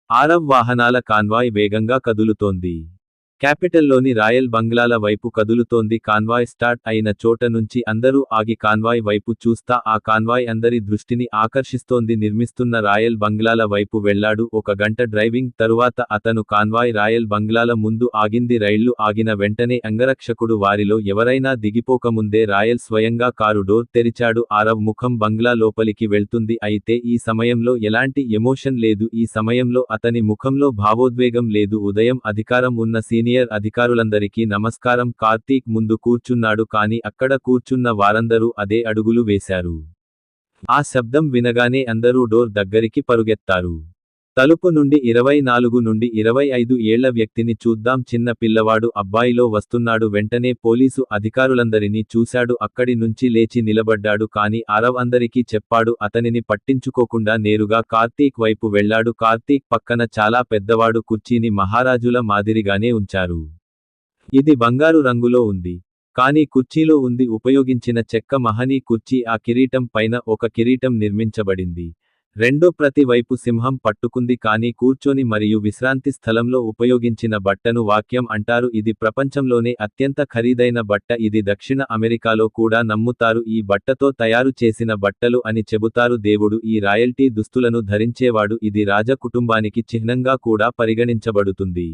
ఆరవ్ వాహనాల కాన్వాయ్ వేగంగా కదులుతోంది. క్యాపిటల్లోని రాయల్ బంగ్లాల వైపు కదులుతోంది. కాన్వాయ్ స్టార్ట్ అయిన చోట నుంచి అందరూ ఆగి కాన్వాయ్ వైపు చూస్తా ఆ కాన్వాయ్ అందరి దృష్టిని ఆకర్షిస్తోంది. నిర్మిస్తున్న రాయల్ బంగ్లాల వైపు వెళ్లాడు. 1 గంట డ్రైవింగ్ తరువాత అతను కాన్వాయ్ రాయల్ బంగ్లాల ముందు ఆగింది. రైళ్లు ఆగిన వెంటనే అంగరక్షకుడు వారిలో ఎవరైనా దిగిపోకముందే రాయల్ స్వయంగా కారు డోర్ తెరిచాడు. ఆరవ్ ముఖం బంగ్లా లోపలికి వెళ్తుంది. అయితే ఈ సమయంలో ఎలాంటి ఎమోషన్ లేదు. ఈ సమయంలో అతని ముఖంలో భావోద్వేగం లేదు. ఉదయం అధికారం ఉన్న సీనియర్ అధికారులందరికీ నమస్కారం. కార్తీక్ ముందు కూర్చున్నాడు. కానీ అక్కడ కూర్చున్న వారందరూ అదే అడుగులు వేశారు. ఆ శబ్దం వినగానే అందరూ డోర్ దగ్గరికి పరుగెత్తారు. తలుపు నుండి 24 నుండి 25 ఏళ్ల వ్యక్తిని చూద్దాం. చిన్న పిల్లవాడు అబ్బాయిలో వస్తున్నాడు. వెంటనే పోలీసు అధికారులందరినీ చూశాడు. అక్కడి నుంచి లేచి నిలబడ్డాడు. కానీ ఆరవ్ అందరికీ చెప్పాడు. అతనిని పట్టించుకోకుండా నేరుగా కార్తీక్ వైపు వెళ్లాడు. కార్తీక్ పక్కన చాలా పెద్దవాడు. కుర్చీని మహారాజుల మాదిరిగానే ఉంచారు. ఇది బంగారు రంగులో ఉంది. కానీ కుర్చీలో ఉంది ఉపయోగించిన చెక్క మహనీ కుర్చీ. ఆ కిరీటం పైన ఒక కిరీటం నిర్మించబడింది. రెండో ప్రతి వైపు సింహం పట్టుకుంది. కానీ కూర్చొని మరియు విశ్రాంతి స్థలంలో ఉపయోగించిన బట్టను వాక్యం అంటారు. ఇది ప్రపంచంలోనే అత్యంత ఖరీదైన బట్ట. ఇది దక్షిణ అమెరికాలో కూడా నమ్ముతారు. ఈ బట్టతో తయారు చేసిన బట్టలు అని చెబుతారు. దేవుడు ఈ రాయల్టీ దుస్తులను ధరించేవాడు. ఇది రాజ కుటుంబానికి చిహ్నంగా కూడా పరిగణించబడుతుంది.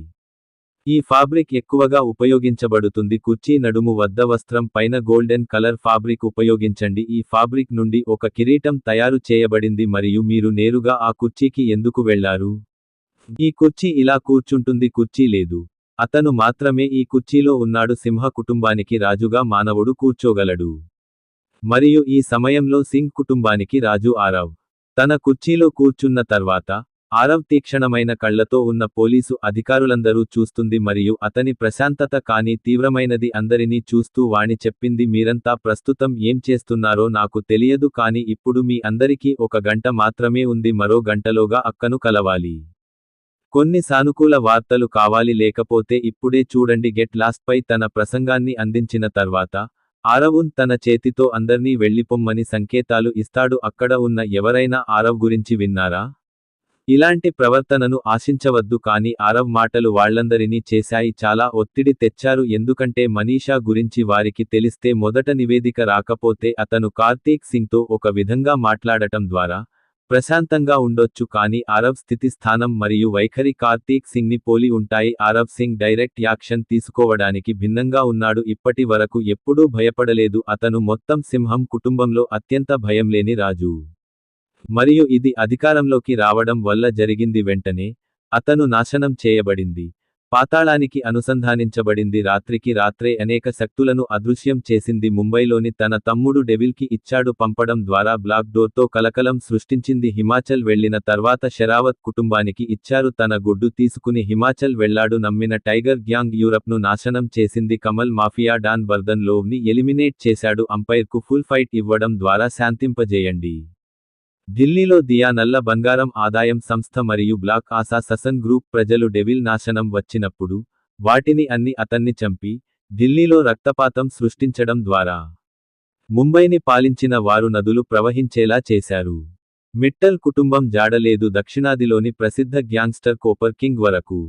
ఈ ఫాబ్రిక్ ఎక్కువగా ఉపయోగించబడుతుంది. కుర్చీ నడుము వద్ద వస్త్రం పైన గోల్డెన్ కలర్ ఫాబ్రిక్ ఉపయోగించండి. ఈ ఫాబ్రిక్ నుండి ఒక కిరీటం తయారు చేయబడింది. మరియు మీరు నేరుగా ఆ కుర్చీకి ఎందుకు వెళ్లారు? ఈ కుర్చీ ఇలా కూర్చుంటుంది. కుర్చీ లేదు. అతను మాత్రమే ఈ కుర్చీలో ఉన్నాడు. సింహ కుటుంబానికి రాజుగా మానవుడు కూర్చోగలడు. మరియు ఈ సమయంలో సింగ్ కుటుంబానికి రాజు ఆరవ్. తన కుర్చీలో కూర్చున్న తర్వాత ఆరవ్ తీక్షణమైన కళ్లతో ఉన్న పోలీసు అధికారులందరూ చూస్తుంది. మరియు అతని ప్రశాంతత కానీ తీవ్రమైనది. అందరినీ చూస్తూ వాణి చెప్పింది. మీరంతా ప్రస్తుతం ఏం చేస్తున్నారో నాకు తెలియదు. కానీ ఇప్పుడు మీ అందరికీ 1 గంట మాత్రమే ఉంది. మరో గంటలోగా అక్కను కలవాలి. కొన్ని సానుకూల వార్తలు కావాలి. లేకపోతే ఇప్పుడే చూడండి. గెట్ లాస్ట్ పై తన ప్రసంగాన్ని అందించిన తర్వాత ఆరవున్ తన చేతితో అందర్నీ వెళ్లిపొమ్మని సంకేతాలు ఇస్తాడు. అక్కడ ఉన్న ఎవరైనా ఆరవ్ గురించి విన్నారా? ఇలాంటి ప్రవర్తనను ఆశించవద్దు. కానీ ఆరవ్ మాటలు వాళ్లందరినీ చేశాయి. చాలా ఒత్తిడి తెచ్చారు. ఎందుకంటే మనీషా గురించి వారికి తెలిస్తే మొదట నివేదిక రాకపోతే అతను కార్తీక్ సింగ్తో ఒక విధంగా మాట్లాడటం ద్వారా ప్రశాంతంగా ఉండొచ్చు. కానీ ఆరవ్ స్థితి స్థానం మరియు వైఖరి కార్తీక్ సింగ్ని పోలి ఉంటాయి. ఆరవ్ సింగ్ డైరెక్ట్ యాక్షన్ తీసుకోవడానికి భిన్నంగా ఉన్నాడు. ఇప్పటి వరకు ఎప్పుడూ భయపడలేదు. అతను మొత్తం సింహం కుటుంబంలో అత్యంత భయంలేని రాజు. మరియు ఇది అధికారంలోకి రావడం వల్ల జరిగింది. వెంటనే అతను నాశనం చేయబడింది. పాతాళానికి అనుసంధానించబడింది. రాత్రికి రాత్రే అనేక శక్తులను అదృశ్యం చేసింది. ముంబైలోని తన తమ్ముడు డెవిల్కి ఇచ్చాడు. పంపడం ద్వారా బ్లాక్ డోర్తో కలకలం సృష్టించింది. హిమాచల్ వెళ్లిన తర్వాత షెరావత్ కుటుంబానికి ఇచ్చారు. తన గుడ్డు తీసుకుని హిమాచల్ వెళ్లాడు. నమ్మిన టైగర్ గ్యాంగ్ యూరప్ను నాశనం చేసింది. కమల్ మాఫియా డాన్ బర్దన్ లోవ్ని ఎలిమినేట్ చేశాడు. అంపైర్కు ఫుల్ ఫైట్ ఇవ్వడం ద్వారా శాంతింపజేయండి. ఢిల్లీలో దియా నల్ల బంగారం ఆదాయం సంస్థ మరియు బ్లాక్ ఆశా ససన్ గ్రూప్ ప్రజలు డెవిల్ నాశనం వచ్చినప్పుడు వాటిని అన్ని అతన్ని చంపి ఢిల్లీలో రక్తపాతం సృష్టించడం ద్వారా ముంబైని పాలించిన వారు నదులు ప్రవహించేలా చేశారు. మిట్టల్ కుటుంబం జాడలేదు. దక్షిణాదిలోని ప్రసిద్ధ గ్యాంగ్స్టర్ కోపర్ కింగ్ వరకు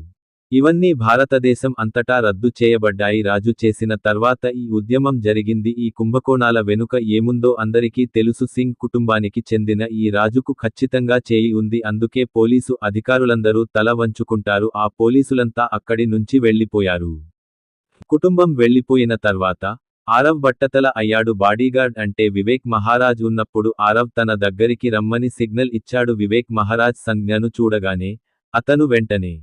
ఇవన్నీ భారతదేశం అంతటా రద్దు చేయబడ్డాయి. రాజు చేసిన తర్వాత ఈ ఉద్యమం జరిగింది. ఈ కుంభకోణాల వెనుక ఏముందో అందరికీ తెలుసు. సింగ్ కుటుంబానికి చెందిన ఈ రాజుకు ఖచ్చితంగా చేయి ఉంది. అందుకే పోలీసు అధికారులందరూ తల వంచుకుంటారు. ఆ పోలీసులంతా అక్కడి నుంచి వెళ్లిపోయారు. కుటుంబం వెళ్లిపోయిన తర్వాత ఆరవ్ బట్టతల అయ్యాడు. బాడీగార్డ్ అంటే వివేక్ మహారాజ్ ఉన్నప్పుడు ఆరవ్ తన దగ్గరికి రమ్మని సిగ్నల్ ఇచ్చాడు. వివేక్ మహారాజ్ సంజ్ఞను చూడగానే అతను వెంటనే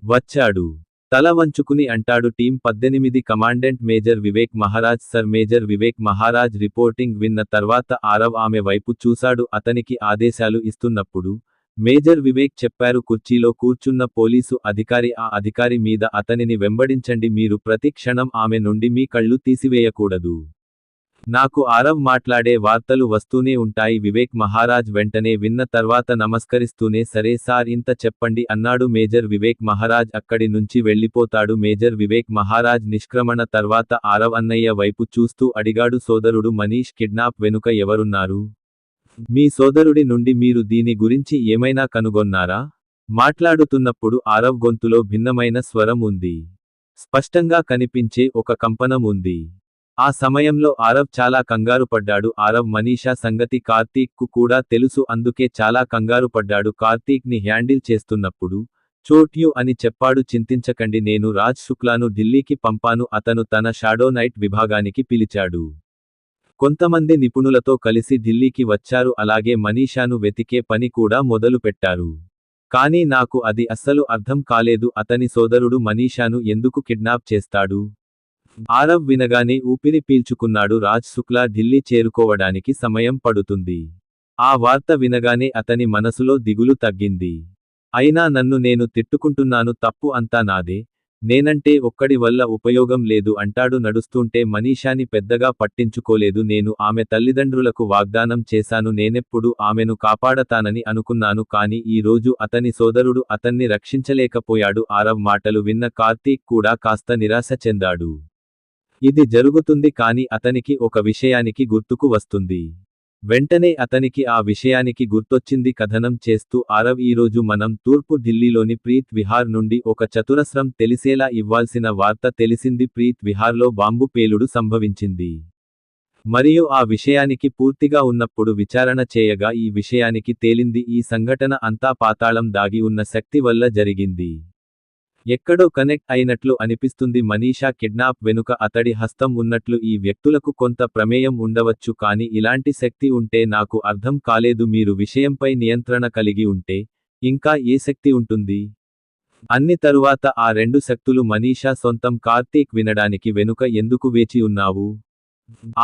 వచ్చాడు. తల వంచుకుని అంటాడు. Team 18 commandant major Vivek Maharaj. Sir major Vivek Maharaj reporting విన్న తర్వాత ఆరవ్ ఆమె వైపు చూశాడు. అతనికి ఆదేశాలు ఇస్తున్నప్పుడు మేజర్ వివేక్ చెప్పారు. కుర్చీలో కూర్చున్న పోలీసు అధికారి ఆ అధికారి మీద అతనిని వెంబడించండి. మీరు ప్రతి క్షణం ఆమె నుండి మీ కళ్ళు తీసివేయకూడదు. నాకు ఆరవ్ మాట్లాడే వార్తలు వస్తూనే ఉంటాయి. వివేక్ మహారాజ్ వెంటనే విన్న తర్వాత నమస్కరిస్తూనే సరే సార్ ఇంత చెప్పండి అన్నాడు. మేజర్ వివేక్ మహారాజ్ అక్కడి నుంచి వెళ్లిపోతాడు. మేజర్ వివేక్ మహారాజ్ నిష్క్రమణ తర్వాత ఆరవ్ అన్నయ్య వైపు చూస్తూ అడిగాడు. సోదరుడు మనీష్ కిడ్నాప్ వెనుక ఎవరున్నారు? మీ సోదరుడి నుండి మీరు దీని గురించి ఏమైనా కనుగొన్నారా? మాట్లాడుతున్నప్పుడు ఆరవ్ గొంతులో భిన్నమైన స్వరం ఉంది. స్పష్టంగా కనిపించే ఒక కంపనం ఉంది. ఆ సమయంలో ఆరవ్ చాలా కంగారు పడ్డాడు. ఆరవ్ మనీషా సంగతి కార్తీక్ కు కూడా తెలుసు, అందుకే చాలా కంగారు పడ్డాడు. కార్తీక్ ని హ్యాండిల్ చేస్తున్నప్పుడు చోట్యు అని చెప్పాడు. చింతించకండి, నేను రాజ్ శుక్లాను ఢిల్లీకి పంపాను. అతను తన షాడో నైట్ విభాగానికి పిలిచాడు. కొంతమంది నిపుణులతో కలిసి ఢిల్లీకి వచ్చారు. అలాగే మనీషాను వెతికే పని కూడా మొదలుపెట్టారు. కానీ నాకు అది అస్సలు అర్థం కాలేదు. అతని సోదరుడు మనీషాను ఎందుకు కిడ్నాప్ చేస్తాడు? ఆరవ్ వినగానే ఊపిరి పీల్చుకున్నాడు. రాజ్ శుక్లా ఢిల్లీ చేరుకోవడానికి సమయం పడుతుంది. ఆ వార్త వినగానే అతని మనసులో దిగులు తగ్గింది. అయినా నన్ను నేను తిట్టుకుంటున్నాను, తప్పు అంతా నాదే. నేనంటే ఒక్కడి వల్ల ఉపయోగం లేదు అంటాడు. నడుస్తుంటే మనీషాని పెద్దగా పట్టించుకోలేదు. నేను ఆమె తల్లిదండ్రులకు వాగ్దానం చేశాను, నేనెప్పుడు ఆమెను కాపాడతానని అనుకున్నాను. కానీ ఈ రోజు అతని సోదరుడు అతన్ని రక్షించలేకపోయాడు. ఆరవ్ మాటలు విన్న కార్తీక్ కూడా కాస్త నిరాశ చెందాడు. ఇది జరుగుతుంది కానీ అతనికి ఒక విషయానికి గుర్తుకు వస్తుంది. వెంటనే అతనికి ఆ విషయానికి గుర్తొచ్చింది. కథనం చేస్తూ ఆరవ్, ఈరోజు మనం తూర్పు ఢిల్లీలోని ప్రీత్ విహార్ నుండి ఒక చతురస్రం తెలిసేలా ఇవ్వాల్సిన వార్త తెలిసింది. ప్రీత్ విహార్లో బాంబు పేలుడు సంభవించింది. మరియు ఆ విషయానికి పూర్తిగా ఉన్నప్పుడు విచారణ చేయగా ఈ విషయానికి తేలింది, ఈ సంఘటన అంతా పాతాళం దాగి ఉన్న శక్తి వల్ల జరిగింది. ఎక్కడో కనెక్ట్ అయినట్లు అనిపిస్తుంది. మనీషా కిడ్నాప్ వెనుక అతడి హస్తం ఉన్నట్లు ఈ వ్యక్తులకు కొంత ప్రమేయం ఉండవచ్చు. కానీ ఇలాంటి శక్తి ఉంటే నాకు అర్థం కాలేదు. మీరు విషయంపై నియంత్రణ కలిగి ఉంటే ఇంకా ఏ శక్తి ఉంటుంది? అన్ని తరువాత ఆ రెండు శక్తులు మనీషా సొంతం. కార్తీక్ వినడానికి వెనుక ఎందుకు వేచి ఉన్నావు?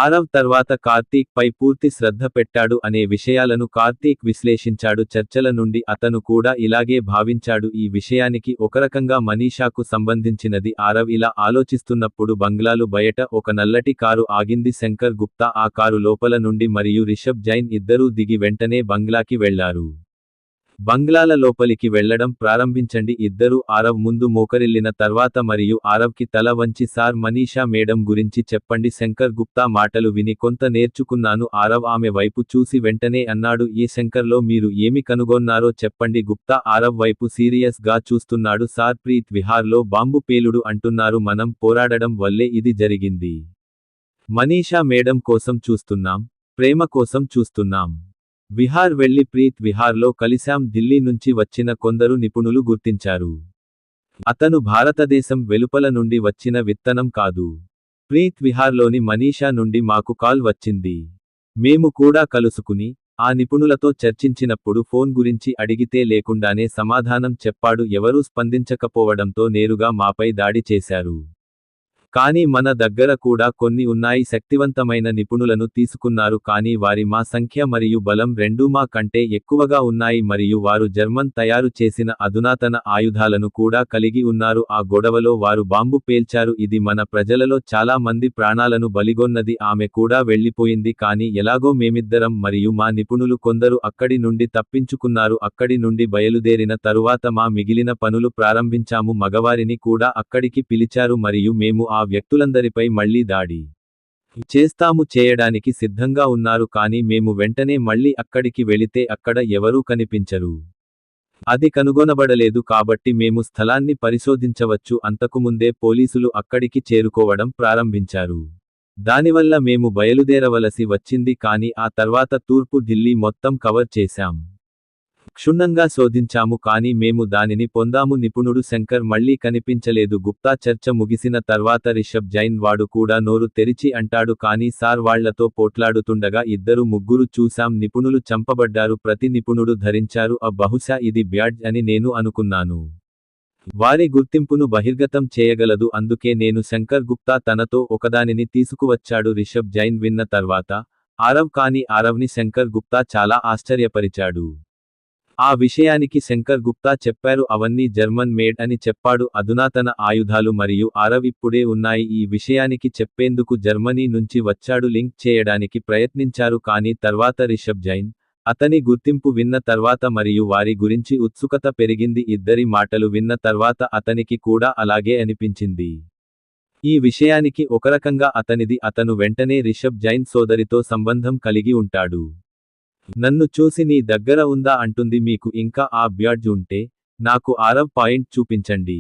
ఆరవ్ తర్వాత కార్తీక్ పై పూర్తి శ్రద్ధ పెట్టాడు అనే విషయాలను కార్తీక్ విశ్లేషించాడు. చర్చల నుండి అతను కూడా ఇలాగే భావించాడు. ఈ విషయానికి ఒకరకంగా మనీషాకు సంబంధించినది. ఆరవ్ ఇలా ఆలోచిస్తున్నప్పుడు బంగ్లాలు బయట ఒక నల్లటి కారు ఆగింది. శంకర్ గుప్తా ఆ కారు లోపల నుండి మరియు రిషబ్ జైన్ ఇద్దరూ దిగి వెంటనే బంగ్లాకి వెళ్లారు. బంగ్లాల లోపలికి వెళ్లడం ప్రారంభించండి. ఇద్దరూ ఆరవ్ ముందు మోకరిల్లిన తర్వాత మరియు ఆరవ్కి తల వంచి, సార్ మనీషా మేడం గురించి చెప్పండి. శంకర్ గుప్తా మాటలు విని కొంత నేర్చుకున్నాను. ఆరవ్ ఆమె వైపు చూసి వెంటనే అన్నాడు, ఏ శంకర్లో మీరు ఏమి కనుగొన్నారో చెప్పండి. గుప్తా ఆరవ్ వైపు సీరియస్ గా చూస్తున్నాడు. సార్, ప్రీత్ విహార్లో బాంబు పేలుడు అంటున్నారు. మనం పోరాడడం వల్లే ఇది జరిగింది. మనీషా మేడం కోసం చూస్తున్నాం, ప్రేమ కోసం చూస్తున్నాం. విహార్ వెళ్లి ప్రీత్ విహార్లో కలిశాం. ఢిల్లీ నుంచి వచ్చిన కొందరు నిపుణులు గుర్తించారు, అతను భారతదేశం వెలుపల నుండి వచ్చిన విత్తనం కాదు. ప్రీత్ విహార్లోని మనీషా నుండి మాకు కాల్ వచ్చింది. మేము కూడా కలుసుకుని ఆ నిపుణులతో చర్చించినప్పుడు ఫోన్ గురించి అడిగితే లేకుండానే సమాధానం చెప్పాడు. ఎవరూ స్పందించకపోవడంతో నేరుగా మాపై దాడి చేశారు. కానీ మన దగ్గర కూడా కొన్ని ఉన్నాయి. శక్తివంతమైన నిపుణులను తీసుకున్నారు కానీ వారి మా సంఖ్య మరియు బలం రెండూ మా కంటే ఎక్కువగా ఉన్నాయి మరియు వారు జర్మన్ తయారు చేసిన అధునాతన ఆయుధాలను కూడా కలిగి ఉన్నారు. ఆ గొడవలో వారు బాంబు పేల్చారు. ఇది మన ప్రజలలో చాలా మంది ప్రాణాలను బలిగొన్నది. ఆమె కూడా వెళ్లిపోయింది కానీ ఎలాగో మేమిద్దరం మరియు మా నిపుణులు కొందరు అక్కడి నుండి తప్పించుకున్నారు. అక్కడి నుండి బయలుదేరిన తరువాత మా మిగిలిన పనులు ప్రారంభించాము. మగవారిని కూడా అక్కడికి పిలిచారు మరియు మేము ఆ వ్యక్తులందరిపై మళ్లీ దాడి చేస్తాము చేయడానికి సిద్ధంగా ఉన్నారు. కానీ మేము వెంటనే మళ్లీ అక్కడికి వెళితే అక్కడ ఎవరూ కనిపించరు. అది కనుగొనబడలేదు కాబట్టి మేము స్థలాన్ని పరిశోధించవచ్చు. అంతకుముందే పోలీసులు అక్కడికి చేరుకోవడం ప్రారంభించారు. దానివల్ల మేము బయలుదేరవలసి వచ్చింది కానీ ఆ తర్వాత తూర్పు ఢిల్లీ మొత్తం కవర్ చేశాం. క్షుణ్ణంగా శోధించాము కానీ మేము దానిని పొందాము. నిపుణుడు శంకర్ మళ్లీ కనిపించలేదు. గుప్తా చర్చ ముగిసిన తర్వాత రిషబ్ జైన్ వాడు కూడా నోరు తెరిచి అంటాడు, కానీ సార్ వాళ్లతో పోట్లాడుతుండగా ఇద్దరు ముగ్గురు చూశాం. నిపుణులు చంపబడ్డారు. ప్రతి నిపుణుడు ధరించారు. బహుశా ఇది బ్యాడ్జ్ అని నేను అనుకున్నాను. వారి గుర్తింపును బహిర్గతం చేయగలదు. అందుకే నేను శంకర్ గుప్తా తనతో ఒకదానిని తీసుకువచ్చాడు. రిషబ్ జైన్ విన్న తర్వాత ఆరవ్, కానీ ఆరవ్ని శంకర్ గుప్తా చాలా ఆశ్చర్యపరిచాడు. ఆ విషయానికి శంకర్ గుప్తా చెప్పారు, అవన్నీ జర్మన్ మేడ్ అని చెప్పాడు. అధునాతన ఆయుధాలు మరియు ఆరవ్ ఇప్పుడే ఉన్నాయి. ఈ విషయానికి చెప్పేందుకు జర్మనీ నుంచి వచ్చాడు. లింక్ చేయడానికి ప్రయత్నించారు కానీ తర్వాత రిషబ్ జైన్, అతని గుర్తింపు విన్న తర్వాత మరియు వారి గురించి ఉత్సుకత పెరిగింది. ఇద్దరి మాటలు విన్న తర్వాత అతనికి కూడా అలాగే అనిపించింది. ఈ విషయానికి ఒకరకంగా అతనిది. అతను వెంటనే రిషబ్ జైన్ సోదరితో సంబంధం కలిగి ఉంటాడు. నన్ను చూసి నీ దగ్గర ఉందా అంటుంది. మీకు ఇంకా ఆ బ్యాడ్జ్ ఉంటే నాకు ఆరవ్ పాయింట్ చూపించండి.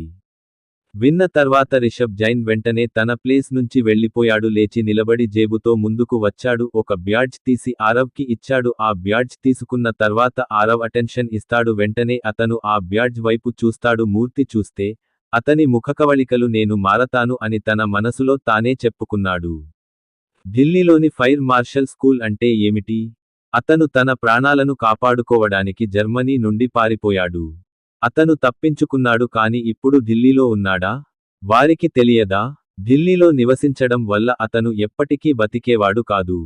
విన్న తర్వాత రిషబ్ జైన్ వెంటనే తన ప్లేస్ నుంచి వెళ్లిపోయాడు. లేచి నిలబడి జేబుతో ముందుకు వచ్చాడు. ఒక బ్యాడ్జ్ తీసి ఆరవ్కి ఇచ్చాడు. ఆ బ్యాడ్జ్ తీసుకున్న తర్వాత ఆరవ్ అటెన్షన్ ఇస్తాడు. వెంటనే అతను ఆ బ్యాడ్జ్ వైపు చూస్తాడు. మూర్తి చూస్తే అతని ముఖకవళికలు నేను మారతాను అని తన మనసులో తానే చెప్పుకున్నాడు. ఢిల్లీలోని ఫైర్ మార్షల్ స్కూల్ అంటే ఏమిటి? అతను తన ప్రాణాలను కాపాడుకోవడానికి జర్మనీ నుండి పారిపోయాడు. అతను తప్పించుకున్నాడు కాని ఇప్పుడు ఢిల్లీలో ఉన్నాడా? వారికి తెలియదా? ఢిల్లీలో నివసించడం వల్ల అతను ఎప్పటికీ బతికేవాడు కాదు.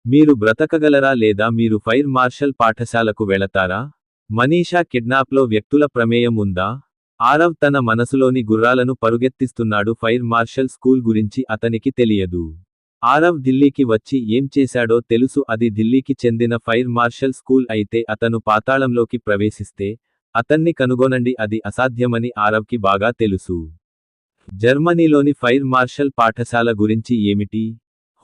మీరు బ్రతకగలరా లేదా మీరు ఫైర్ మార్షల్ పాఠశాలకు వెళతారా? మనీషా కిడ్నాప్లో వ్యక్తుల ప్రమేయం ఉందా? ఆరవ్ తన మనసులోని గుర్రాలను పరుగెత్తిస్తున్నాడు. ఫైర్ మార్షల్ స్కూల్ గురించి అతనికి తెలియదు. ఆరవ్ ఢిల్లీకి వచ్చి ఏం చేశాడో తెలుసు. అది ఢిల్లీకి చెందిన ఫైర్ మార్షల్ స్కూల్ అయితే అతను పాతాళంలోకి ప్రవేశిస్తే అతన్ని కనుగొనండి. అది అసాధ్యమని ఆరవ్కి బాగా తెలుసు. జర్మనీలోని ఫైర్ మార్షల్ పాఠశాల గురించి ఏమిటి?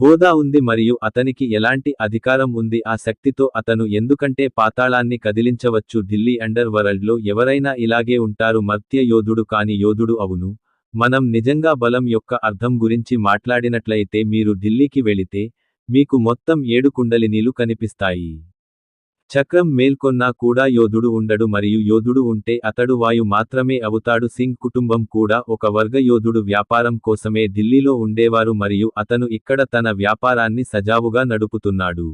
హోదా ఉంది మరియు అతనికి ఎలాంటి అధికారం ఉంది? ఆ శక్తితో అతను ఎందుకంటే పాతాళాన్ని కదిలించవచ్చు. ఢిల్లీ అండర్ వరల్డ్లో ఎవరైనా ఇలాగే ఉంటారు. మర్త్య యోధుడు కాని యోధుడు. అవును, మనం నిజంగా బలం యొక్క అర్థం గురించి మాట్లాడినట్లయితే మీరు ఢిల్లీకి వెళితే మీకు మొత్తం 7 కుండలినీలు కనిపిస్తాయి. చక్రం మేల్కొన్నా కూడా యోధుడు ఉండడు మరియు యోధుడు ఉంటే అతడు వాయు మాత్రమే అవుతాడు. సింగ్ కుటుంబం కూడా ఒక వర్గ యోధుడు. వ్యాపారం కోసమే ఢిల్లీలో ఉండేవారు మరియు అతను ఇక్కడ తన వ్యాపారాన్ని సజావుగా నడుపుతున్నాడు.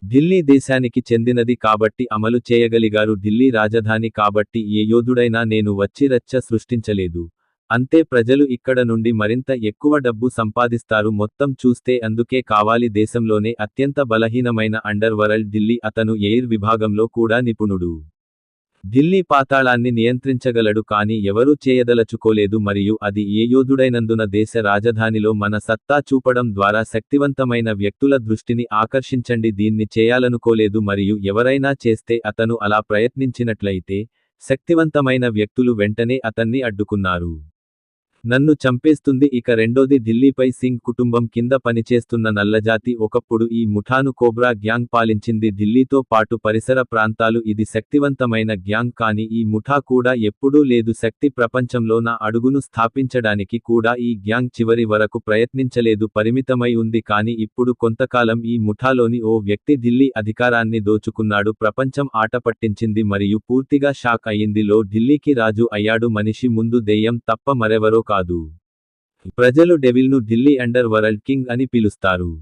ఢిల్లీ దేశానికి చెందినది కాబట్టి అమలు చేయగలిగారు. ఢిల్లీ రాజధాని కాబట్టి ఏ యోధుడైనా నేను వచ్చి రచ్చ సృష్టించలేదు. అంతే, ప్రజలు ఇక్కడ నుండి మరింత ఎక్కువ డబ్బు సంపాదిస్తారు. మొత్తం చూస్తే అందుకే కావాలి. దేశంలోనే అత్యంత బలహీనమైన అండర్ వరల్డ్ ఢిల్లీ. అతను ఎయిర్ విభాగంలో కూడా నిపుణుడు. ఢిల్లీ పాతాళాన్ని నియంత్రించగలడు కానీ ఎవరూ చేయదలచుకోలేదు మరియు అది ఏ యోధుడైనందున దేశ రాజధానిలో మన సత్తా చూపడం ద్వారా శక్తివంతమైన వ్యక్తుల దృష్టిని ఆకర్షించండి. దీన్ని చేయాలనుకోలేదు మరియు ఎవరైనా చేస్తే అతను అలా ప్రయత్నించినట్లయితే శక్తివంతమైన వ్యక్తులు వెంటనే అతన్ని అడ్డుకున్నారు. నన్ను చంపేస్తుంది. ఇక రెండోది ఢిల్లీపై సింగ్ కుటుంబం కింద పనిచేస్తున్న నల్లజాతి ఒకప్పుడు ఈ ముఠాను కోబ్రా గ్యాంగ్ పాలించింది. ఢిల్లీతో పాటు పరిసర ప్రాంతాలు. ఇది శక్తివంతమైన గ్యాంగ్ కానీ ఈ ముఠా కూడా ఎప్పుడూ లేదు. శక్తి ప్రపంచంలో నా అడుగును స్థాపించడానికి కూడా ఈ గ్యాంగ్ చివరి వరకు ప్రయత్నించలేదు. పరిమితమై ఉంది కానీ ఇప్పుడు కొంతకాలం ఈ ముఠాలోని ఓ వ్యక్తి ఢిల్లీ అధికారాన్ని దోచుకున్నాడు. ప్రపంచం ఆట పట్టించింది మరియు పూర్తిగా షాక్ అయ్యింది. లో ఢిల్లీకి రాజు అయ్యాడు. మనిషి ముందు దెయ్యం తప్ప మరెవరో కాదు. ప్రజలు డెవిల్ను ఢిల్లీ అండర్ వరల్డ్ కింగ్ అని పిలుస్తారు.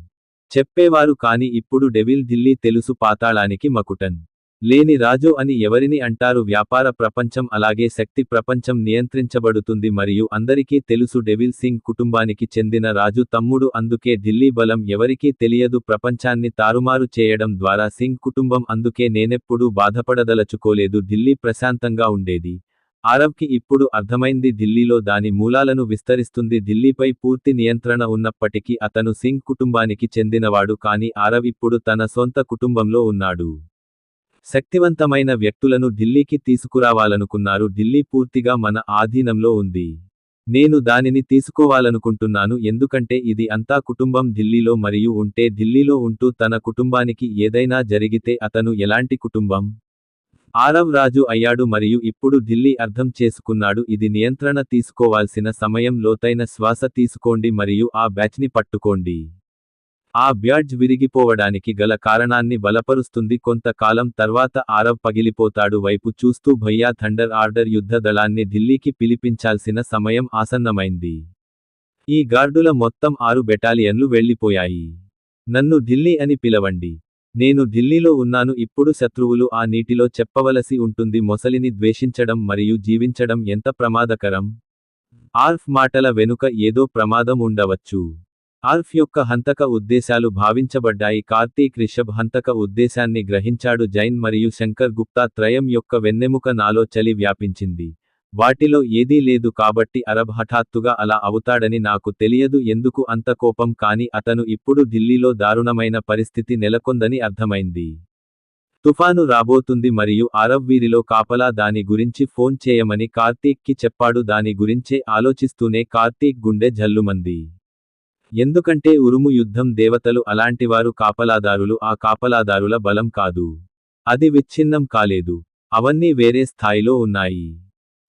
చెప్పేవారు కాని ఇప్పుడు డెవిల్ ఢిల్లీ తెలుసు. పాతాళానికి మకుటన్ లేని రాజు అని ఎవరిని అంటారు? వ్యాపార ప్రపంచం అలాగే శక్తి ప్రపంచం నియంత్రించబడుతుంది మరియు అందరికీ తెలుసు డెవిల్ సింగ్ కుటుంబానికి చెందిన రాజు తమ్ముడు. అందుకే ఢిల్లీ బలం ఎవరికీ తెలియదు. ప్రపంచాన్ని తారుమారు చేయడం ద్వారా సింగ్ కుటుంబం. అందుకే నేనెప్పుడూ బాధపడదలచుకోలేదు. ఢిల్లీ ప్రశాంతంగా ఉండేది. ఆరవ్కి ఇప్పుడు అర్థమైంది ఢిల్లీలో దాని మూలాలను విస్తరిస్తుంది. ఢిల్లీపై పూర్తి నియంత్రణ ఉన్నప్పటికీ అతను సింగ్ కుటుంబానికి చెందినవాడు కానీ ఆరవ్ ఇప్పుడు తన సొంత కుటుంబంలో ఉన్నాడు. శక్తివంతమైన వ్యక్తులను ఢిల్లీకి తీసుకురావాలనుకున్నారు. ఢిల్లీ పూర్తిగా మన ఆధీనంలో ఉంది. నేను దానిని తీసుకోవాలనుకుంటున్నాను ఎందుకంటే ఇది అంతా కుటుంబం ఢిల్లీలో మరియు ఉంటే ఢిల్లీలో ఉంటూ తన కుటుంబానికి ఏదైనా జరిగితే అతను ఎలాంటి కుటుంబం? ఆరవ్ రాజు అయ్యాడు మరియు ఇప్పుడు ఢిల్లీ అర్థం చేసుకున్నాడు. ఇది నియంత్రణ తీసుకోవాల్సిన సమయం. లోతైన శ్వాస తీసుకోండి మరియు ఆ బ్యాచ్ని పట్టుకోండి. ఆ బ్యాడ్జ్ విరిగిపోవడానికి గల కారణాన్ని బలపరుస్తుంది. కొంతకాలం తర్వాత ఆరవ్ పగిలిపోతాడు. వైపు చూస్తూ భయ్యా థండర్ ఆర్డర్ యుద్ధ దళాన్ని ఢిల్లీకి పిలిపించాల్సిన సమయం ఆసన్నమైంది. ఈ గార్డుల మొత్తం 6 బెటాలియన్లు వెళ్లిపోయాయి. నన్ను ఢిల్లీ అని పిలవండి. నేను ఢిల్లీలో ఉన్నాను. ఇప్పుడు శత్రువులు ఆ నీటిలో చెప్పవలసి ఉంటుంది. మొసలిని ద్వేషించడం మరియు జీవించడం ఎంత ప్రమాదకరం? ఆర్ఫ్ మాటల వెనుక ఏదో ప్రమాదం ఉండవచ్చు. ఆర్ఫ్ యొక్క హంతక ఉద్దేశాలు భావించబడ్డాయి. కార్తీక్ రిషబ్ హంతక ఉద్దేశాన్ని గ్రహించాడు. జైన్ మరియు శంకర్ గుప్తా త్రయం యొక్క వెన్నెముక నాలో చలి వ్యాపించింది. వాటిలో ఏదీ లేదు కాబట్టి అరబ్ హఠాత్తుగా అలా అవుతాడని నాకు తెలియదు ఎందుకు అంత కోపం. కానీ అతను ఇప్పుడు ఢిల్లీలో దారుణమైన పరిస్థితి నెలకొందని అర్థమైంది. తుఫాను రాబోతుంది మరియు ఆరవ్ వీరిలో కాపలా దాని గురించి ఫోన్ చేయమని కార్తీక్కి చెప్పాడు. దాని గురించే ఆలోచిస్తూనే కార్తీక్ గుండె జల్లుమంది. ఎందుకంటే ఉరుము యుద్ధం దేవతలు అలాంటివారు. కాపలాదారులు ఆ కాపలాదారుల బలం కాదు. అది విచ్ఛిన్నం కాలేదు. అవన్నీ వేరే స్థాయిలో ఉన్నాయి.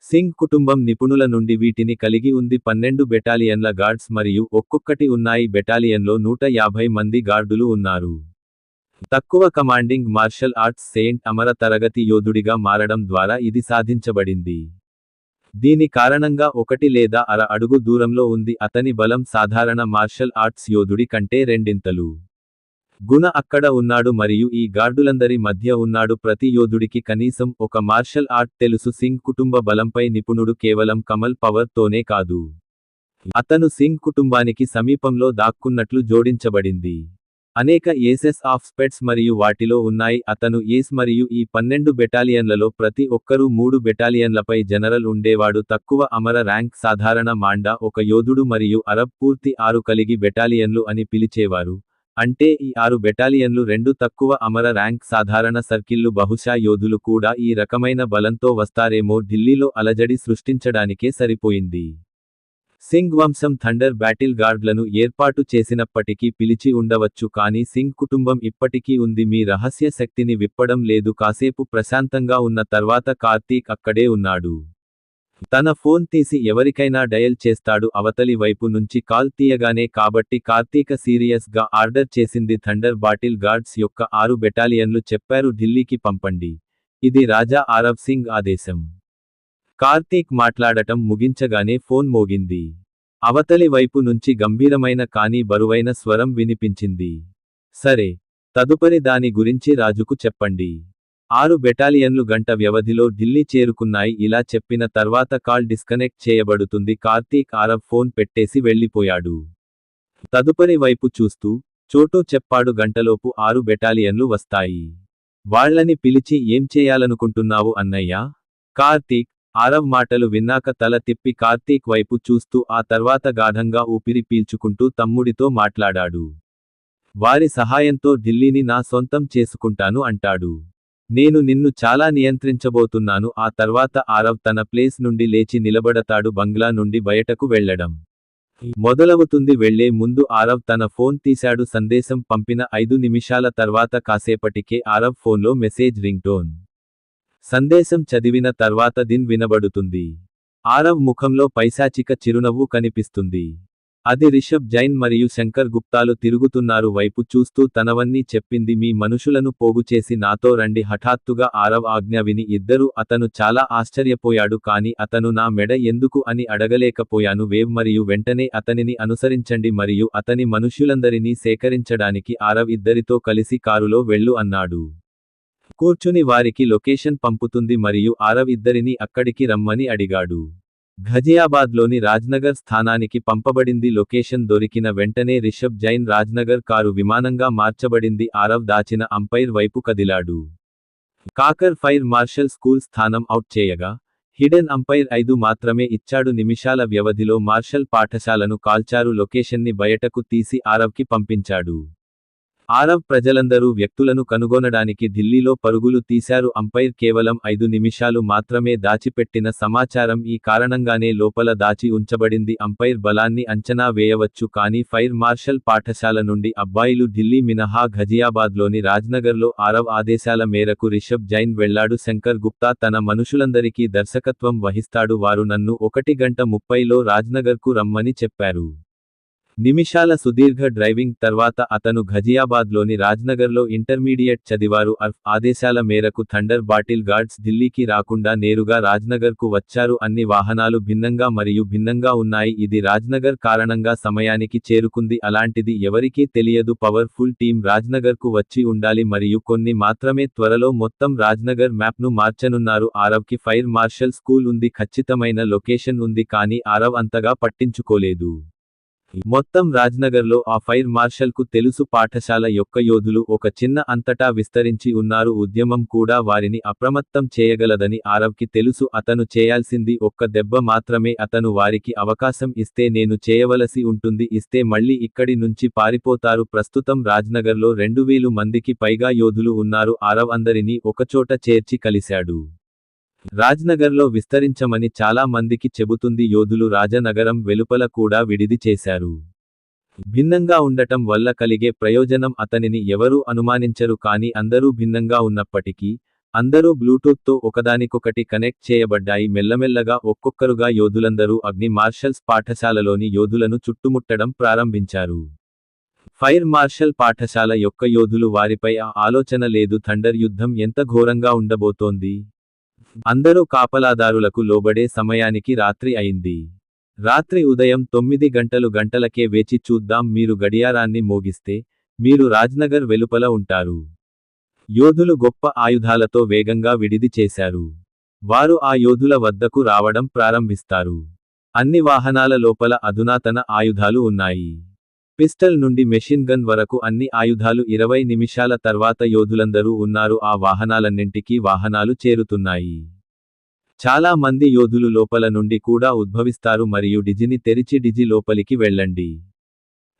సింగ్ కుటుంబం నిపుణుల నుండి వీటిని కలిగి ఉంది. 12 బెటాలియన్ల గార్డ్స్ మరియు ఒక్కొక్కటి ఉన్నాయి. బెటాలియన్లో 150 మంది గార్డులు ఉన్నారు. తక్కువ కమాండింగ్ మార్షల్ ఆర్ట్స్ సెయింట్ అమర తరగతి యోధుడిగా మారడం ద్వారా ఇది సాధించబడింది. దీని కారణంగా 1 లేదా అర అడుగు దూరంలో ఉంది. అతని బలం సాధారణ మార్షల్ ఆర్ట్స్ యోధుడి కంటే రెండింతలు. గుణ అక్కడ ఉన్నాడు మరియు ఈ గార్డులందరి మధ్య ఉన్నాడు. ప్రతి యోధుడికి కనీసం ఒక మార్షల్ ఆర్ట్ తెలుసు. సింగ్ కుటుంబ బలంపై నిపుణుడు కేవలం కమల్ పవర్ తోనే కాదు. అతను సింగ్ కుటుంబానికి సమీపంలో దాక్కున్నట్లు జోడించబడింది. అనేక ఏసెస్ ఆఫ్ స్పెట్స్ మరియు వాటిలో ఉన్నాయి. అతను ఏస్ మరియు ఈ 12 బెటాలియన్లలో ప్రతి ఒక్కరూ 3 బెటాలియన్లపై జనరల్ ఉండేవాడు. తక్కువ అమర ర్యాంక్ సాధారణ మాండా ఒక యోధుడు మరియు అరబ్ పూర్తి 6 కలిగి బెటాలియన్లు అని పిలిచేవారు. అంటే ఈ 6 బెటాలియన్లు 2 తక్కువ అమర ర్యాంక్ సాధారణ సర్కిల్లు. బహుశా యోధులు కూడా ఈ రకమైన బలంతో వస్తారేమో. ఢిల్లీలో అలజడి సృష్టించడానికే సరిపోయింది. సింగ్ వంశం థండర్ బ్యాటిల్ గార్డ్లను ఏర్పాటు చేసినప్పటికీ పిలిచి ఉండవచ్చు కానీ సింగ్ కుటుంబం ఇప్పటికీ ఉంది. మీ రహస్య శక్తిని విప్పడం లేదు. కాసేపు ప్రశాంతంగా ఉన్న తర్వాత కార్తీక్ అక్కడే ఉన్నాడు. తన ఫోన్ తీసి ఎవరికైనా డయల్ చేస్తాడు. అవతలి వైపు నుంచి కాల్ తీయగానే కాబట్టి కార్తీక సీరియస్ గా ఆర్డర్ చేసింది. థండర్ బాటిల్ గార్డ్స్ యొక్క 6 బెటాలియన్లు చెప్పారు ఢిల్లీకి పంపండి. ఇది రాజా ఆరవ్ సింగ్ ఆదేశం. కార్తీక్ మాట్లాడటం ముగించగానే ఫోన్ మోగింది. అవతలి వైపు నుంచి గంభీరమైన కానీ బరువైన స్వరం వినిపించింది. సరే, తదుపరి దాని గురించి రాజుకు చెప్పండి. 6 బెటాలియన్లు గంట వ్యవధిలో ఢిల్లీ చేరుకున్నాయి. ఇలా చెప్పిన తర్వాత కాల్ డిస్కనెక్ట్ చేయబడుతుంది. కార్తీక్ ఆరవ్ ఫోన్ పెట్టేసి వెళ్ళిపోయాడు. తదుపరి వైపు చూస్తూ చోటు చెప్పాడు. గంటలోపు 6 బెటాలియన్లు వస్తాయి. వాళ్లని పిలిచి ఏం చేయాలనుకుంటున్నావు అన్నయ్యా? కార్తీక్ ఆరవ్ మాటలు విన్నాక తల తిప్పి కార్తీక్ వైపు చూస్తూ ఆ తర్వాత గాఢంగా ఊపిరి పీల్చుకుంటూ తమ్ముడితో మాట్లాడాడు. వారి సహాయంతో ఢిల్లీని నా సొంతం చేసుకుంటాను అంటాడు. నేను నిన్ను చాలా నియంత్రించబోతున్నాను. ఆ తర్వాత ఆరవ్ తన ప్లేస్ నుండి లేచి నిలబడతాడు. బంగ్లా నుండి బయటకు వెళ్లడం మొదలవుతుంది. వెళ్లే ముందు ఆరవ్ తన ఫోన్ తీశాడు. సందేశం పంపిన 5 నిమిషాల తర్వాత కాసేపటికే ఆరవ్ ఫోన్లో మెసేజ్ రింగ్టోన్. సందేశం చదివిన తర్వాత దిన్ వినబడుతుంది. ఆరవ్ ముఖంలో పైశాచిక చిరునవ్వు కనిపిస్తుంది. అది రిషబ్ జైన్ మరియు శంకర్ గుప్తాలు తిరుగుతున్నారు వైపు చూస్తూ తనవన్నీ చెప్పింది. మీ మనుషులను పోగుచేసి నాతో రండి. హఠాత్తుగా ఆరవ్ ఆజ్ఞ విని ఇద్దరు. అతను చాలా ఆశ్చర్యపోయాడు కానీ అతను నా మెడ ఎందుకు అని అడగలేకపోయాను. వేవ్ మరియు వెంటనే అతనిని అనుసరించండి మరియు అతని మనుష్యులందరినీ సేకరించడానికి ఆరవ్ ఇద్దరితో కలిసి కారులో వెళ్ళు అన్నాడు. కూర్చుని వారికి లొకేషన్ పంపుతుంది మరియు ఆరవ్ ఇద్దరినీ అక్కడికి రమ్మని అడిగాడు. ఘజియాబాద్లోని రాజ్నగర్ స్థానానికి పంపబడింది. లొకేషన్ దొరికిన వెంటనే రిషబ్ జైన్ రాజ్నగర్ కారు విమానంగా మార్చబడింది. ఆరవ్ దాచిన అంపైర్ వైపు కదిలాడు. కాకర్ ఫైర్ మార్షల్ స్కూల్ స్థానం అవుట్ చేయగా హిడెన్ అంపైర్ 5 మాత్రమే ఇచ్చాడు. నిమిషాల వ్యవధిలో మార్షల్ పాఠశాలను కాల్చారు. లొకేషన్ని బయటకు తీసి ఆరవ్కి పంపించాడు. ఆరవ్ ప్రజలందరూ వ్యక్తులను కనుగొనడానికి ఢిల్లీలో పరుగులు తీశారు. అంపైర్ కేవలం 5 నిమిషాలు మాత్రమే దాచిపెట్టిన సమాచారం ఈ కారణంగానే లోపల దాచి ఉంచబడింది. అంపైర్ బలాన్ని అంచనా వేయవచ్చు కానీ ఫైర్ మార్షల్ పాఠశాల నుండి అబ్బాయిలు ఢిల్లీ మినహా ఘజియాబాద్లోని రాజ్నగర్లో ఆరవ్ ఆదేశాల మేరకు రిషబ్ జైన్ వెళ్లాడు. శంకర్ గుప్తా తన మనుషులందరికీ దర్శకత్వం వహిస్తాడు. వారు నన్ను 1:30లో రాజ్నగర్కు రమ్మని చెప్పారు. నిమిషాల సుదీర్ఘ డ్రైవింగ్ తర్వాత అతను ఘజియాబాద్లోని రాజ్నగర్లో ఇంటర్మీడియట్ చదివారు. అర్ఫ్ ఆదేశాల మేరకు థండర్ బాటిల్ గార్డ్స్ ఢిల్లీకి రాకుండా నేరుగా రాజ్నగర్కు వచ్చారు. అన్ని వాహనాలు భిన్నంగా మరియు భిన్నంగా ఉన్నాయి. ఇది రాజ్నగర్ కారణంగా సమయానికి చేరుకుంది. అలాంటిది ఎవరికీ తెలియదు. పవర్ఫుల్ టీం రాజ్నగర్కు వచ్చి ఉండాలి మరియు కొన్ని మాత్రమే త్వరలో మొత్తం రాజ్నగర్ మ్యాప్ను మార్చనున్నారు. ఆరవ్కి ఫైర్ మార్షల్ స్కూల్ ఉంది. ఖచ్చితమైన లొకేషన్ ఉంది కానీ ఆరవ్ అంతగా పట్టించుకోలేదు. మొత్తం రాజ్నగర్లో ఆ ఫైర్ మార్షల్కు తెలుసు. పాఠశాల యొక్క యోధులు ఒక చిన్న అంతటా విస్తరించి ఉన్నారు. ఉద్యమం కూడా వారిని అప్రమత్తం చేయగలదని ఆరవ్కి తెలుసు. అతను చేయాల్సింది ఒక్క దెబ్బ మాత్రమే. అతను వారికి అవకాశం ఇస్తే నేను చేయవలసి ఉంటుంది. ఇస్తే మళ్ళీ ఇక్కడి నుంచి పారిపోతారు. ప్రస్తుతం రాజ్నగర్లో 2000 మందికి పైగా యోధులు ఉన్నారు. ఆరవ్ అందరినీ ఒకచోట చేర్చి కలిశాడు. రాజ్నగర్లో విస్తరించమని చాలా మందికి చెబుతుంది. యోధులు రాజనగరం వెలుపల కూడా విడిది చేశారు. భిన్నంగా ఉండటం వల్ల కలిగే ప్రయోజనం అతనిని ఎవరూ అనుమానించరు కానీ అందరూ భిన్నంగా ఉన్నప్పటికీ అందరూ బ్లూటూత్తో ఒకదానికొకటి కనెక్ట్ చేయబడ్డాయి. మెల్లమెల్లగా ఒక్కొక్కరుగా యోధులందరూ అగ్ని మార్షల్స్ పాఠశాలలోని యోధులను చుట్టుముట్టడం ప్రారంభించారు. ఫైర్ మార్షల్ పాఠశాల యొక్క యోధులు వారిపై ఆ ఆలోచన లేదు. థండర్ యుద్ధం ఎంత ఘోరంగా ఉండబోతోంది. అందరూ కాపలాదారులకు లోబడే సమయానికి రాత్రి అయింది. రాత్రి ఉదయం 9 గంటలకే వేచి చూద్దాం. మీరు గడియారాన్ని మోగిస్తే మీరు రాజ్నగర్ వెలుపల ఉంటారు. యోధులు గొప్ప ఆయుధాలతో వేగంగా విడిది చేశారు. వారు ఆ యోధుల వద్దకు రావడం ప్రారంభిస్తారు. అన్ని వాహనాల లోపల అధునాతన ఆయుధాలు ఉన్నాయి. పిస్టల్ నుండి మెషిన్ గన్ వరకు అన్ని ఆయుధాలు. 20 నిమిషాల తర్వాత యోధులందరూ ఉన్నారు. ఆ వాహనాలన్నింటికీ వాహనాలు చేరుతున్నాయి. చాలా మంది యోధులు లోపల నుండి కూడా ఉద్భవిస్తారు మరియు డిజిని తెరిచి డిజి లోపలికి వెళ్ళండి.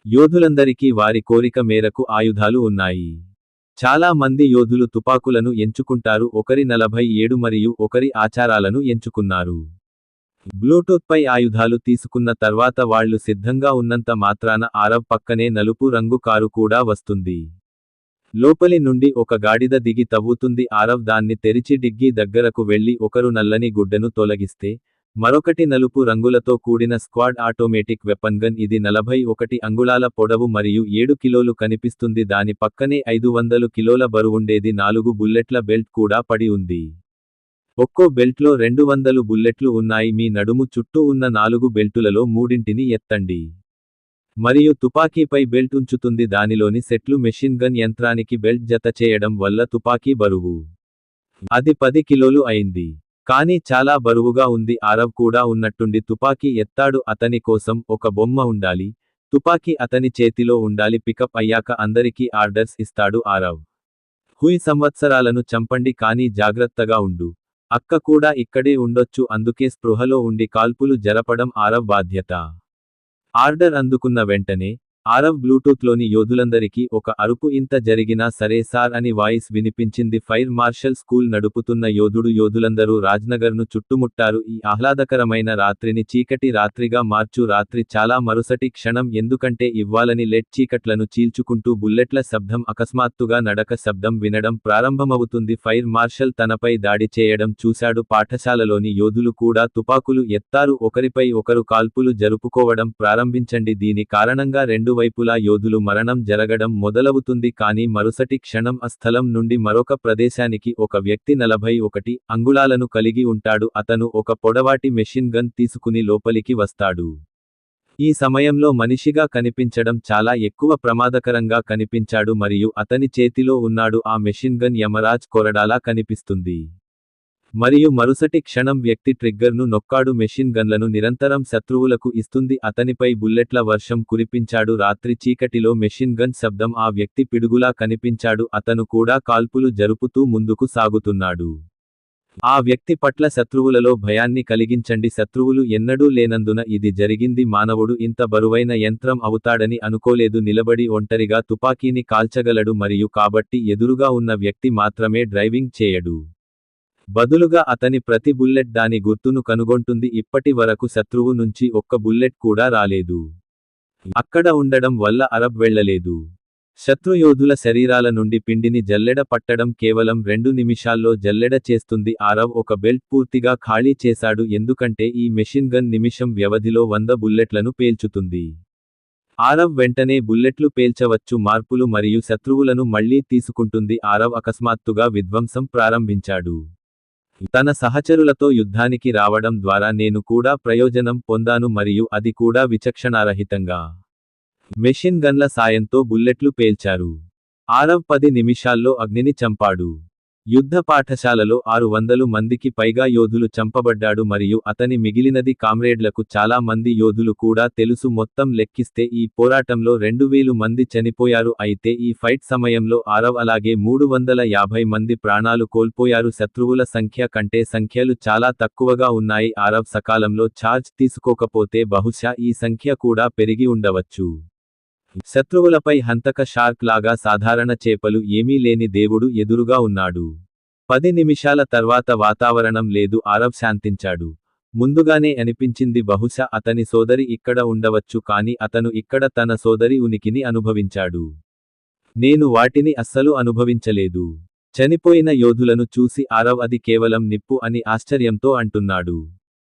యోధులందరికీ వారి కోరిక మేరకు ఆయుధాలు ఉన్నాయి. చాలా మంది యోధులు తుపాకులను ఎంచుకుంటారు. ఒకరి 47 మరియు ఒకరి ఆచారాలను ఎంచుకున్నారు. బ్లూటూత్ పై ఆయుధాలు తీసుకున్న తర్వాత వాళ్ళు సిద్ధంగా ఉన్నంత మాత్రాన ఆరవ్ పక్కనే నలుపు రంగు కారు కూడా వస్తుంది. లోపలి నుండి ఒక గాడిద దిగి తవ్వుతుంది. ఆరవ్ దాన్ని తెరిచి డిగ్గీ దగ్గరకు వెళ్లి ఒకరు నల్లని గుడ్డను తొలగిస్తే మరొకటి నలుపు రంగులతో కూడిన స్క్వాడ్ ఆటోమేటిక్ వెపన్ గన్. ఇది 41 అంగుళాల పొడవు మరియు 7 కిలోలు కనిపిస్తుంది. దాని పక్కనే 500 కిలోల బరువుండేది 4 బుల్లెట్ల బెల్ట్ కూడా పడి ఉంది. ఒక్కో బెల్ట్లో 200 బుల్లెట్లు ఉన్నాయి. మీ నడుము చుట్టూ ఉన్న 4 బెల్టులలో 3ంటిని ఎత్తండి మరియు తుపాకీపై బెల్ట్ ఉంచుతుంది. దానిలోని సెట్లు మెషిన్ గన్ యంత్రానికి బెల్ట్ జత చేయడం వల్ల తుపాకీ బరువు అది 10 కిలోలు అయింది. కానీ చాలా బరువుగా ఉంది. ఆరవ్ కూడా ఉన్నట్టుండి తుపాకీ ఎత్తాడు. అతని కోసం ఒక బొమ్మ ఉండాలి. తుపాకీ అతని చేతిలో ఉండాలి. పికప్ అయ్యాక అందరికీ ఆర్డర్స్ ఇస్తాడు ఆరవ్. హుయ్ సంవత్సరాలను చంపండి కానీ జాగ్రత్తగా ఉండు. అక్క కూడా ఇక్కడే ఉండొచ్చు. అందుకే స్పృహలో ఉండి కాల్పులు జరపడం ఆరవ్ బాధ్యత. ఆర్డర్ అందుకున్న వెంటనే ఆరవ్ బ్లూటూత్లోని యోధులందరికీ ఒక అరుపు. ఇంత జరిగినా సరే సార్ అని వాయిస్ వినిపించింది. ఫైర్ మార్షల్ స్కూల్ నడుపుతున్న యోధులందరూ రాజ్నగర్ను చుట్టుముట్టారు. ఈ ఆహ్లాదకరమైన రాత్రిని చీకటి రాత్రిగా మార్చు. రాత్రి చాలా మరుసటి క్షణం. ఎందుకంటే ఇవ్వాలని లెట్ చీకట్లను చీల్చుకుంటూ బుల్లెట్ల శబ్దం. అకస్మాత్తుగా నడక శబ్దం వినడం ప్రారంభమవుతుంది. ఫైర్ మార్షల్ తనపై దాడి చేయడం చూశాడు. పాఠశాలలోని యోధులు కూడా తుపాకులు ఎత్తారు. ఒకరిపై ఒకరు కాల్పులు జరుపుకోవడం ప్రారంభించండి. దీని కారణంగా రెండు వైపులా యోధులు మరణం జరగడం మొదలవుతుంది. కానీ మరుసటి క్షణం ఆ స్థలం నుండి మరొక ప్రదేశానికి ఒక వ్యక్తి 41 అంగుళాలను కలిగి ఉంటాడు. అతను ఒక పొడవాటి మెషిన్ గన్ తీసుకుని లోపలికి వస్తాడు. ఈ సమయంలో మనిషిగా కనిపించడం చాలా ఎక్కువ ప్రమాదకరంగా కనిపించాడు మరియు అతని చేతిలో ఉన్నాడు. ఆ మెషిన్ గన్ యమరాజ్ కొరడాలా కనిపిస్తుంది. మరియు మరుసటి క్షణం వ్యక్తి ట్రిగ్గర్ను నొక్కాడు. మెషిన్ గన్లను నిరంతరం శత్రువులకు ఇస్తుంది. అతనిపై బుల్లెట్ల వర్షం కురిపించాడు. రాత్రి చీకటిలో మెషిన్ గన్ శబ్దం. ఆ వ్యక్తి పిడుగులా కనిపించాడు. అతను కూడా కాల్పులు జరుపుతూ ముందుకు సాగుతున్నాడు. ఆ వ్యక్తి పట్ల శత్రువులలో భయాన్ని కలిగించండి. శత్రువులు ఎన్నడూ లేనందున ఇది జరిగింది. మానవుడు ఇంత బరువైన యంత్రం అవుతాడని అనుకోలేదు. నిలబడి ఒంటరిగా తుపాకీని కాల్చగలడు మరియు కాబట్టి ఎదురుగా ఉన్న వ్యక్తి మాత్రమే డ్రైవింగ్ చేయడు. బదులుగా అతని ప్రతి బుల్లెట్ దాని గుర్తును కనుగొంటుంది. ఇప్పటి వరకు శత్రువు నుంచి ఒక్క బుల్లెట్ కూడా రాలేదు. అక్కడ ఉండడం వల్ల అరబ్ వెళ్ళలేదు. శత్రుయోధుల శరీరాల నుండి పిండిని జల్లెడ పట్టడం కేవలం 2 నిమిషాల్లో జల్లెడ చేస్తుంది. ఆరవ్ ఒక బెల్ట్ పూర్తిగా ఖాళీ చేశాడు. ఎందుకంటే ఈ మెషిన్ గన్ నిమిషం వ్యవధిలో 100 బుల్లెట్లను పేల్చుతుంది. ఆరవ్ వెంటనే బుల్లెట్లు పేల్చవచ్చు. మార్పులు మరియు శత్రువులను మళ్లీ తీసుకుంటుంది. ఆరవ్ అకస్మాత్తుగా విధ్వంసం ప్రారంభించాడు. తన సహచరులతో యుద్ధానికి రావడం ద్వారా నేను కూడా ప్రయోజనం పొందాను మరియు అది కూడా విచక్షణారహితంగా. మెషిన్ గన్ల సాయంతో బుల్లెట్లు పేల్చారు. ఆరవ్ 10 నిమిషాల్లో అగ్నిని చంపాడు. యుద్ధ పాఠశాలలో 600 మందికి పైగా యోధులు చంపబడ్డాడు మరియు అతని మిగిలినది కామ్రేడ్లకు చాలా మంది యోధులు కూడా తెలుసు. మొత్తం లెక్కిస్తే ఈ పోరాటంలో 2000 మంది చనిపోయారు. అయితే ఈ ఫైట్ సమయంలో ఆరవ్ అలాగే 350 మంది ప్రాణాలు కోల్పోయారు. శత్రువుల సంఖ్య కంటే సంఖ్యలు చాలా తక్కువగా ఉన్నాయి. ఆరవ్ సకాలంలో ఛార్జ్ తీసుకోకపోతే బహుశా ఈ సంఖ్య కూడా పెరిగి ఉండవచ్చు. శత్రువులపై హంతక షార్క్ లాగా సాధారణ చేపలు ఏమీ లేని దేవుడు ఎదురుగా ఉన్నాడు. 10 నిమిషాల తర్వాత వాతావరణం లేదు. ఆరవ్ శాంతించాడు. ముందుగానే అనిపించింది బహుశా అతని సోదరి ఇక్కడ ఉండవచ్చు కానీ అతను ఇక్కడ తన సోదరి ఉనికిని అనుభవించాడు. నేను వాటిని అస్సలు అనుభవించలేదు. చనిపోయిన యోధులను చూసి ఆరవ్ అది కేవలం నిప్పు అని ఆశ్చర్యంతో అంటున్నాడు.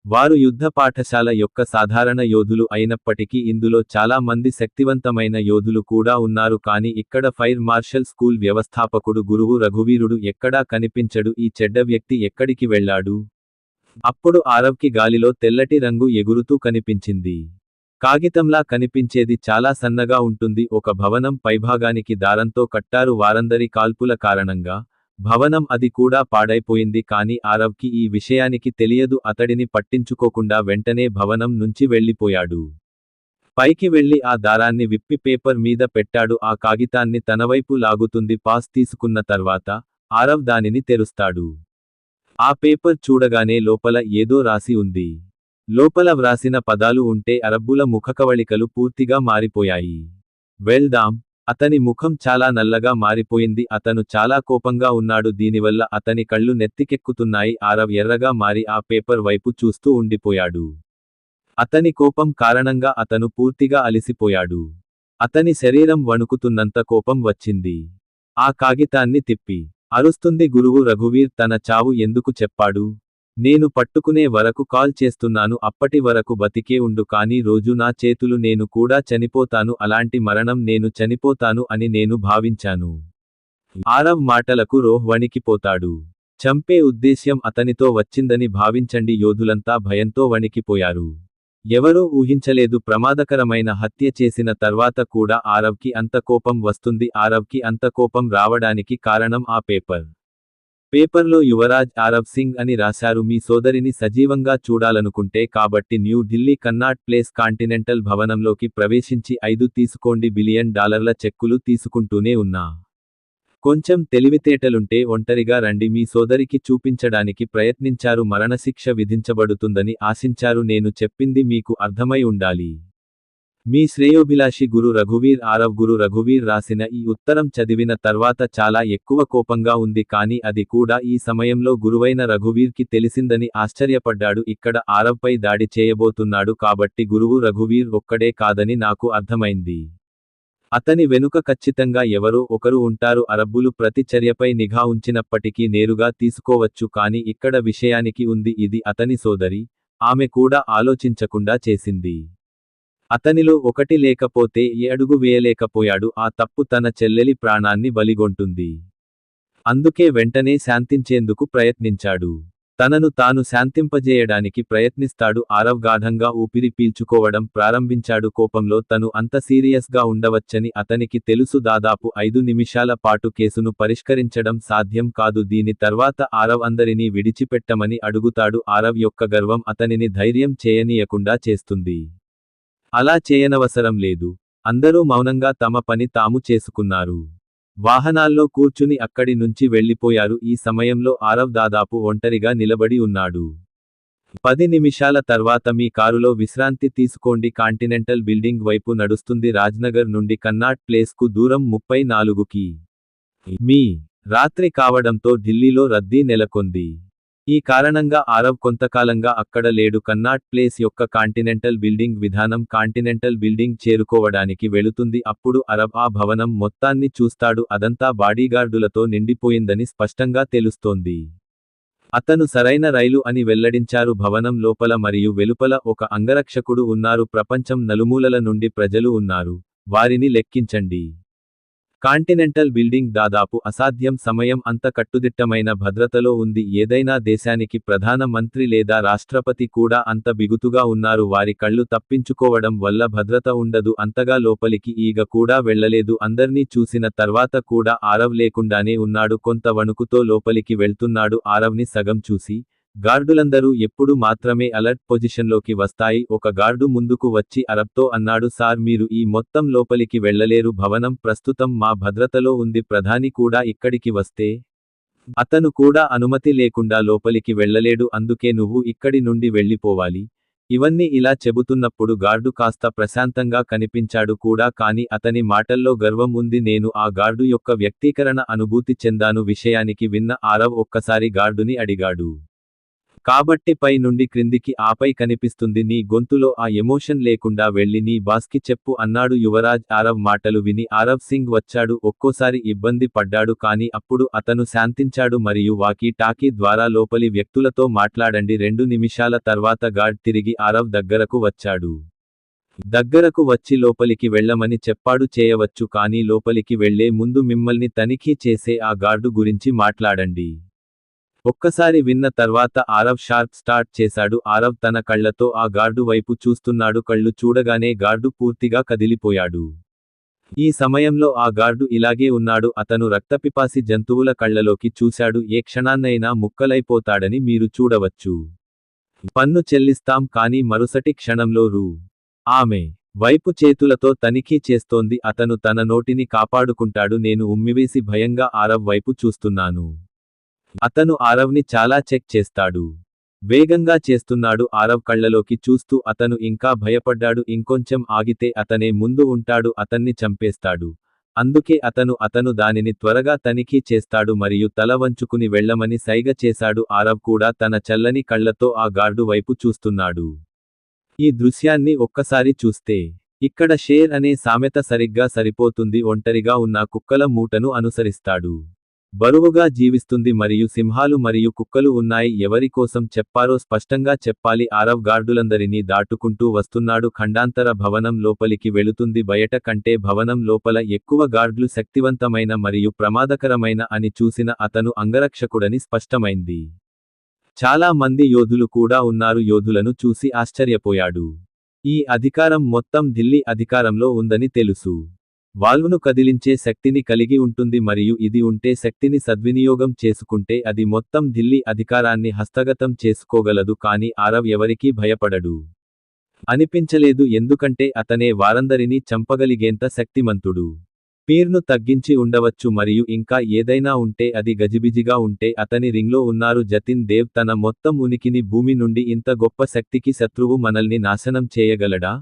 వారు యుద్ధ పాఠశాల యొక్క సాధారణ యోధులు అయినప్పటికీ ఇందులో చాలా మంది శక్తివంతమైన యోధులు కూడా ఉన్నారు, కానీ ఇక్కడ ఫైర్ మార్షల్ స్కూల్ వ్యవస్థాపకుడు గురువు రఘువీరుడు ఎక్కడా కనిపించడు. ఈ చెడ్డ వ్యక్తి ఎక్కడికి వెళ్ళాడు? అప్పుడు ఆరవ్కి గాలిలో తెల్లటి రంగు ఎగురుతూ కనిపించింది. కాగితంలా కనిపించేది, చాలా సన్నగా ఉంటుంది. ఒక భవనం పైభాగానికి దారంతో కట్టారు. వారందరి కాల్పుల కారణంగా భవనం అది కూడా పాడైపోయింది. కానీ ఆరవ్కి ఈ విషయానికి తెలియదు. అతడిని పట్టించుకోకుండా వెంటనే భవనం నుంచి వెళ్ళిపోయాడు. పైకి వెళ్లి ఆ దారాన్ని విప్పి పేపర్ మీద పెట్టాడు. ఆ కాగితాన్ని తనవైపు లాగుతుంది. పాస్ తీసుకున్న తర్వాత ఆరవ్ దానిని తెరుస్తాడు. ఆ పేపర్ చూడగానే లోపల ఏదో రాసి ఉంది. లోపల వ్రాసిన పదాలు ఉంటే అరబ్బుల ముఖకవళికలు పూర్తిగా మారిపోయాయి. వెళ్దాం. అతని ముఖం చాలా నల్లగా మారిపోయింది. అతను చాలా కోపంగా ఉన్నాడు. దీనివల్ల అతని కళ్ళు నెత్తికెక్కుతున్నాయి. ఆరవ్ ఎర్రగా మారి ఆ పేపర్ వైపు చూస్తూ ఉండిపోయాడు. అతని కోపం కారణంగా అతను పూర్తిగా అలిసిపోయాడు. అతని శరీరం వణుకుతున్నంత కోపం వచ్చింది. ఆ కాగితాన్ని తిప్పి అరుస్తుంది. గురువు రఘువీర్ తన చావు ఎందుకు చెప్పాడు? నేను పట్టుకునే వరకు కాల్ చేస్తున్నాను. అప్పటి వరకు బతికే ఉండు, కానీ రోజు నా చేతులు నేను కూడా చనిపోతాను. అలాంటి మరణం నేను చనిపోతాను అని నేను భావించాను. ఆరవ్ మాటలకు రోహ్ వణికిపోతాడు. చంపే ఉద్దేశ్యం అతనితో వచ్చిందని భావించండి. యోధులంతా భయంతో వణికిపోయారు. ఎవరూ ఊహించలేదు ప్రమాదకరమైన హత్య చేసిన తర్వాత కూడా ఆరవ్కి అంత కోపం వస్తుంది. ఆరవ్కి అంత కోపం రావడానికి కారణం ఆ పేపర్. పేపర్లో యువరాజ్ ఆరవ్ సింగ్ అని రాశారు. మీ సోదరిని సజీవంగా చూడాలనుకుంటే కాబట్టి new Delhi Connaught Place continental భవనంలోకి ప్రవేశించి 5 తీసుకోండి బిలియన్ డాలర్ల చెక్కులు తీసుకుంటూనే ఉన్నా. కొంచెం తెలివితేటలుంటే ఒంటరిగా రండి. మీ సోదరికి చూపించడానికి ప్రయత్నించారు. మరణశిక్ష విధించబడుతుందని ఆశించారు. నేను చెప్పింది మీకు అర్థమై ఉండాలి. మీ శ్రేయోభిలాషి గురు రఘువీర్ ఆరవ్. గురు రఘువీర్ రాసిన ఈ ఉత్తరం చదివిన తర్వాత చాలా ఎక్కువ కోపంగా ఉంది, కానీ అది కూడా ఈ సమయంలో గురువైన రఘువీర్కి తెలిసిందని ఆశ్చర్యపడ్డాడు. ఇక్కడ ఆరవ్పై దాడి చేయబోతున్నాడు కాబట్టి గురువు రఘువీర్ ఒక్కడే కాదని నాకు అర్థమైంది. అతని వెనుక ఖచ్చితంగా ఎవరో ఒకరు ఉంటారు. అరబ్బులు ప్రతి చర్యపై నిఘా ఉంచినప్పటికీ నేరుగా తీసుకోవచ్చు, కానీ ఇక్కడ విషయానికి ఉంది. ఇది అతని సోదరి. ఆమె కూడా ఆలోచించకుండా చేసింది. అతనిలో ఒకటి లేకపోతే ఏ అడుగు వేయలేకపోయాడు. ఆ తప్పు తన చెల్లెలి ప్రాణాన్ని బలిగొంటుంది. అందుకే వెంటనే శాంతించేందుకు ప్రయత్నించాడు. తనను తాను శాంతింపజేయడానికి ప్రయత్నిస్తాడు. ఆరవ్ గాఢంగా ఊపిరి పీల్చుకోవడం ప్రారంభించాడు. కోపంలో తను అంత సీరియస్గా ఉండవచ్చని అతనికి తెలుసు. దాదాపు 5 నిమిషాల పాటు కేసును పరిష్కరించడం సాధ్యం కాదు. దీని తర్వాత ఆరవ్ అందరినీ విడిచిపెట్టమని అడుగుతాడు. ఆరవ్ యొక్క గర్వం అతనిని ధైర్యం చేయనీయకుండా చేస్తుంది. అలా చేయనవసరం లేదు. అందరూ మౌనంగా తమ పని తాము చేసుకున్నారు. వాహనాల్లో కూర్చుని అక్కడి నుంచి వెళ్ళిపోయారు. ఈ సమయంలో ఆరవ్ దాదాపు ఒంటరిగా నిలబడి ఉన్నాడు. 10 నిమిషాల తర్వాత మీ కారులో విశ్రాంతి తీసుకోండి. కాంటినెంటల్ బిల్డింగ్ వైపు నడుస్తుంది. రాజ్నగర్ నుండి కన్నాట్ ప్లేస్కు దూరం 34 మీ. రాత్రి కావడంతో ఢిల్లీలో రద్దీ నెలకొంది. ఈ కారణంగా ఆరవ్ కొంతకాలంగా అక్కడ లేడు. కన్నాట్ ప్లేస్ యొక్క కాంటినెంటల్ బిల్డింగ్ విధానం కాంటినెంటల్ బిల్డింగ్ చేరుకోవడానికి వెళుతుంది. అప్పుడు అరబ్ ఆ భవనం మొత్తాన్ని చూస్తాడు. అదంతా బాడీగార్డులతో నిండిపోయిందని స్పష్టంగా తెలుస్తోంది. అతను సరైన రైలు అని వెల్లడించారు. భవనం లోపల మరియు వెలుపల ఒక అంగరక్షకుడు ఉన్నారు. ప్రపంచం నలుమూలల నుండి ప్రజలు ఉన్నారు. వారిని లెక్కించండి. కాంటినెంటల్ బిల్డింగ్ దాదాపు అసాధ్యం. సమయం అంత కట్టుదిట్టమైన భద్రతలో ఉంది. ఏదైనా దేశానికి ప్రధాన మంత్రి లేదా రాష్ట్రపతి కూడా అంత బిగుతుగా ఉన్నారు. వారి కళ్ళు తప్పించుకోవడం వల్ల భద్రత ఉండదు. అంతగా లోపలికి ఈగ కూడా వెళ్లలేదు. అందర్నీ చూసిన తర్వాత కూడా ఆరవ్ లేకుండానే ఉన్నాడు. కొంత వణుకుతో లోపలికి వెళ్తున్నాడు. ఆరవ్ని సగం చూసి గార్డులందరూ ఎప్పుడు మాత్రమే అలర్ట్ పొజిషన్లోకి వస్తాయి. ఒక గార్డు ముందుకు వచ్చి అరబ్తో అన్నాడు, సార్ మీరు ఈ మొత్తం లోపలికి వెళ్లలేరు. భవనం ప్రస్తుతం మా భద్రతలో ఉంది. ప్రధాని కూడా ఇక్కడికి వస్తే అతను కూడా అనుమతి లేకుండా లోపలికి వెళ్లలేడు. అందుకే నువ్వు ఇక్కడి నుండి వెళ్ళిపోవాలి. ఇవన్నీ ఇలా చెబుతున్నప్పుడు గార్డు కాస్త ప్రశాంతంగా కనిపించాడు కూడా, కానీ అతని మాటల్లో గర్వం ఉంది. నేను ఆ గార్డు యొక్క వ్యక్తీకరణ అనుభూతి చెందాను. విషయానికి విన్న ఆరవ్ ఒక్కసారి గార్డుని అడిగాడు. కాబట్టి పై నుండి క్రిందికి ఆపై కనిపిస్తుంది నీ గొంతులో ఆ ఎమోషన్ లేకుండా వెళ్ళి నీ బాస్కి చెప్పు అన్నాడు యువరాజ్. ఆరవ్ మాటలు విని ఆరవ్ సింగ్ వచ్చాడు. ఒక్కోసారి ఇబ్బంది పడ్డాడు కానీ అప్పుడు అతను శాంతించాడు మరియు వాకీ టాకీ ద్వారా లోపలి వ్యక్తులతో మాట్లాడండి. 2 నిమిషాల తర్వాత గార్డ్ తిరిగి ఆరవ్ దగ్గరకు వచ్చాడు. దగ్గరకు వచ్చి లోపలికి వెళ్ళమని చెప్పాడు. చేయవచ్చు కానీ లోపలికి వెళ్లే ముందు మిమ్మల్ని తనిఖీ చేసే ఆ గార్డు గురించి మాట్లాడండి. ఒక్కసారి విన్న తర్వాత ఆరవ్ షార్ప్ స్టార్ట్ చేశాడు. ఆరవ్ తన కళ్లతో ఆ గార్డు వైపు చూస్తున్నాడు. కళ్ళు చూడగానే గార్డు పూర్తిగా కదిలిపోయాడు. ఈ సమయంలో ఆ గార్డు ఇలాగే ఉన్నాడు. అతను రక్తపిపాసి జంతువుల కళ్లలోకి చూశాడు. ఏ క్షణాన్నైనా ముక్కలైపోతాడని మీరు చూడవచ్చు. పన్ను చెల్లిస్తాం కానీ మరుసటి క్షణంలో ఆమె వైపు చేతులతో తనిఖీ చేస్తోంది. అతను తన నోటిని కాపాడుకుంటాడు. నేను ఉమ్మివేసి భయంగా ఆరవ్ వైపు చూస్తున్నాను. అతను ఆరవ్ని చాలా చెక్ చేస్తాడు. వేగంగా చేస్తున్నాడు. ఆరవ్ కళ్లలోకి చూస్తూ అతను ఇంకా భయపడ్డాడు. ఇంకొంచెం ఆగితే అతనే ముందు ఉంటాడు. అతన్ని చంపేస్తాడు. అందుకే అతను దానిని త్వరగా తనిఖీ చేస్తాడు మరియు తల వంచుకుని వెళ్ళమని సైగ చేశాడు. ఆరవ్ కూడా తన చల్లని కళ్లతో ఆ గార్డు వైపు చూస్తున్నాడు. ఈ దృశ్యాన్ని ఒక్కసారి చూస్తే ఇక్కడ షేర్ అనే సామెత సరిగ్గా సరిపోతుంది. ఒంటరిగా ఉన్న కుక్కల మూటను అనుసరిస్తాడు. బరువుగా జీవిస్తుంది మరియు సింహాలు మరియు కుక్కలు ఉన్నాయి. ఎవరి కోసం చెప్పారో స్పష్టంగా చెప్పాలి. ఆరవ్ గార్డులందరినీ దాటుకుంటూ వస్తున్నాడు. ఖండాంతర భవనం లోపలికి వెళుతుంది. బయట కంటే భవనం లోపల ఎక్కువ గార్డ్లు శక్తివంతమైన మరియు ప్రమాదకరమైన అని చూసిన అతను అంగరక్షకుడని స్పష్టమైంది. చాలా మంది యోధులు కూడా ఉన్నారు. యోధులను చూసి ఆశ్చర్యపోయాడు. ఈ అధికారం మొత్తం ఢిల్లీ అధికారంలో ఉందని తెలుసు. వాల్వ్ను కదిలించే శక్తిని కలిగి ఉంటుంది మరియు ఇది ఉంటే శక్తిని సద్వినియోగం చేసుకుంటే అది మొత్తం ఢిల్లీ అధికారాన్ని హస్తగతం చేసుకోగలదు. కానీ ఆరవ్ ఎవరికీ భయపడడు అనిపించలేదు. ఎందుకంటే అతనే వారందరినీ చంపగలిగేంత శక్తిమంతుడు. పీర్ను తగ్గించి ఉండవచ్చు మరియు ఇంకా ఏదైనా ఉంటే అది గజిబిజిగా ఉంటే అతని రింగ్లో ఉన్నారు. జతిన్ దేవ్ తన మొత్తం ఉనికిని భూమి నుండి ఇంత గొప్ప శక్తికి శత్రువు మనల్ని నాశనం చేయగలడా?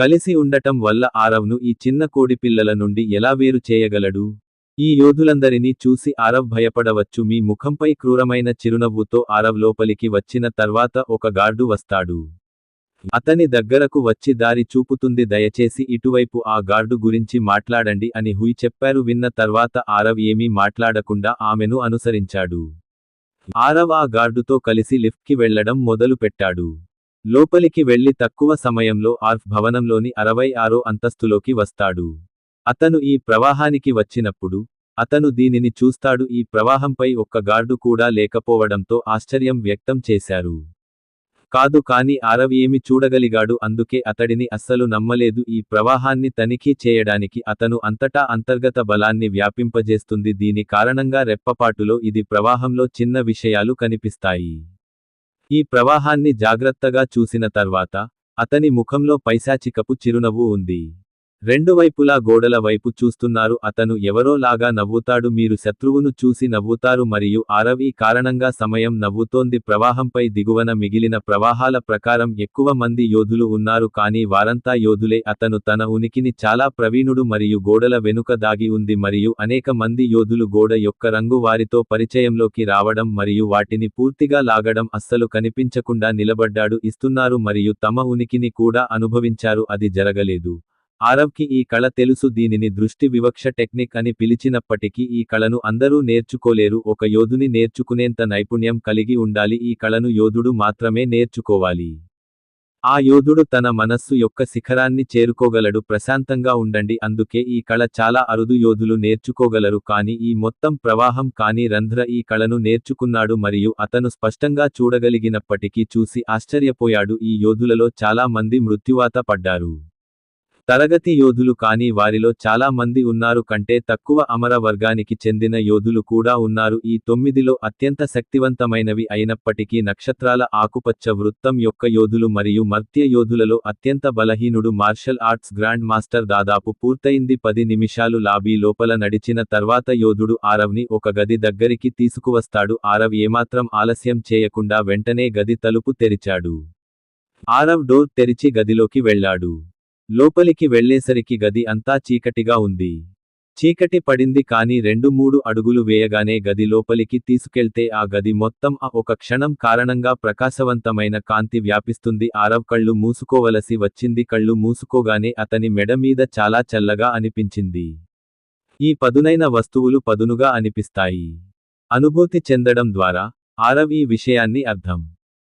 కలిసి ఉండటం వల్ల ఆరవ్ను ఈ చిన్న కోడిపిల్లల నుండి ఎలా వేరు చేయగలడు? ఈ యోధులందరినీ చూసి ఆరవ్ భయపడవచ్చు. మీ ముఖంపై క్రూరమైన చిరునవ్వుతో ఆరవ్ లోపలికి వచ్చిన తర్వాత ఒక గార్డు వస్తాడు. అతని దగ్గరకు వచ్చి దారి చూపుతుంది. దయచేసి ఇటువైపు ఆ గార్డు గురించి మాట్లాడండి అని హుయ్ చెప్పారు. విన్న తర్వాత ఆరవ్ ఏమీ మాట్లాడకుండా ఆమెను అనుసరించాడు. ఆరవ్ ఆ గార్డుతో కలిసి లిఫ్ట్కి వెళ్లడం మొదలుపెట్టాడు. లోపలికి వెళ్లి తక్కువ సమయంలో ఆర్ఫ్ భవనంలోని 66వ అంతస్తులోకి వస్తాడు. అతను ఈ ప్రవాహానికి వచ్చినప్పుడు అతను దీనిని చూస్తాడు. ఈ ప్రవాహంపై ఒక్క గార్డు కూడా లేకపోవడంతో ఆశ్చర్యం వ్యక్తం చేశారు. కాదు కానీ ఆరవ్ ఏమి చూడగలిగాడు. అందుకే అతడిని అస్సలు నమ్మలేదు. ఈ ప్రవాహాన్ని తనిఖీ చేయడానికి అతను అంతటా అంతర్గత బలాన్ని వ్యాపింపజేస్తుంది. దీని కారణంగా రెప్పపాటులో ఇది ప్రవాహంలో చిన్న విషయాలు కనిపిస్తాయి. ఈ ప్రవాహాన్ని జాగ్రత్తగా చూసిన తర్వాత అతని ముఖంలో పైశాచికపు చిరునవ్వు ఉంది. రెండు వైపులా గోడల వైపు చూస్తున్నారు. అతను ఎవరో లాగా నవ్వుతాడు. మీరు శత్రువును చూసి నవ్వుతారు మరియు ఆరవ్ ఈ కారణంగా సమయం నవ్వుతోంది. ప్రవాహంపై దిగువన మిగిలిన ప్రవాహాల ప్రకారం ఎక్కువ మంది యోధులు ఉన్నారు కానీ వారంతా యోధులే. అతను తన ఉనికిని చాలా ప్రవీణుడు మరియు గోడల వెనుక దాగి ఉంది మరియు అనేక మంది యోధులు గోడ యొక్క రంగు వారితో పరిచయంలోకి రావడం మరియు వాటిని పూర్తిగా లాగడం అస్సలు కనిపించకుండా నిలబడ్డాడు ఇస్తున్నారు మరియు తమ ఉనికిని కూడా అనుభవించారు. అది జరగలేదు. ఆరవ్కి ఈ కళ తెలుసు. దీనిని దృష్టి వివక్ష టెక్నిక్ అని పిలిచినప్పటికీ ఈ కళను అందరూ నేర్చుకోలేరు. ఒక యోధుని నేర్చుకునేంత నైపుణ్యం కలిగి ఉండాలి. ఈ కళను యోధుడు మాత్రమే నేర్చుకోవాలి. ఆ యోధుడు తన మనస్సు యొక్క శిఖరాన్ని చేరుకోగలడు. ప్రశాంతంగా ఉండండి. అందుకే ఈ కళ చాలా అరుదు. యోధులు నేర్చుకోగలరు కానీ ఈ మొత్తం ప్రవాహం కానీ రంధ్ర ఈ కళను నేర్చుకున్నాడు మరియు అతను స్పష్టంగా చూడగలిగినప్పటికీ చూసి ఆశ్చర్యపోయాడు. ఈ యోధులలో చాలా మంది మృత్యువాత పడ్డారు. తరగతి యోధులు కానీ వారిలో చాలా మంది ఉన్నారు. కంటే తక్కువ అమర వర్గానికి చెందిన యోధులు కూడా ఉన్నారు. ఈ 9లో అత్యంత శక్తివంతమైనవి అయినప్పటికీ నక్షత్రాల ఆకుపచ్చ వృత్తం యొక్క యోధులు మరియు మర్త్య యోధులలో అత్యంత బలహీనుడు మార్షల్ ఆర్ట్స్ గ్రాండ్ మాస్టర్. దాదాపు పూర్తయింది. 10 నిమిషాలు లాబీ లోపల నడిచిన తర్వాత యోధుడు ఆరవ్ని ఒక గది దగ్గరికి తీసుకువస్తాడు. ఆరవ్ ఏమాత్రం ఆలస్యం చేయకుండా వెంటనే గది తలుపు తెరిచాడు. ఆరవ్ డోర్ తెరిచి గదిలోకి వెళ్ళాడు. లోపలికి వెళ్లేసరికి గది అంతా చీకటిగా ఉంది. చీకటి పడింది కాని 2-3 అడుగులు వేయగానే గది లోపలికి తీసుకెళ్తే ఆ గది మొత్తం ఒక క్షణం కారణంగా ప్రకాశవంతమైన కాంతి వ్యాపిస్తుంది. ఆరవ్ కళ్ళు మూసుకోవలసి వచ్చింది. కళ్ళు మూసుకోగానే అతని మెడ మీద చాలా చల్లగా అనిపించింది. ఈ పదునైన వస్తువులు పదునుగా అనిపిస్తాయి. అనుభూతి చెందడం ద్వారా ఆరవ్ ఈ విషయాన్ని అర్థం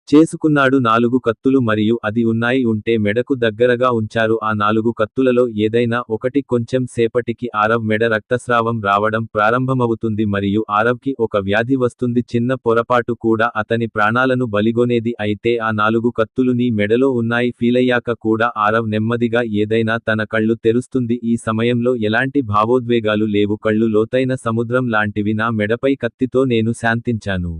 చేసుకున్నాడు. 4 కత్తులు మరియు అది ఉన్నాయి ఉంటే మెడకు దగ్గరగా ఉంచారు. ఆ 4 కత్తులలో ఏదైనా ఒకటి కొంచెం సేపటికి ఆరవ్ మెడ రక్తస్రావం రావడం ప్రారంభమవుతుంది మరియు ఆరవ్కి ఒక వ్యాధి వస్తుంది. చిన్న పొరపాటు కూడా అతని ప్రాణాలను బలిగొనేది. అయితే ఆ 4 కత్తులు నీ మెడలో ఉన్నాయి ఫీలయ్యాక కూడా ఆరవ్ నెమ్మదిగా ఏదైనా తన కళ్ళు తెరుస్తుంది. ఈ సమయంలో ఎలాంటి భావోద్వేగాలు లేవు. కళ్ళు లోతైన సముద్రం లాంటివి. నా మెడపై కత్తితో నేను శాంతించాను.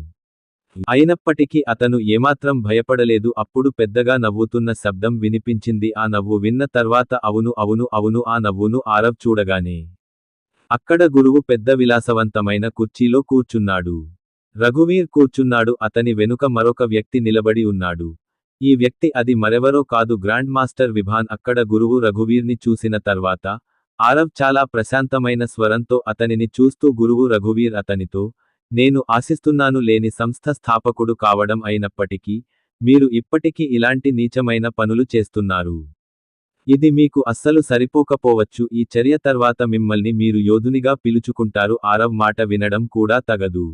అయినప్పటికీ అతను ఏమాత్రం భయపడలేదు. అప్పుడు పెద్దగా నవ్వుతున్న శబ్దం వినిపించింది. ఆ నవ్వు విన్న తర్వాత అవును అవును అవును ఆ నవ్వును ఆరవ్ చూడగానే అక్కడ గురువు పెద్ద విలాసవంతమైన కుర్చీలో కూర్చున్నాడు. రఘువీర్ కూర్చున్నాడు. అతని వెనుక మరొక వ్యక్తి నిలబడి ఉన్నాడు. ఈ వ్యక్తి అది మరెవరో కాదు గ్రాండ్ మాస్టర్ విభాన్. అక్కడ గురువు రఘువీర్ని చూసిన తర్వాత ఆరవ్ చాలా ప్రశాంతమైన స్వరంతో అతనిని చూస్తూ గురువు రఘువీర్ అతనితో నేను ఆశిస్తున్నాను లేని సంస్థ స్థాపకుడు కావడం అయినప్పటికీ మీరు ఇప్పటికీ ఇలాంటి నీచమైన పనులు చేస్తున్నారు. ఇది మీకు అస్సలు సరిపోకపోవచ్చు. ఈ చర్య తర్వాత మిమ్మల్ని మీరు యోధునిగా పిలుచుకుంటారు. ఆరవ్ మాట వినడం కూడా తగదు.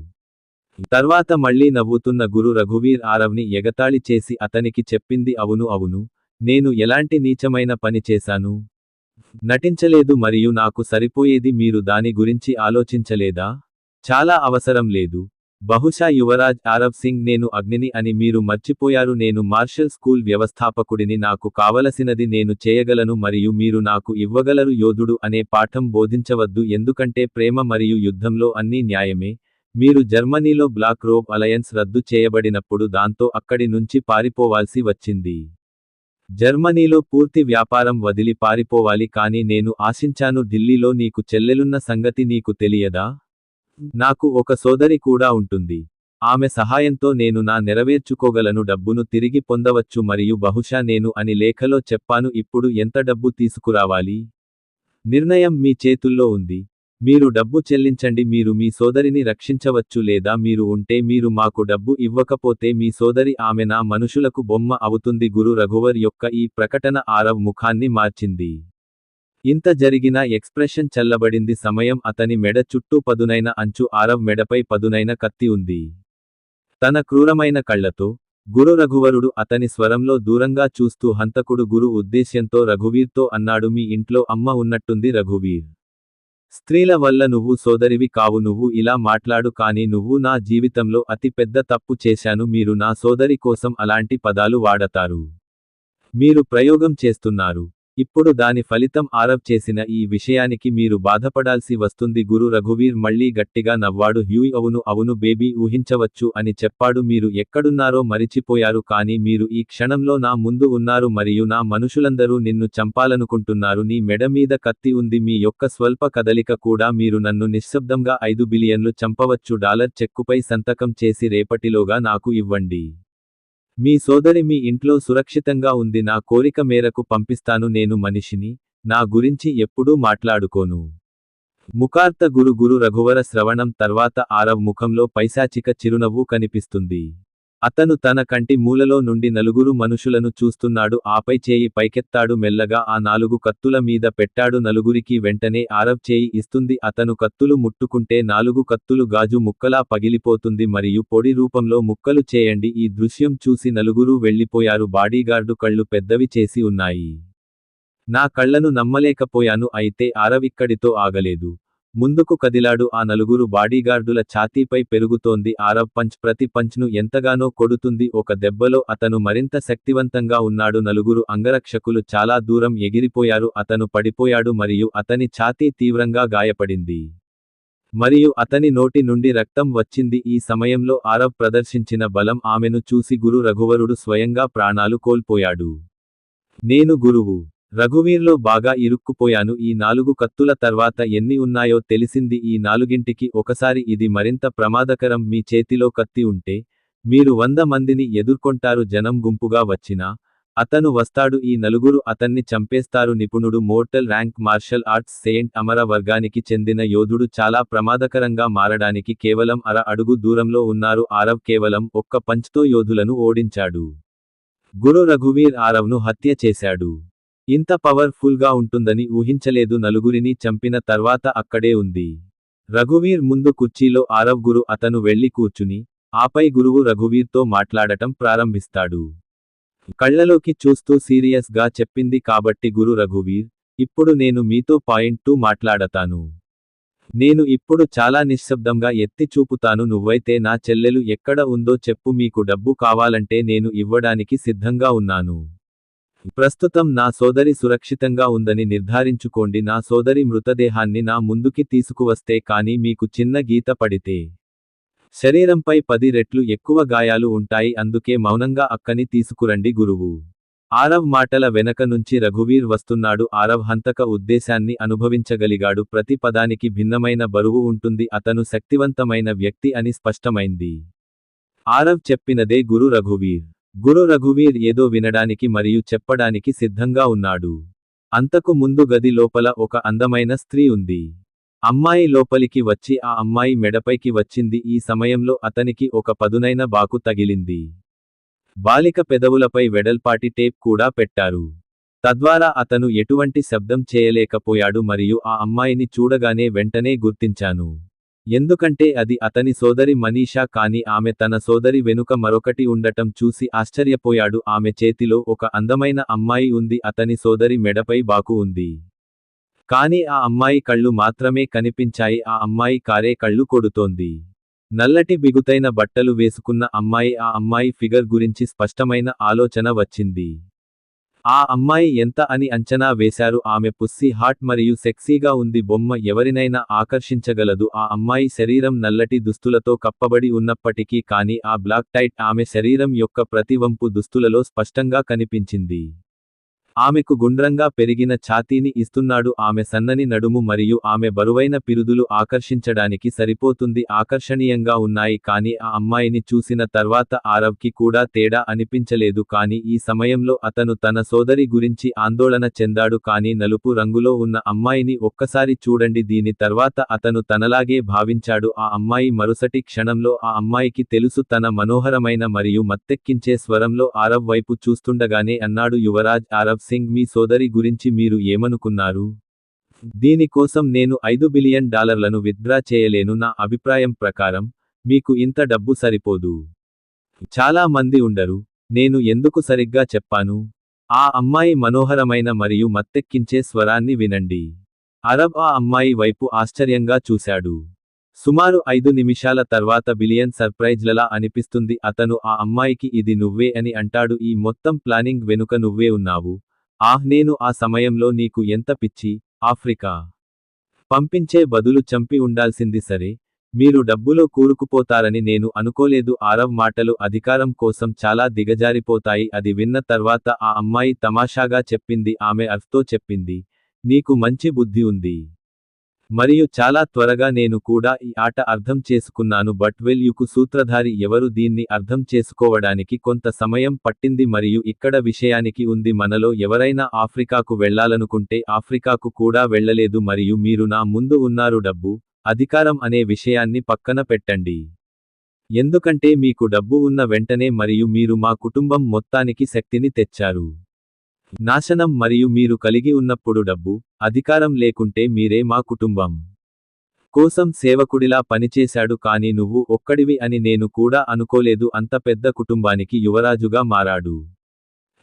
తర్వాత మళ్ళీ నవ్వుతున్న గురు రఘువీర్ ఆరవ్ని ఎగతాళి చేసి అతనికి చెప్పింది అవును అవును నేను ఎలాంటి నీచమైన పని చేశాను? నటించలేదు మరియు నాకు సరిపోయేది మీరు దాని గురించి ఆలోచించలేదా? చాలా అవసరం లేదు. బహుశా యువరాజ్ ఆరవ్ సింగ్ నేను అగ్నిని అని మీరు మర్చిపోయారు. నేను మార్షల్ స్కూల్ వ్యవస్థాపకుడిని. నాకు కావలసినది నేను చేయగలను మరియు మీరు నాకు ఇవ్వగలరు. యోధుడు అనే పాఠం బోధించవద్దు ఎందుకంటే ప్రేమ మరియు యుద్ధంలో అన్నీ న్యాయమే. మీరు జర్మనీలో బ్లాక్ రోప్ అలయన్స్ రద్దు చేయబడినప్పుడు దాంతో అక్కడి నుంచి పారిపోవాల్సి వచ్చింది. జర్మనీలో పూర్తి వ్యాపారం వదిలి పారిపోవాలి కానీ నేను ఆశించాను ఢిల్లీలో నీకు చెల్లెలున్న సంగతి నీకు తెలియదా? నాకు ఒక సోదరి కూడా ఉంటుంది. ఆమె సహాయంతో నేను నా నెరవేర్చుకోగలను. డబ్బును తిరిగి పొందవచ్చు మరియు బహుశా నేను అని లేఖలో చెప్పాను. ఇప్పుడు ఎంత డబ్బు తీసుకురావాలి? నిర్ణయం మీ చేతుల్లో ఉంది. మీరు డబ్బు చెల్లించండి. మీరు మీ సోదరిని రక్షించవచ్చు లేదా మీరు ఉంటే మీరు మాకు డబ్బు ఇవ్వకపోతే మీ సోదరి ఆమె నా మనుషులకు బొమ్మ అవుతుంది. గురు రఘువర్ యొక్క ఈ ప్రకటన ఆరవ్ ముఖాన్ని మార్చింది. ఇంత జరిగినా ఎక్స్ప్రెషన్ చల్లబడింది. సమయం అతని మెడ చుట్టూ పదునైన అంచు. ఆరవ్ మెడపై పదునైన కత్తి ఉంది. తన క్రూరమైన కళ్లతో గురు రఘువరుడు అతని స్వరంలో దూరంగా చూస్తూ హంతకుడు గురు ఉద్దేశ్యంతో రఘువీర్తో అన్నాడు మీ ఇంట్లో అమ్మ ఉన్నట్టుంది రఘువీర్. స్త్రీల వల్ల నువ్వు సోదరివి కావు. నువ్వు ఇలా మాట్లాడు కానీ నువ్వు నా జీవితంలో అతి పెద్ద తప్పు చేశాను. మీరు నా సోదరి కోసం అలాంటి పదాలు వాడతారు. మీరు ప్రయోగం చేస్తున్నారు. ఇప్పుడు దాని ఫలితం ఆరవ్ చేసిన ఈ విషయానికి మీరు బాధపడాల్సి వస్తుంది. గురు రఘువీర్ మళ్ళీ గట్టిగా నవ్వాడు. హ్యూయ్ అవును అవును బేబీ ఊహించవచ్చు అని చెప్పాడు. మీరు ఎక్కడున్నారో మరిచిపోయారు కానీ మీరు ఈ క్షణంలో నా ముందు ఉన్నారు మరియు నా మనుషులందరూ నిన్ను చంపాలనుకుంటున్నారు. నీ మెడ మీద కత్తి ఉంది. మీ యొక్క స్వల్ప కదలిక కూడా మీరు నన్ను నిశ్శబ్దంగా 5 బిలియన్లు చంపవచ్చు. డాలర్ చెక్కుపై సంతకం చేసి రేపటిలోగా నాకు ఇవ్వండి. మీ సోదరి మీ ఇంట్లో సురక్షితంగా ఉంది. నా కోరిక మేరకు పంపిస్తాను. నేను మనిషిని. నా గురించి ఎప్పుడూ మాట్లాడుకోను. ముఖార్త గురు రఘువర శ్రవణం తర్వాత ఆరవ్ ముఖంలో పైశాచిక చిరునవ్వు కనిపిస్తుంది. అతను తన కంటి మూలలో నుండి 4 మనుషులను చూస్తున్నాడు. ఆపై చేయి పైకెత్తాడు. మెల్లగా ఆ 4 కత్తుల మీద పెట్టాడు. 4కి వెంటనే ఆరవ్ చేయి ఇస్తుంది. అతను కత్తులు ముట్టుకుంటే 4 కత్తులు గాజు ముక్కలా పగిలిపోతుంది మరియు పొడి రూపంలో ముక్కలు చేయండి. ఈ దృశ్యం చూసి 4 వెళ్ళిపోయారు. బాడీగార్డు కళ్ళు పెద్దవి చేసి ఉన్నాయి. నా కళ్లను నమ్మలేకపోయాను. అయితే ఆరవ్ ఇక్కడితో ఆగలేదు. ముందుకు కదిలాడు. ఆ 4 బాడీగార్డుల ఛాతీపై పెరుగుతోంది. ఆరవ్ పంచ్ ప్రతి పంచ్ను ఎంతగానో కొడుతుంది. ఒక దెబ్బలో అతను మరింత శక్తివంతంగా ఉన్నాడు. 4 అంగరక్షకులు చాలా దూరం ఎగిరిపోయారు. అతను పడిపోయాడు మరియు అతని ఛాతీ తీవ్రంగా గాయపడింది. మరియు అతని నోటి నుండి రక్తం వచ్చింది. ఈ సమయంలో ఆరవ్ ప్రదర్శించిన బలం ఆమెను చూసి గురు రఘువరుడు స్వయంగా ప్రాణాలు కోల్పోయాడు. నేను గురువు రఘువీర్లో బాగా ఇరుక్కుపోయాను. ఈ 4 కత్తుల తర్వాత ఎన్ని ఉన్నాయో తెలిసింది. ఈ 4ంటికి ఒకసారి ఇది మరింత ప్రమాదకరం. మీ చేతిలో కత్తి ఉంటే మీరు 100 మందిని ఎదుర్కొంటారు. జనం గుంపుగా వచ్చినా అతను వస్తాడు, ఈ నలుగురు అతన్ని చంపేస్తారు. నిపుణుడు mortal rank martial arts saint అమర వర్గానికి చెందిన యోధుడు చాలా ప్రమాదకరంగా మారడానికి కేవలం అడుగు దూరంలో ఉన్నారు. ఆరవ్ కేవలం ఒక్క పంచ్తో యోధులను ఓడించాడు. గురు రఘువీర్ ఆరవ్ను హత్య చేశాడు. ఇంత పవర్ ఫుల్ గా ఉంటుందని ఊహించలేదు. నలుగురిని చంపిన తర్వాత అక్కడే ఉంది రఘువీర్ ముందు కుర్చీలో ఆరవ్ గురు. అతను వెళ్లి కూర్చుని ఆపై గురువు రఘువీర్తో మాట్లాడటం ప్రారంభిస్తాడు. కళ్లలోకి చూస్తూ సీరియస్ గా చెప్పింది, కాబట్టి గురు రఘువీర్, ఇప్పుడు నేను మీతో పాయింట్ 2 మాట్లాడతాను. నేను ఇప్పుడు చాలా నిశ్శబ్దంగా ఎత్తి చూపుతాను. నువ్వైతే నా చెల్లెలు ఎక్కడ ఉందో చెప్పు. మీకు డబ్బు కావాలంటే నేను ఇవ్వడానికి సిద్ధంగా ఉన్నాను. ప్రస్తుతం నా సోదరి సురక్షితంగా ఉందని నిర్ధారించుకోండి. నా సోదరి మృతదేహాన్ని నా ముందుకి తీసుకువస్తే కానీ మీకు చిన్న గీత పడితే శరీరంపై 10 రెట్లు ఎక్కువ గాయాలు ఉంటాయి. అందుకే మౌనంగా అక్కని తీసుకురండి. గురువు ఆరవ్ మాటల వెనక నుంచి రఘువీర్ వస్తున్నాడు. ఆరవ్ హంతక ఉద్దేశాన్ని అనుభవించగలిగాడు. ప్రతి పదానికి భిన్నమైన బరువు ఉంటుంది. అతను శక్తివంతమైన వ్యక్తి అని స్పష్టమైంది. ఆరవ్ చెప్పినదే గురు రఘువీర్. గురు రఘువీర్ ఏదో వినడానికి మరియు చెప్పడానికి సిద్ధంగా ఉన్నాడు. అంతకు ముందు గది లోపల ఒక అందమైన స్త్రీ ఉంది. అమ్మాయి లోపలికి వచ్చి ఆ అమ్మాయి మెడపైకి వచ్చింది. ఈ సమయంలో అతనికి ఒక పదునైన బాకు తగిలింది. బాలిక పెదవులపై వెడల్పాటి టేప్ కూడా పెట్టారు. తద్వారా అతను ఎటువంటి శబ్దం చేయలేకపోయాడు. మరియు ఆ అమ్మాయిని చూడగానే వెంటనే గుర్తించాను. ఎందుకంటే అది అతని సోదరి మనీషా. కానీ ఆమె తన సోదరి వెనుక మరొకటి ఉండటం చూసి ఆశ్చర్యపోయాడు. ఆమె చేతిలో ఒక అందమైన అమ్మాయి ఉంది. అతని సోదరి మెడపై బాకు ఉంది. కానీ ఆ అమ్మాయి కళ్ళు మాత్రమే కనిపించాయి. ఆ అమ్మాయి కారే కళ్ళు కొడుతోంది. నల్లటి బిగుతైన బట్టలు వేసుకున్న అమ్మాయి. ఆ అమ్మాయి ఫిగర్ గురించి స్పష్టమైన ఆలోచన వచ్చింది. ఆ అమ్మాయి ఎంత అని అంచనా వేశారు. ఆమె పుస్సీ హాట్ మరియు సెక్సీగా ఉంది. బొమ్మ ఎవరినైనా ఆకర్షించగలదు. ఆ అమ్మాయి శరీరం నల్లటి దుస్తులతో కప్పబడి ఉన్నప్పటికీ కానీ ఆ బ్లాక్ టైట్ ఆమె శరీరం యొక్క ప్రతి వంపు దుస్తులలో స్పష్టంగా కనిపించింది. ఆమెకు గుండ్రంగా పెరిగిన ఛాతీని ఇస్తున్నాడు. ఆమె సన్నని నడుము మరియు ఆమె బరువైన పిరుదులు ఆకర్షించడానికి సరిపోతుంది. ఆకర్షణీయంగా ఉన్నాయి. కానీ ఆ అమ్మాయిని చూసిన తర్వాత ఆరవ్కి కూడా తేడా అనిపించలేదు. కానీ ఈ సమయంలో అతను తన సోదరి గురించి ఆందోళన చెందాడు. కానీ నలుపు రంగులో ఉన్న అమ్మాయిని ఒక్కసారి చూడండి. దీని తర్వాత అతను తనలాగే భావించాడు. ఆ అమ్మాయి మరుసటి క్షణంలో ఆ అమ్మాయికి తెలుసు. తన మనోహరమైన మరియు మత్తెక్కించే స్వరంలో ఆరవ్ వైపు చూస్తుండగానే అన్నాడు, యువరాజ్ ఆరవ్ సింగ్, మీ సోదరి గురించి మీరు ఏమనుకున్నారు? దీని కోసం నేను $5 బిలియన్ విత్డ్రా చేయలేను. నా అభిప్రాయం ప్రకారం మీకు ఇంత డబ్బు సరిపోదు. చాలా మంది ఉండరు. నేను ఎందుకు సరిగ్గా చెప్పాను? ఆ అమ్మాయి మనోహరమైన మరియు మత్తెక్కించే స్వరాన్ని వినండి. అరబ్ ఆ అమ్మాయి వైపు ఆశ్చర్యంగా చూశాడు. సుమారు 5 నిమిషాల తర్వాత బిలియన్ సర్ప్రైజ్లలా అనిపిస్తుంది. అతను ఆ అమ్మాయికి ఇది నువ్వే అని అంటాడు. ఈ మొత్తం ప్లానింగ్ వెనుక నువ్వే ఉన్నావు. నేను ఆ సమయంలో నీకు ఎంత పిచ్చి. ఆఫ్రికా పంపించే బదులు చంపి ఉండాల్సింది. సరే, మీరు డబ్బులో కూరుకుపోతారని నేను అనుకోలేదు. ఆరవ్ మాటలు అధికారం కోసం చాలా దిగజారిపోతాయి. అది విన్న తర్వాత ఆ అమ్మాయి తమాషాగా చెప్పింది. ఆమె అర్ఫ్తో చెప్పింది, నీకు మంచి బుద్ధి ఉంది. మరియు చాలా త్వరగా నేను కూడా ఈ ఆట అర్థం చేసుకున్నాను. బట్ వెల్ యుకు సూత్రధారి ఎవరు? దీన్ని అర్థం చేసుకోవడానికి కొంత సమయం పట్టింది. మరియు ఇక్కడ విషయానికి ఉంది, మనలో ఎవరైనా ఆఫ్రికాకు వెళ్లాలనుకుంటే ఆఫ్రికాకు కూడా వెళ్లలేదు. మరియు మీరు నా ముందు ఉన్నారు. డబ్బు, అధికారం అనే విషయాన్ని పక్కన పెట్టండి. ఎందుకంటే మీకు డబ్బు ఉన్న వెంటనే మరియు మీరు మా కుటుంబం మొత్తానికి శక్తిని తెచ్చారు. నాశనం మరియు మీరు కలిగి ఉన్నప్పుడు డబ్బు, అధికారం లేకుంటే మీరే మా కుటుంబం కోసం సేవకుడిలా పనిచేశాడు. కానీ నువ్వు ఒక్కడివి అని నేను కూడా అనుకోలేదు. అంత పెద్ద కుటుంబానికి యువరాజుగా మారాడు.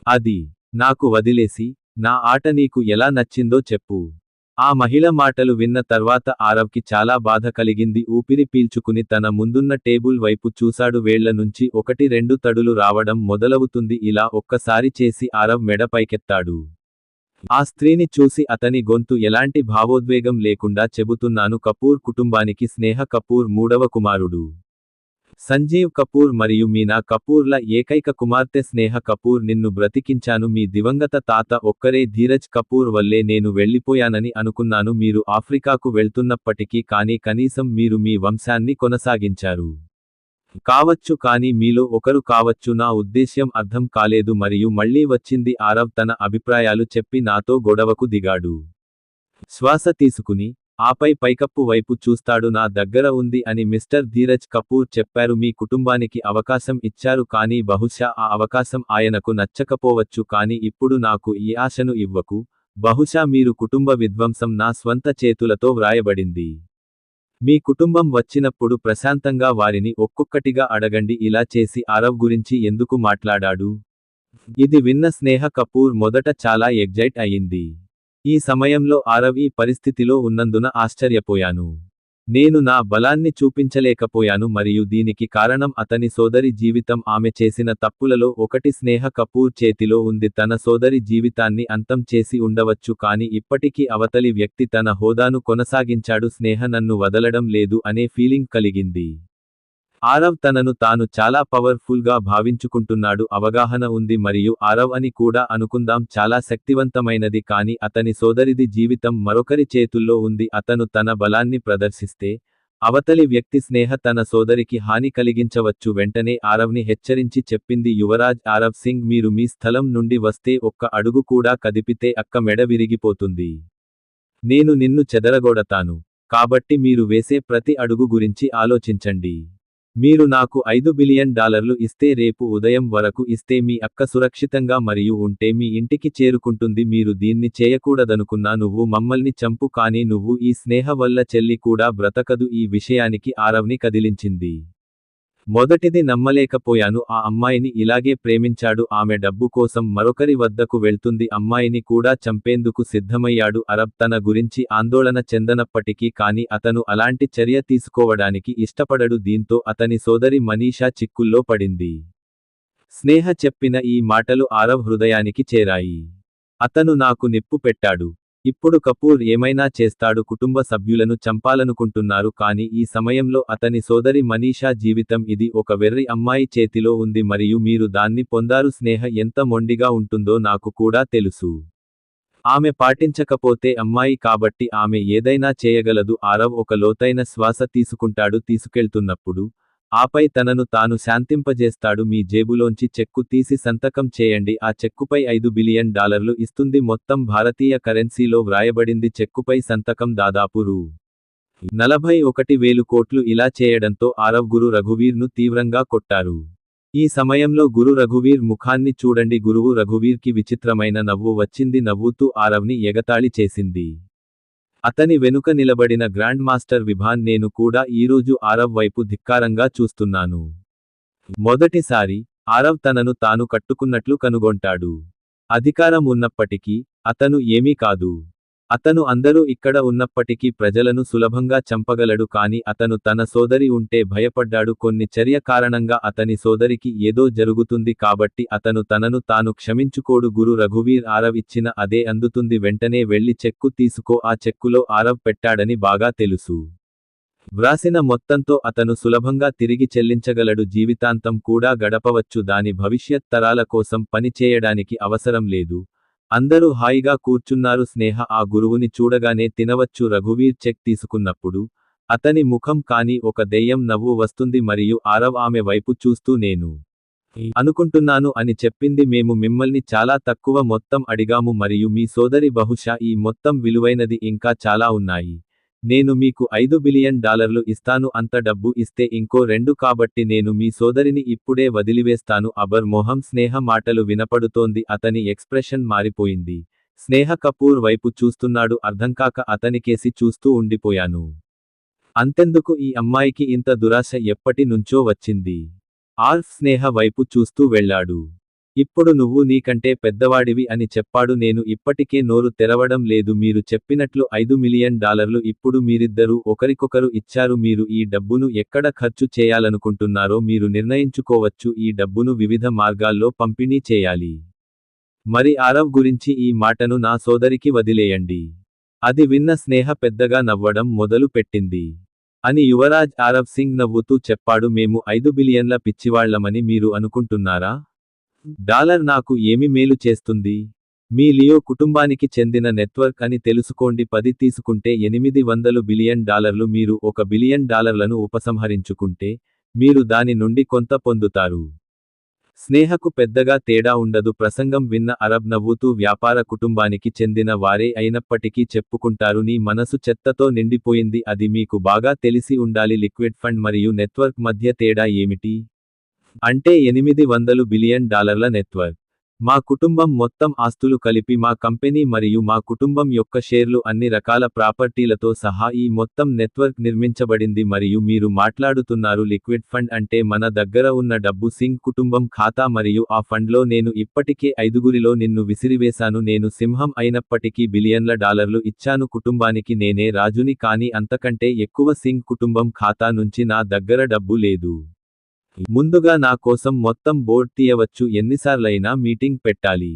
అది నాకు వదిలేసి నా ఆట నీకు ఎలా నచ్చిందో చెప్పు. ఆ మహిళ మాటలు విన్న తర్వాత ఆరవ్కి చాలా బాధ కలిగింది. ఊపిరి పీల్చుకుని తన ముందున్న టేబుల్ వైపు చూశాడు. వేళ్ల నుంచి 1-2 తడులు రావడం మొదలవుతుంది. ఇలా ఒక్కసారి చేసి ఆరవ్ మెడ పైకెత్తాడు. ఆ స్త్రీని చూసి అతని గొంతు ఎలాంటి భావోద్వేగం లేకుండా చెబుతున్నాను, కపూర్ కుటుంబానికి స్నేహ కపూర్ 3వ కుమారుడు. సంజీవ్ కపూర్ మరియు మీనా కపూర్ల ఏకైక కుమార్తె స్నేహ కపూర్. నిన్ను బ్రతికించాను మీ దివంగత తాత ఒక్కరే ధీరజ్ కపూర్ వల్లే నేను వెళ్లిపోయానని అనుకున్నాను. మీరు ఆఫ్రికాకు వెళ్తున్నప్పటికీ కానీ కనీసం మీరు మీ వంశాన్ని కొనసాగించారు. కావచ్చు కానీ మీలో ఒకరు కావచ్చు. నా ఉద్దేశ్యం అర్థం కాలేదు మరియు మళ్ళీ వచ్చింది. ఆరవ్ తన అభిప్రాయాలు చెప్పి నాతో గొడవకు దిగాడు. శ్వాస తీసుకుని ఆపై పైకప్పు వైపు చూస్తాడు. నా దగ్గర ఉంది అని మిస్టర్ ధీరజ్ కపూర్ చెప్పారు. మీ కుటుంబానికి అవకాశం ఇచ్చారు కానీ బహుశా ఆ అవకాశం ఆయనకు నచ్చకపోవచ్చు. కానీ ఇప్పుడు నాకు ఈ ఆశను ఇవ్వకు. బహుశా మీరు కుటుంబ విధ్వంసం నా స్వంత చేతులతో వ్రాయబడింది. మీ కుటుంబం వచ్చినప్పుడు ప్రశాంతంగా వారిని ఒక్కొక్కటిగా అడగండి. ఇలా చేసి ఆరవ్ గురించి ఎందుకు మాట్లాడాడు? ఇది విన్న స్నేహ కపూర్ మొదట చాలా ఎగ్జైట్ అయింది. ఈ సమయంలో ఆరవ్ ఈ పరిస్థితిలో ఉన్నందున ఆశ్చర్యపోయాను. నేను నా బలాన్ని చూపించలేకపోయాను మరియు దీనికి కారణం అతని సోదరి జీవితం. ఆమె చేసిన తప్పులలో ఒకటి స్నేహ కపూర్ చేతిలో ఉంది. తన సోదరి జీవితాన్ని అంతం చేసి ఉండవచ్చు కానీ ఇప్పటికీ అవతలి వ్యక్తి తన హోదాను కొనసాగించాడు. స్నేహ నన్ను వదలడం లేదు అనే ఫీలింగ్ కలిగింది. ఆరవ్ తనను తాను చాలా పవర్ఫుల్ గా భావించుకుంటున్నాడు. అవగాహన ఉంది మరియు ఆరవ్ అని కూడా అనుకుందాం చాలా శక్తివంతమైనది. కానీ అతని సోదరిది జీవితం మరొకరి చేతుల్లో ఉంది. అతను తన బలాన్ని ప్రదర్శిస్తే అవతలి వ్యక్తి స్నేహ తన సోదరికి హాని కలిగించవచ్చు. వెంటనే ఆరవ్ని హెచ్చరించి చెప్పింది యువరాజ్ ఆరవ్ సింగ్, మీరు మీ స్థలం నుండి వస్తే ఒక్క అడుగు కూడా కదిపితే అక్క మెడ విరిగిపోతుంది. నేను నిన్ను చెదరగొడతాను. కాబట్టి మీరు వేసే ప్రతి అడుగు గురించి ఆలోచించండి. మీరు నాకు $5 బిలియన్ ఇస్తే రేపు ఉదయం వరకు ఇస్తే మీ అక్క సురక్షితంగా మరియు ఉంటే మీ ఇంటికి చేరుకుంటుంది. మీరు దీన్ని చేయకూడదనుకున్నా నువ్వు మమ్మల్ని చంపు కానీ నువ్వు ఈ స్నేహ వల్ల చెల్లి కూడా బ్రతకదు. ఈ విషయానికి ఆరవ్ని కదిలించింది. మొదటిది నమ్మలేకపోయాను. ఆ అమ్మాయిని ఇలాగే ప్రేమించాడు. ఆమె డబ్బు కోసం మరొకరి వద్దకు వెళ్తుంది. అమ్మాయిని కూడా చంపేందుకు సిద్ధమయ్యాడు. అరబ్ తన గురించి ఆందోళన చెందనప్పటికీ కానీ అతను అలాంటి చర్య తీసుకోవడానికి ఇష్టపడడు. దీంతో అతని సోదరి మనీషా చిక్కుల్లో పడింది. స్నేహ చెప్పిన ఈ మాటలు ఆరవ్ హృదయానికి చేరాయి. అతను నాకు నిప్పు పెట్టాడు. ఇప్పుడు కపూర్ ఏమైనా చేస్తాడు. కుటుంబ సభ్యులను చంపాలనుకుంటున్నారు కానీ ఈ సమయంలో అతని సోదరి మనీషా జీవితం ఇది ఒక వెర్రి అమ్మాయి చేతిలో ఉంది మరియు మీరు దాన్ని పొందారు. స్నేహ ఎంత మొండిగా ఉంటుందో నాకు కూడా తెలుసు. ఆమె పాటించకపోతే అమ్మాయి కాబట్టి ఆమె ఏదైనా చేయగలదు. ఆరవ్ ఒక లోతైన శ్వాస తీసుకుంటాడు. తీసుకెళ్తున్నప్పుడు ఆపై తనను తాను శాంతింపజేస్తాడు. మీ జేబులోంచి చెక్కు తీసి సంతకం చేయండి. ఆ చెక్కుపై $5 బిలియన్ ఇస్తుంది. మొత్తం భారతీయ కరెన్సీలో వ్రాయబడింది. చెక్కుపై సంతకం దాదాపు రూ. 41,000 కోట్లు. ఇలా చేయడంతో ఆరవ్ గురు రఘువీర్ను తీవ్రంగా కొట్టారు. ఈ సమయంలో గురు రఘువీర్ ముఖాన్ని చూడండి. గురువు రఘువీర్కి విచిత్రమైన నవ్వు వచ్చింది. నవ్వుతూ ఆరవ్ని ఎగతాళి చేసింది. అతని వెనుక నిలబడిన గ్రాండ్ మాస్టర్ విభాన్, నేను కూడా ఈరోజు ఆరవ్ వైపు ధిక్కారంగా చూస్తున్నాను. మొదటిసారి ఆరవ్ తనను తాను కట్టుకున్నట్లు కనుగొంటాడు. అధికారం ఉన్నప్పటికీ అతను ఏమీ కాదు. అతను అందరూ ఇక్కడ ఉన్నప్పటికీ ప్రజలను సులభంగా చంపగలడు. కానీ అతను తన సోదరి ఉంటే భయపడ్డాడు. కొన్ని చర్య కారణంగా అతని సోదరికి ఏదో జరుగుతుంది కాబట్టి అతను తనను తాను క్షమించుకోడు. గురు రఘువీర్ ఆరవ్ ఇచ్చిన అదే అందుతుంది. వెంటనే వెళ్లి చెక్కు తీసుకో. ఆ చెక్కులో ఆరవ్ పెట్టాడని బాగా తెలుసు. వ్రాసిన మొత్తంతో అతను సులభంగా తిరిగి చెల్లించగలడు. జీవితాంతం కూడా గడపవచ్చు. దాని భవిష్యత్ తరాల కోసం పని చేయడానికి అవసరం లేదు. అందరూ హాయిగా కూర్చున్నారు. స్నేహ ఆ గురువుని చూడగానే తినవచ్చు. రఘువీర్ చెక్ తీసుకున్నప్పుడు అతని ముఖం కానీ ఒక దెయ్యం నవ్వు వస్తుంది మరియు ఆరవ్ ఆమె వైపు చూస్తూ నేను అనుకుంటున్నాను అని చెప్పింది. మేము మిమ్మల్ని చాలా తక్కువ మొత్తం అడిగాము మరియు మీ సోదరి బహుశా ఈ మొత్తం విలువైనది. ఇంకా చాలా ఉన్నాయి. నేను మీకు $5 బిలియన్ ఇస్తాను. అంత డబ్బు ఇస్తే ఇంకో 2 కాబట్టి నేను మీ సోదరిని ఇప్పుడే వదిలివేస్తాను. అబర్ మొహం స్నేహ మాటలు వినపడుతోంది. అతని ఎక్స్ప్రెషన్ మారిపోయింది. స్నేహ కపూర్ వైపు చూస్తున్నాడు. అర్థంకాక అతనికేసి చూస్తూ ఉండిపోయాను. అంతెందుకు ఈ అమ్మాయికి ఇంత దురాశ ఎప్పటి నుంచో వచ్చింది? ఆర్ఫ్ స్నేహ వైపు చూస్తూ వెళ్ళాడు. ఇప్పుడు నువ్వు నీకంటే పెద్దవాడివి అని చెప్పాడు. నేను ఇప్పటికే నోరు తెరవడం లేదు. మీరు చెప్పినట్లు $5 మిలియన్ ఇప్పుడు మీరిద్దరూ ఒకరికొకరు ఇచ్చారు. మీరు ఈ డబ్బును ఎక్కడ ఖర్చు చేయాలనుకుంటున్నారో మీరు నిర్ణయించుకోవచ్చు. ఈ డబ్బును వివిధ మార్గాల్లో పంపిణీ చేయాలి. మరి ఆరవ్ గురించి ఈ మాటను నా సోదరికి వదిలేయండి. అది విన్న స్నేహ పెద్దగా నవ్వడం మొదలు పెట్టింది. అని యువరాజ్ ఆరవ్ సింగ్ నవ్వుతూ చెప్పాడు. మేము $5 బిలియన్ల పిచ్చివాళ్లమని మీరు అనుకుంటున్నారా? డాలర్ నాకు ఏమి మేలు చేస్తుంది? మీ లియో కుటుంబానికి చెందిన నెట్వర్క్ అని తెలుసుకోండి. 10 తీసుకుంటే $800 బిలియన్. మీరు $1 బిలియన్ ఉపసంహరించుకుంటే మీరు దాని నుండి కొంత పొందుతారు. స్నేహకు పెద్దగా తేడా ఉండదు. ప్రసంగం విన్న అరబ్ నవ్వుతూ వ్యాపార కుటుంబానికి చెందిన వారే అయినప్పటికీ చెప్పుకుంటారు, నీ మనసు చెత్తతో నిండిపోయింది. అది మీకు బాగా తెలిసి ఉండాలి. లిక్విడ్ ఫండ్ మరియు నెట్వర్క్ మధ్య తేడా ఏమిటి అంటే $800 బిలియన్ నెట్వర్క్. మా కుటుంబం మొత్తం ఆస్తులు కలిపి మా కంపెనీ మరియు మా కుటుంబం యొక్క షేర్లు అన్ని రకాల ప్రాపర్టీలతో సహా ఈ మొత్తం నెట్వర్క్ నిర్మించబడింది. మరియు మీరు మాట్లాడుతున్నారు లిక్విడ్ ఫండ్ అంటే మన దగ్గర ఉన్న డబ్బు. సింగ్ కుటుంబం ఖాతా మరియు ఆ ఫండ్లో నేను ఇప్పటికే 5గురిలో నిన్ను విసిరివేశాను. నేను సింహం అయినప్పటికీ బిలియన్ల డాలర్లు ఇచ్చాను కుటుంబానికి. నేనే రాజుని కానీ అంతకంటే ఎక్కువ. సింగ్ కుటుంబం ఖాతా నుంచి నా దగ్గర డబ్బు లేదు. ముందుగా నా కోసం మొత్తం బోర్డ్ తీయవచ్చు. ఎన్నిసార్లైనా మీటింగ్ పెట్టాలి.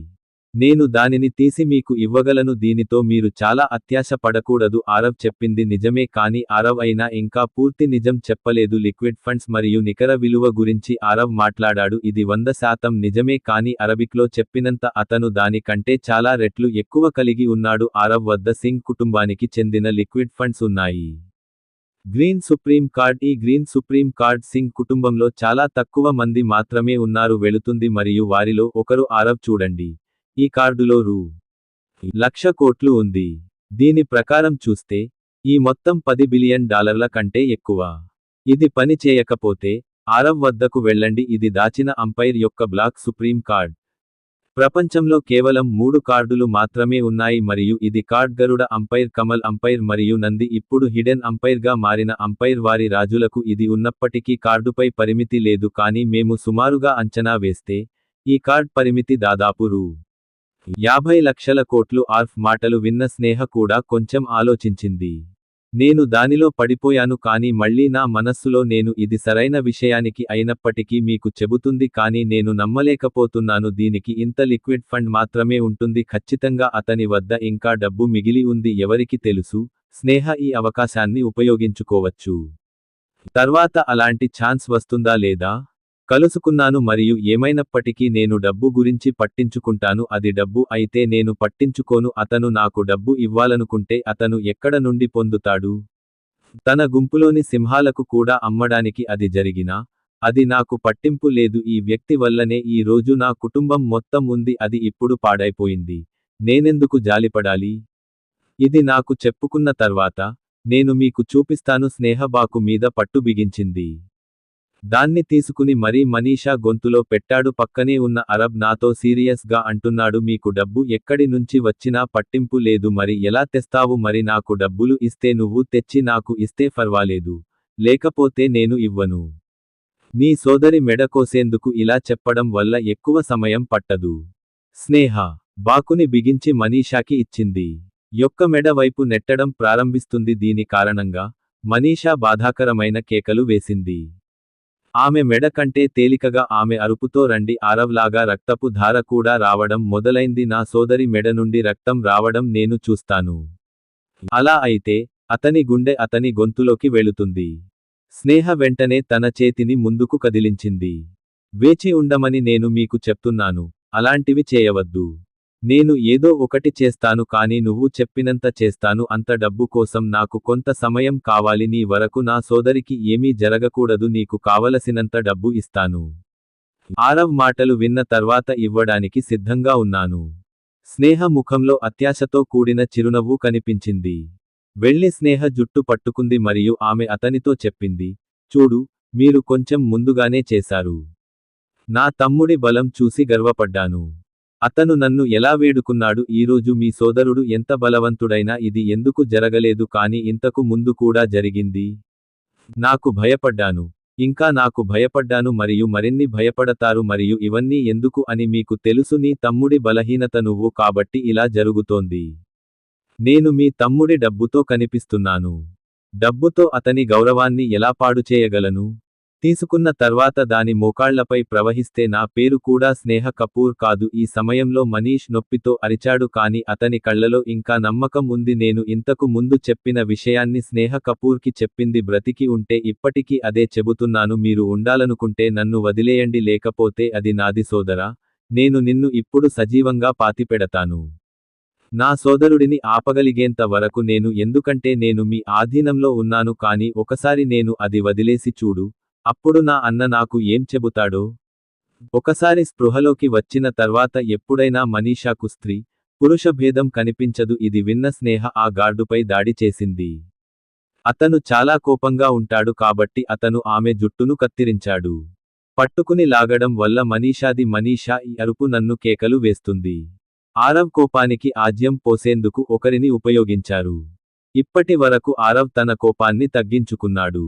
నేను దానిని తీసి మీకు ఇవ్వగలను. దీనితో మీరు చాలా అత్యాశ పడకూడదు. ఆరవ్ చెప్పింది నిజమే, కానీ ఆరవ్ అయినా ఇంకా పూర్తి నిజం చెప్పలేదు. లిక్విడ్ ఫండ్స్ మరియు నికర విలువ గురించి ఆరవ్ మాట్లాడాడు. ఇది 100% నిజమే, కానీ అరబిక్లో చెప్పినంత అతను దాని కంటే చాలా రెట్లు ఎక్కువ కలిగి ఉన్నాడు. ఆరవ్ వద్ద సింగ్ కుటుంబానికి చెందిన లిక్విడ్ ఫండ్స్ ఉన్నాయి. Green supreme card. ఈ గ్రీన్ సుప్రీం కార్డ్ సింగ్ కుటుంబంలో చాలా తక్కువ మంది మాత్రమే ఉన్నారు వెళుతుంది మరియు వారిలో ఒకరు ఆరవ్. చూడండి, ఈ కార్డులో రూ.1,00,000 కోట్లు ఉంది. దీని ప్రకారం చూస్తే ఈ మొత్తం $10 బిలియన్ కంటే ఎక్కువ. ఇది పని చేయకపోతే ఆరవ్ వద్దకు వెళ్ళండి. ఇది దాచిన అంపైర్ యొక్క బ్లాక్ సుప్రీం కార్డ్. ప్రపంచంలో కేవలం 3 కార్డులు మాత్రమే ఉన్నాయి మరియు ఇది కార్డ్ గరుడ అంపైర్, కమల్ అంపైర్ మరియు నంది. ఇప్పుడు హిడెన్ అంపైర్గా మారిన అంపైర్. వారి రాజులకు ఇది ఉన్నప్పటికీ కార్డుపై పరిమితి లేదు, కానీ మేము సుమారుగా అంచనా వేస్తే ఈ కార్డ్ పరిమితి దాదాపు రూ.50 లక్షల కోట్లు. ఆర్ఫ్ మాటలు విన్న స్నేహ కూడా కొంచెం ఆలోచించింది. నేను దానిలో పడిపోయాను, కానీ మళ్ళీ నా మనస్సులో నేను ఇది సరైన విషయానికి అయినప్పటికీ మీకు చెబుతుంది, కానీ నేను నమ్మలేకపోతున్నాను. దీనికి ఇంత లిక్విడ్ ఫండ్ మాత్రమే ఉంటుంది. ఖచ్చితంగా అతని వద్ద ఇంకా డబ్బు మిగిలి ఉంది. ఎవరికి తెలుసు, స్నేహ ఈ అవకాశాన్ని ఉపయోగించుకోవచ్చు. తర్వాత అలాంటి ఛాన్స్ వస్తుందా లేదా? కలుసుకున్నాను మరియు ఏమైనప్పటికీ నేను డబ్బు గురించి పట్టించుకుంటాను. అది డబ్బు అయితే నేను పట్టించుకోను. అతను నాకు డబ్బు ఇవ్వాలనుకుంటే అతను ఎక్కడ నుండి పొందుతాడు? తన గుంపులోని సింహాలకు కూడా అమ్మడానికి. అది జరిగినా అది నాకు పట్టింపు లేదు. ఈ వ్యక్తి వల్లనే ఈ రోజు నా కుటుంబం మొత్తం ఉంది. అది ఇప్పుడు పాడైపోయింది. నేనెందుకు జాలిపడాలి? ఇది నాకు చెప్పుకున్న తర్వాత నేను మీకు చూపిస్తాను. స్నేహ బాకు మీద పట్టు బిగించింది. దాన్ని తీసుకుని మరీ మనీషా గొంతులో పెట్టాడు. పక్కనే ఉన్న అరబ్ నాతో సీరియస్ గా అంటున్నాడు, మీకు డబ్బు ఎక్కడి నుంచి వచ్చినా పట్టింపు లేదు. మరి ఎలా తెస్తావు? మరి నాకు డబ్బులు ఇస్తే నువ్వు తెచ్చి నాకు ఇస్తే ఫర్వాలేదు, లేకపోతే నేను ఇవ్వను. నీ సోదరి మెడ కోసేందుకు ఇలా చెప్పడం వల్ల ఎక్కువ సమయం పట్టదు. స్నేహ బాకుని బిగించి మనీషాకి ఇచ్చింది. యొక్క మెడ వైపు నెట్టడం ప్రారంభిస్తుంది. దీని కారణంగా మనీషా బాధాకరమైన కేకలు వేసింది. ఆమె మెడ కంటే తేలికగా ఆమె అరుపుతో రండి ఆరవ్ లాగా రక్తపు ధార కూడా రావడం మొదలైంది. నా సోదరి మెడ నుండి రక్తం రావడం నేను చూస్తాను. అలా అయితే అతని గుండె అతని గొంతులోకి వెళుతుంది. స్నేహ వెంటనే తన చేతిని ముందుకు కదిలించింది. వేచి ఉండమని నేను మీకు చెప్తున్నాను. అలాంటివి చేయవద్దు. నేను ఏదో ఒకటి చేస్తాను, కానీ నువ్వు చెప్పినంత చేస్తాను. అంత డబ్బు కోసం నాకు కొంత సమయం కావాలి. నీ వరకు నా సోదరికి ఏమీ జరగకూడదు. నీకు కావలసినంత డబ్బు ఇస్తాను. ఆరవ్ మాటలు విన్న తర్వాత ఇవ్వడానికి సిద్ధంగా ఉన్నాను. స్నేహ ముఖంలో అత్యాశతో కూడిన చిరునవ్వు కనిపించింది. వెళ్ళి స్నేహ జుట్టు పట్టుకుంది మరియు ఆమె అతనితో చెప్పింది, చూడు, మీరు కొంచెం ముందుగానే చేశారు. నా తమ్ముడి బలం చూసి గర్వపడ్డాను. అతను నన్ను ఎలా వేడుకున్నాడు. ఈరోజు మీ సోదరుడు ఎంత బలవంతుడైనా ఇది ఎందుకు జరగలేదు, కానీ ఇంతకు ముందు కూడా జరిగింది. నాకు భయపడ్డాను. ఇంకా నాకు భయపడ్డాను మరియు మరిన్ని భయపడతారు. మరియు ఇవన్నీ ఎందుకు అని మీకు తెలుసు. నీ తమ్ముడి బలహీనత నువ్వు కాబట్టి ఇలా జరుగుతోంది. నేను మీ తమ్ముడి డబ్బుతో కనిపిస్తున్నాను. డబ్బుతో అతని గౌరవాన్ని ఎలా పాడు చేయగలను? తీసుకున్న తర్వాత దాని మోకాళ్లపై ప్రవహిస్తే నా పేరు కూడా స్నేహ కపూర్ కాదు. ఈ సమయంలో మనీష్ నొప్పితో అరిచాడు, కానీ అతని కళ్లలో ఇంకా నమ్మకం ఉంది. నేను ఇంతకు ముందు చెప్పిన విషయాన్ని స్నేహ కపూర్కి చెప్పింది. బ్రతికి ఉంటే ఇప్పటికీ అదే చెబుతున్నాను. మీరు ఉండాలనుకుంటే నన్ను వదిలేయండి, లేకపోతే అది నాది సోదరా. నేను నిన్ను ఇప్పుడు సజీవంగా పాతిపెడతాను. నా సోదరుడిని ఆపగలిగేంత వరకు నేను, ఎందుకంటే నేను మీ ఆధీనంలో ఉన్నాను. కానీ ఒకసారి నేను అది వదిలేసి చూడు, అప్పుడు నా అన్న నాకు ఏం చెబుతాడో. ఒకసారి స్పృహలోకి వచ్చిన తర్వాత ఎప్పుడైనా మనీషాకు స్త్రీ పురుష భేదం కనిపించదు. ఇది విన్న స్నేహ ఆ గార్డుపై దాడి చేసింది. అతను చాలా కోపంగా ఉంటాడు కాబట్టి అతను ఆమె జుట్టును కత్తిరించాడు. పట్టుకుని లాగడం వల్ల మనీషా ఈ అరుపు నన్ను కేకలు వేస్తుంది. ఆరవ్ కోపానికి ఆజ్యం పోసేందుకు ఒకరిని ఉపయోగించారు. ఇప్పటి వరకు ఆరవ్ తన కోపాన్ని తగ్గించుకున్నాడు.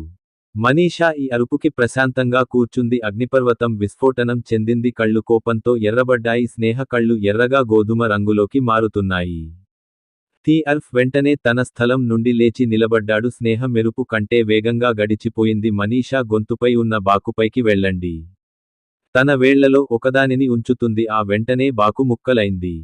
మనీషా ఈ అరుపుకి ప్రశాంతంగా కూర్చుంది. అగ్నిపర్వతం విస్ఫోటనం చెందింది. కళ్ళు కోపంతో ఎర్రబడ్డాయి. స్నేహ కళ్ళు ఎర్రగా గోధుమ రంగులోకి మారుతున్నాయి. అర్ఫ్ వెంటనే తన స్థలం నుండి లేచి నిలబడ్డాడు. స్నేహ మెరుపు కంటే వేగంగా గడిచిపోయింది. మనీషా గొంతుపై ఉన్న బాకుపైకి వెళ్ళండి. తన వేళ్లలో ఒకదానిని ఉంచుతుంది. ఆ వెంటనే బాకు ముక్కలైంది.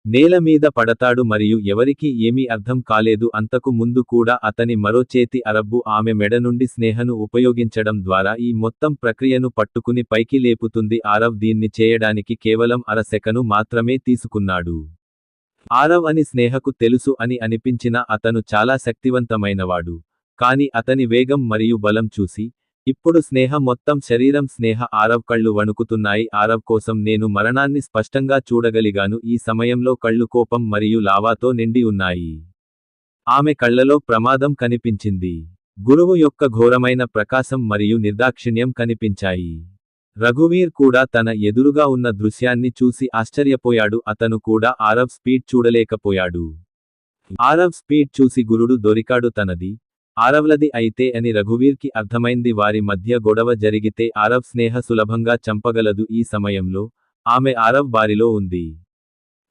నేల మీద పడతాడు మరియు ఎవరికీ ఏమీ అర్థం కాలేదు. అంతకు ముందు కూడా అతని మరో చేతి అరబ్బు ఆమె మెడ నుండి స్నేహను ఉపయోగించడం ద్వారా ఈ మొత్తం ప్రక్రియను పట్టుకుని పైకి లేపుతుంది. ఆరవ్ దీన్ని చేయడానికి కేవలం అరసెకను మాత్రమే తీసుకున్నాడు. ఆరవ్ అని స్నేహకు తెలుసు అని అనిపించినా అతను చాలా శక్తివంతమైనవాడు. కాని అతని వేగం మరియు బలం చూసి ఇప్పుడు స్నేహ మొత్తం శరీరం ఆరవ్ కళ్ళు వణుకుతున్నాయి. ఆరవ్ కోసం నేను మరణాన్ని స్పష్టంగా చూడగలిగాను. ఈ సమయంలో కళ్ళు కోపం మరియు లావాతో నిండి ఉన్నాయి. ఆమె కళ్ళలో ప్రమాదం కనిపించింది. గురువు యొక్క ఘోరమైన ప్రకాశం మరియు నిర్దాక్షిణ్యం కనిపించాయి. రఘువీర్ కూడా తన ఎదురుగా ఉన్న దృశ్యాన్ని చూసి ఆశ్చర్యపోయాడు. అతను కూడా ఆరవ్ స్పీడ్ చూడలేకపోయాడు. ఆరవ్ స్పీడ్ చూసి గురుడు దొరికాడు. తనది ఆరవ్లది అయితే అని రఘువీర్కి అర్థమైంది. వారి మధ్య గొడవ జరిగితే ఆరవ్ స్నేహ సులభంగా చంపగలదు. ఈ సమయంలో ఆమె ఆరవ్ బారిలో ఉంది.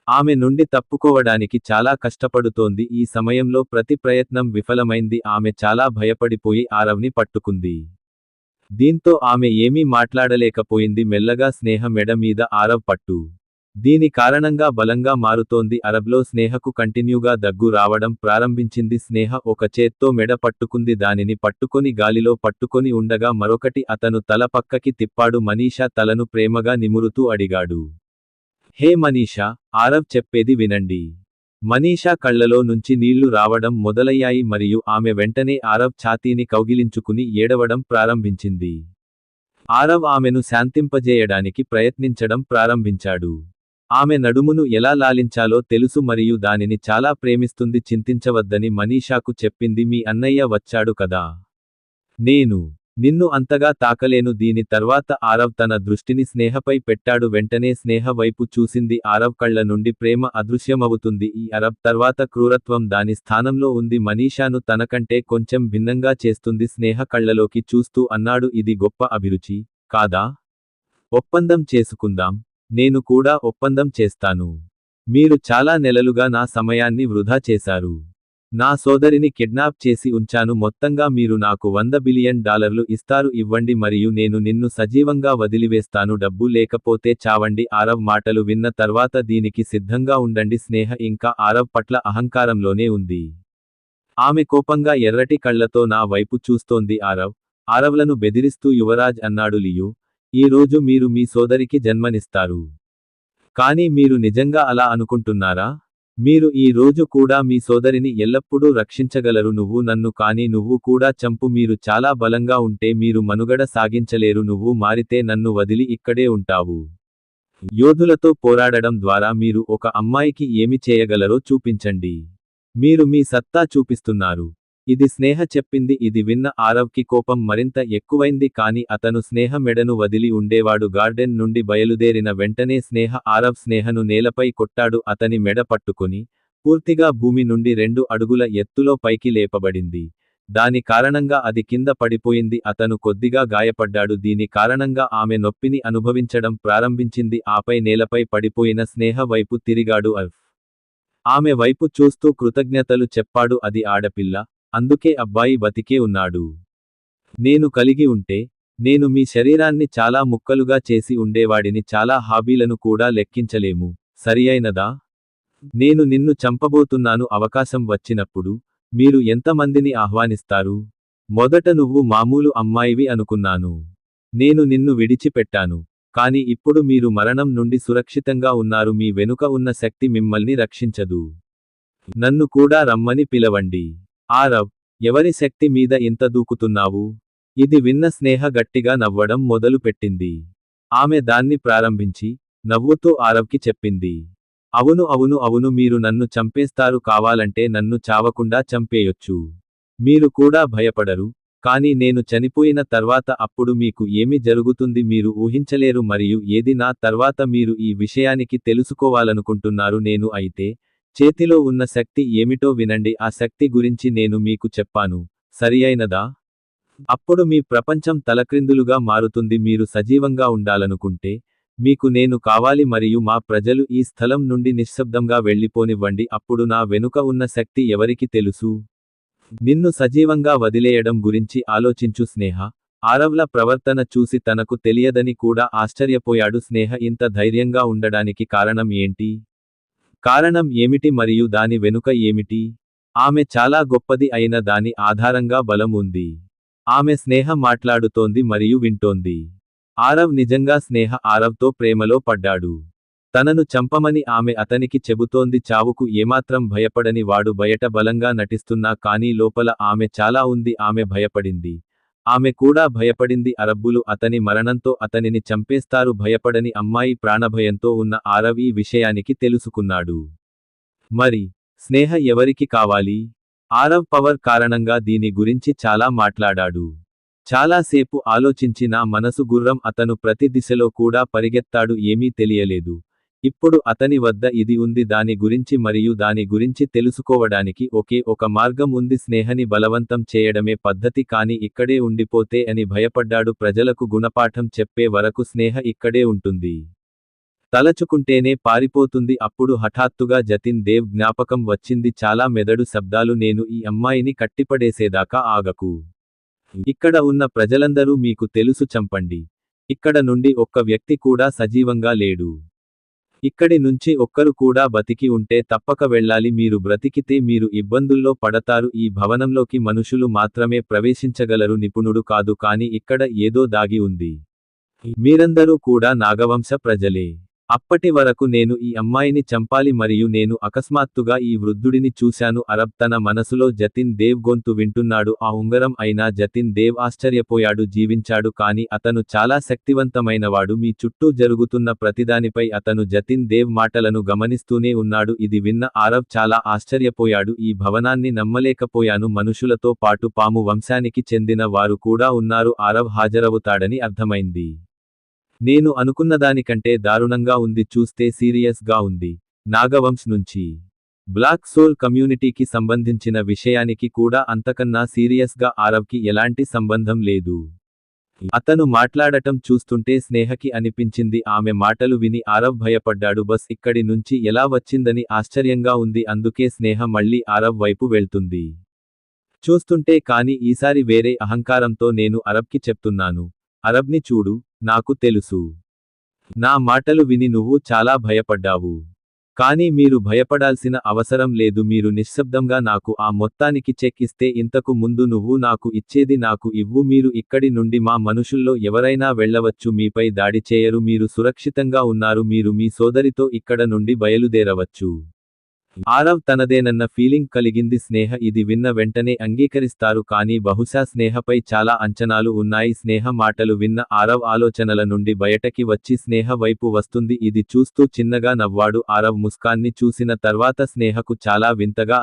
ఆమె నుండి తప్పుకోవడానికి చాలా కష్టపడుతోంది. ఈ సమయంలో ప్రతి ప్రయత్నం విఫలమైంది. ఆమె చాలా భయపడిపోయి ఆరవ్ని పట్టుకుంది. దీంతో ఆమె ఏమీ మాట్లాడలేకపోయింది. మెల్లగా స్నేహ మెడ మీద ఆరవ్ పట్టు దీని కారణంగా బలంగా మారుతోంది. అరబ్లో స్నేహకు కంటిన్యూగా దగ్గు రావడం ప్రారంభించింది. స్నేహ ఒక చేత్తో మెడ పట్టుకుంది. దానిని పట్టుకొని గాలిలో పట్టుకొని ఉండగా మరొకటి అతను తల పక్కకి తిప్పాడు. మనీషా తలను ప్రేమగా నిమురుతూ అడిగాడు. హే మనీషా, ఆరవ్ చెప్పేది వినండి. మనీషా కళ్లలో నుంచి నీళ్లు రావడం మొదలయ్యాయి మరియు ఆమె వెంటనే ఆరవ్ ఛాతీని కౌగిలించుకుని ఏడవడం ప్రారంభించింది. ఆరవ్ ఆమెను శాంతింపజేయడానికి ప్రయత్నించడం ప్రారంభించాడు. ఆమె నడుమును ఎలా లాలించాలో తెలుసు మరియు దానిని చాలా ప్రేమిస్తుంది. చింతించవద్దని మనీషాకు చెప్పింది. మీ అన్నయ్య వచ్చాడు కదా. నేను నిన్ను అంతగా తాకలేను. దీని తర్వాత ఆరవ్ తన దృష్టిని స్నేహపై పెట్టాడు. వెంటనే స్నేహ వైపు చూసింది. ఆరవ్ కళ్ల నుండి ప్రేమ అదృశ్యమవుతుంది. ఈ అరబ్ తర్వాత క్రూరత్వం దాని స్థానంలో ఉంది. మనీషాను తనకంటే కొంచెం భిన్నంగా చేస్తుంది. స్నేహ కళ్లలోకి చూస్తూ అన్నాడు. ఇది గొప్ప అభిరుచి కాదా? ఒప్పందం చేసుకుందాం. నేను కూడా ఒప్పందం చేస్తాను. మీరు చాలా నెలలుగా నా సమయాన్ని వృధా చేశారు. నా సోదరిని కిడ్నాప్ చేసి ఉంచాను. మొత్తంగా మీరు నాకు $100 బిలియన్ ఇస్తారు. ఇవ్వండి మరియు నేను నిన్ను సజీవంగా వదిలివేస్తాను. డబ్బు లేకపోతే చావండి. ఆరవ్ మాటలు విన్న తర్వాత దీనికి సిద్ధంగా ఉండండి. స్నేహ ఇంకా ఆరవ్ పట్ల అహంకారంలోనే ఉంది. ఆమె కోపంగా ఎర్రటి కళ్లతో నా వైపు చూస్తోంది. ఆరవ్లను బెదిరిస్తూ యువరాజ్ అన్నాడు. లియు, ఈ రోజు మీరు మీ సోదరికి జన్మనిస్తారు. కానీ మీరు నిజంగా అలా అనుకుంటున్నారా? మీరు ఈ రోజు కూడా మీ సోదరిని ఎల్లప్పుడూ రక్షించగలరు. నువ్వు నన్ను కానీ నువ్వు కూడా చంపు. మీరు చాలా బలంగా ఉంటే మీరు మనుగడ సాగించలేరు. నువ్వు మారితే నన్ను వదిలి ఇక్కడే ఉంటావు. యోధులతో పోరాడడం ద్వారా మీరు ఒక అమ్మాయికి ఏమి చేయగలరో చూపించండి. మీరు మీ సత్తా చూపిస్తున్నారు. ఇది స్నేహ చెప్పింది. ఇది విన్న ఆరవ్కి కోపం మరింత ఎక్కువైంది. కాని అతను స్నేహ మెడను వదిలి ఉండేవాడు. గార్డెన్ నుండి బయలుదేరిన వెంటనే ఆరవ్ స్నేహను నేలపై కొట్టాడు. అతని మెడ పట్టుకొని పూర్తిగా భూమి నుండి 2 అడుగుల ఎత్తులో పైకి లేపబడింది. దాని కారణంగా అది కింద పడిపోయింది. అతను కొద్దిగా గాయపడ్డాడు. దీని కారణంగా ఆమె నొప్పిని అనుభవించడం ప్రారంభించింది. ఆపై నేలపై పడిపోయిన స్నేహ వైపు తిరిగాడు. అర్ఫ్ ఆమె వైపు చూస్తూ కృతజ్ఞతలు చెప్పాడు. అది ఆడపిల్ల, అందుకే అబ్బాయి బతికే ఉన్నాడు. నేను కలిగి ఉంటే నేను మీ శరీరాన్ని చాలా ముక్కలుగా చేసి ఉండేవాడిని. చాలా హాబీలను కూడా లెక్కించలేము. సరియైనదా? నేను నిన్ను చంపబోతున్నాను. అవకాశం వచ్చినప్పుడు మీరు ఎంతమందిని ఆహ్వానిస్తారు? మొదట నువ్వు మామూలు అమ్మాయివి అనుకున్నాను. నేను నిన్ను విడిచిపెట్టాను. కాని ఇప్పుడు మీరు మరణం నుండి సురక్షితంగా ఉన్నారు. మీ వెనుక ఉన్న శక్తి మిమ్మల్ని రక్షించదు. నన్ను కూడా రమ్మని పిలవండి. ఆరవ్, ఎవరి శక్తి మీద ఇంత దూకుతున్నావు? ఇది విన్న స్నేహ గట్టిగా నవ్వడం మొదలుపెట్టింది. ఆమె దాన్ని ప్రారంభించి, నవ్వుతూ ఆరవ్కి చెప్పింది. అవును అవును అవును మీరు నన్ను చంపేస్తారు కావాలంటే నన్ను చావకుండా చంపేయొచ్చు. మీరు కూడా భయపడరు. కానీ నేను చనిపోయిన తర్వాత అప్పుడు మీకు ఏమి జరుగుతుంది మీరు ఊహించలేరు మరియు ఏది నా తర్వాత మీరు ఈ విషయానికి తెలుసుకోవాలనుకుంటున్నారు నేను అయితే, చేతిలో ఉన్న శక్తి ఏమిటో వినండి ఆ శక్తి గురించి నేను మీకు చెప్పాను, సరియైనదా? అప్పుడు మీ ప్రపంచం తలక్రిందులుగా మారుతుంది మీరు సజీవంగా ఉండాలనుకుంటే, మీకు నేను కావాలి మరియు మా ప్రజలు ఈ స్థలం నుండి నిశ్శబ్దంగా వెళ్ళిపోనివ్వండి అప్పుడు నా వెనుక ఉన్న శక్తి ఎవరికి తెలుసు? నిన్ను సజీవంగా వదిలేయడం గురించి ఆలోచించు స్నేహ. ఆరవ్ల ప్రవర్తన చూసి తనకు తెలియదని కూడా ఆశ్చర్యపోయాడు స్నేహ ఇంత ధైర్యంగా ఉండడానికి కారణం ఏంటి? కారణం ఏమిటి మరియు దాని వెనుక ఏమిటి? ఆమె చాలా గొప్పది అయిన దాని ఆధారంగా బలం ఉంది. ఆమె స్నేహ మాట్లాడుతోంది మరియు వింటోంది. ఆరవ్ నిజంగా స్నేహ ఆరవ్తో ప్రేమలో పడ్డాడు. తనను చంపమని ఆమె అతనికి చెబుతోంది చావుకు ఏమాత్రం భయపడని వాడు బయట బలంగా నటిస్తున్నా కానీ లోపల ఆమె చాలా ఉంది ఆమె భయపడింది. ఆమె కూడా భయపడింది అరబ్బులు అతని మరణంతో అతనిని చంపేస్తారు భయపడని అమ్మాయి ప్రాణభయంతో ఉన్న ఆరవ్ ఈ విషయానికి తెలుసుకున్నాడు. మరి స్నేహ ఎవరికి కావాలి? ఆరవ్ పవర్ కారణంగా దీని గురించి చాలా మాట్లాడాడు. చాలాసేపు ఆలోచించి నా మనసు గుర్రం అతను ప్రతి దిశలో కూడా పరిగెత్తాడు ఏమీ తెలియలేదు. ఇప్పుడు అతని వద్ద ఇది ఉంది దాని గురించి మరియు దాని గురించి తెలుసుకోవడానికి ఒకే ఒక మార్గం ఉంది స్నేహని బలవంతం చేయడమే పద్ధతి కాని ఇక్కడే ఉండిపోతే అని భయపడ్డాడు ప్రజలకు గుణపాఠం చెప్పే వరకు స్నేహ ఇక్కడే ఉంటుంది. తలచుకుంటేనే పారిపోతుంది అప్పుడు హఠాత్తుగా జతిన్ దేవ్ జ్ఞాపకం వచ్చింది చాలా మెదడు శబ్దాలు నేను ఈ అమ్మాయిని కట్టిపడేసేదాకా ఆగకు. ఇక్కడ ఉన్న ప్రజలందరూ మీకు తెలుసు చంపండి. ఇక్కడ నుండి ఒక్క వ్యక్తి కూడా సజీవంగా లేడు. ఇక్కడి నుంచి ఒక్కరు కూడా బతికి ఉంటే తప్పక వెళ్ళాలి మీరు బ్రతికితే మీరు ఇబ్బందుల్లో పడతారు ఈ భవనంలోకి మనుషులు మాత్రమే ప్రవేశించగలరు నిపుణుడు కాదు కాని ఇక్కడ ఏదో దాగి ఉంది. మీరందరూ కూడా నాగవంశ ప్రజలే. అప్పటి వరకు నేను ఈ అమ్మాయిని చంపాలి మరియు నేను అకస్మాత్తుగా ఈ వృద్ధుడిని చూశాను అరబ్ తన మనసులో జతిన్ దేవ్ గొంతు వింటున్నాడు ఆ ఉంగరం అయినా జతిన్ దేవ్ ఆశ్చర్యపోయాడు జీవించాడు కాని అతను చాలా శక్తివంతమైనవాడు మీ చుట్టూ జరుగుతున్న ప్రతిదానిపై అతను జతిన్ దేవ్ మాటలను గమనిస్తూనే ఉన్నాడు ఇది విన్న ఆరవ్ చాలా ఆశ్చర్యపోయాడు ఈ భవనాన్ని నమ్మలేకపోయాను మనుషులతో పాటు పాము వంశానికి చెందిన వారు కూడా ఉన్నారు ఆరవ్ హాజరవుతాడని అర్థమైంది. నేను అనుకున్నదానికంటే దారుణంగా ఉంది చూస్తే సీరియస్ గా ఉంది. నాగవంశ్ నుంచి బ్లాక్ సోల్ కమ్యూనిటీకి సంబంధించిన విషయానికి కూడా అంతకన్నా సీరియస్ గా ఆరవ్కి ఎలాంటి సంబంధం లేదు. అతను మాట్లాడటం చూస్తుంటే స్నేహకి అనిపించింది ఆమె మాటలు విని ఆరవ్ భయపడ్డాడు బస్ ఇక్కడి నుంచి ఎలా వచ్చిందని ఆశ్చర్యంగా ఉంది అందుకే స్నేహ మళ్ళీ ఆరవ్ వైపు వెళ్తుంది. చూస్తుంటే కాని ఈసారి వేరే అహంకారంతో నేను అరబ్కి చెప్తున్నాను. అరబ్ని చూడు, నాకు తెలుసు. నా మాటలు విని నువ్వు చాలా భయపడ్డావు. కానీ మీరు భయపడాల్సిన అవసరం లేదు మీరు నిశ్శబ్దంగా నాకు ఆ మొత్తానికి చెక్ ఇస్తే ఇంతకు ముందు నువ్వు నాకు ఇచ్చేది నాకు ఇవ్వు మీరు ఇక్కడి నుండి మా మనుషుల్లో ఎవరైనా వెళ్ళవచ్చు మీపై దాడి చేయరు మీరు సురక్షితంగా ఉన్నారు మీరు మీ సోదరితో ఇక్కడ నుండి బయలుదేరవచ్చు. ఆరవ్ తనదేనన్న ఫీలింగ్ కలిగింది స్నేహ ఇది విన్న వెంటనే అంగీకరిస్తారు కానీ బహుశా స్నేహపై చాలా అంచనాలు ఉన్నాయి స్నేహ మాటలు విన్న ఆరవ్ ఆలోచనల నుండి బయటకి వచ్చి స్నేహ వైపు వస్తుంది ఇది చూస్తూ చిన్నగా నవ్వాడు ఆరవ్ ముస్కాన్ని చూసిన తర్వాత స్నేహకు చాలా వింతగా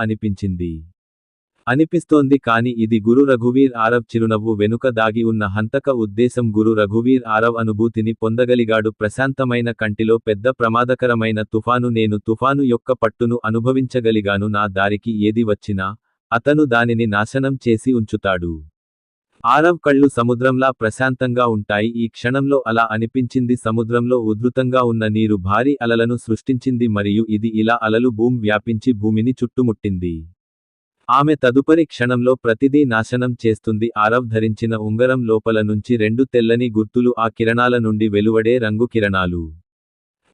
అనిపిస్తోంది కాని ఇది గురు రఘువీర్ ఆరవ్ చిరునవ్వు వెనుక దాగి ఉన్న హంతక ఉద్దేశం గురు రఘువీర్ ఆరవ్ అనుభూతిని పొందగలిగాడు ప్రశాంతమైన కంటిలో పెద్ద ప్రమాదకరమైన తుఫాను నేను తుఫాను యొక్క పట్టును అనుభవించగలిగాను నా దారికి ఏది వచ్చినా అతను దానిని నాశనం చేసి ఉంచుతాడు. ఆరవ్ కళ్ళు సముద్రంలా ప్రశాంతంగా ఉంటాయి ఈ క్షణంలో అలా అనిపించింది సముద్రంలో ఉధృతంగా ఉన్న నీరు భారీ అలలను సృష్టించింది మరియు ఇది ఇలా అలలు భూమి వ్యాపించి భూమిని చుట్టుముట్టింది. ఆమె తదుపరి క్షణంలో ప్రతిదీ నాశనం చేస్తుంది ఆరవ్ ధరించిన ఉంగరం లోపల నుంచి రెండు తెల్లని గుర్తులు ఆ కిరణాల నుండి వెలువడే రంగు కిరణాలు.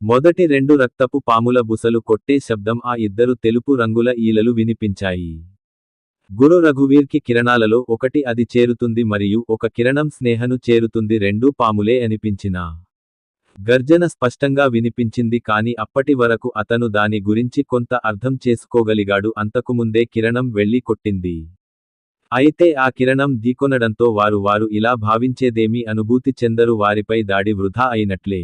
మొదటి రెండు రక్తపు పాముల బుసలు కొట్టే శబ్దం ఆ ఇద్దరు తెలుపు రంగుల ఈలలు వినిపించాయి. గురు రఘువీర్కి కిరణాలలో ఒకటి అది చేరుతుంది మరియు ఒక కిరణం స్నేహను చేరుతుంది రెండూ పాములే అనిపించిన గర్జన స్పష్టంగా వినిపించింది కాని అప్పటి వరకు అతను దాని గురించి కొంత అర్థం చేసుకోగలిగాడు అంతకుముందే కిరణం వెళ్లి కొట్టింది. అయితే ఆ కిరణం ఢీకొనడంతో వారు ఇలా భావించేదేమీ అనుభూతి చెందరు, వారిపై దాడి వృధా అయినట్లే.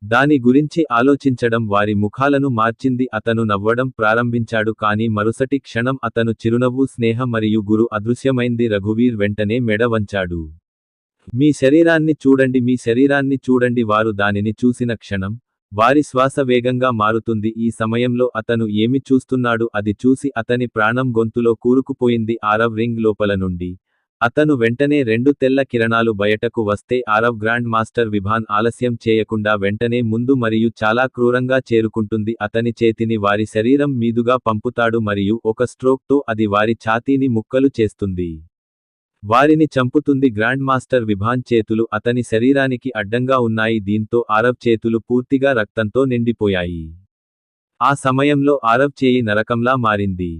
దాని గురించి ఆలోచించడం వారి ముఖాలను మార్చింది. అతను నవ్వడం ప్రారంభించాడు, కానీ మరుసటి క్షణం అతను చిరునవ్వు స్నేహ మరియు గురు అదృశ్యమైంది. రఘువీర్ వెంటనే మెడ వంచాడు. మీ శరీరాన్ని చూడండి, మీ శరీరాన్ని చూడండి. వారు దానిని చూసిన క్షణం వారి శ్వాస వేగంగా మారుతుంది. ఈ సమయంలో అతను ఏమి చూస్తున్నాడు అది చూసి అతని ప్రాణం గొంతులో కూరుకుపోయింది. ఆరవ్ రింగ్ లోపల నుండి అతను వెంటనే 2 తెల్ల కిరణాలు బయటకు వస్తే ఆరవ్ గ్రాండ్ మాస్టర్ విభాన్ ఆలస్యం చేయకుండా వెంటనే ముందు మరియు చాలా క్రూరంగా చేరుకుంటుంది. అతని చేతిని వారి శరీరం మీదుగా పంపుతాడు మరియు ఒక స్ట్రోక్తో అది వారి ఛాతీని ముక్కలు చేస్తుంది. వారిని చంపుతుంది. గ్రాండ్ మాస్టర్ విభాన్ చేతులు అతని శరీరానికి అడ్డంగా ఉన్నాయి, దీంతో ఆరవ్ చేతులు పూర్తిగా రక్తంతో నిండిపోయాయి. ఆ సమయంలో ఆరవ్ చేయి నరకంలా మారింది.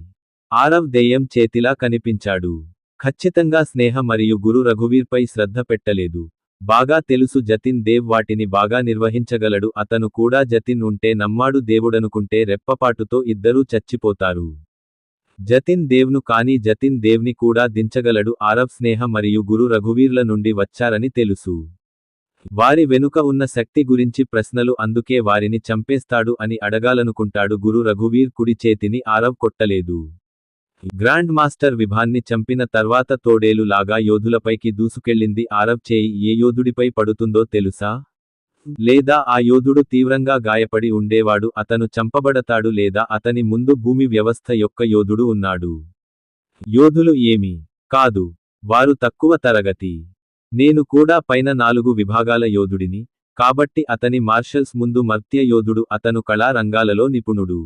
ఆరవ్ దెయ్యం చేతిలా కనిపించాడు. ఖచ్చితంగా స్నేహ మరియు గురు రఘువీర్పై శ్రద్ధ పెట్టలేదు. బాగా తెలుసు జతిన్ దేవ్ వాటిని బాగా నిర్వహించగలడు. అతను కూడా జతిన్ ఉంటే నమ్మాడు, దేవుడనుకుంటే రెప్పపాటుతో ఇద్దరూ చచ్చిపోతారు. జతిన్ దేవ్ను కానీ జతిన్ దేవ్ని కూడా దించగలడు. ఆరవ్ స్నేహ మరియు గురు రఘువీర్ల నుండి వచ్చారని తెలుసు. వారి వెనుక ఉన్న శక్తి గురించి ప్రశ్నలు, అందుకే వారిని చంపేస్తాడు అని అడగాలనుకుంటాడు. గురు రఘువీర్ కుడి చేతిని ఆరవ్ కొట్టలేదు. గ్రాండ్ మాస్టర్ విభాన్ని చంపిన తర్వాత తోడేలు లాగా యోధులపైకి దూసుకెళ్ళింది. ఆరవ్ చేయి ఏ యోధుడిపై పడుతుందో తెలుసా? లేదా ఆ యోధుడు తీవ్రంగా గాయపడి ఉండేవాడు, అతను చంపబడతాడు, లేదా అతని ముందు భూమి వ్యవస్థ యొక్క యోధుడు ఉన్నాడు. యోధులు ఏమీ కాదు, వారు తక్కువ తరగతి. నేను కూడా పైన 4 విభాగాల యోధుడిని, కాబట్టి అతని మార్షల్స్ ముందు మర్త్య యోధుడు. అతను కళా రంగాలలో నిపుణుడు.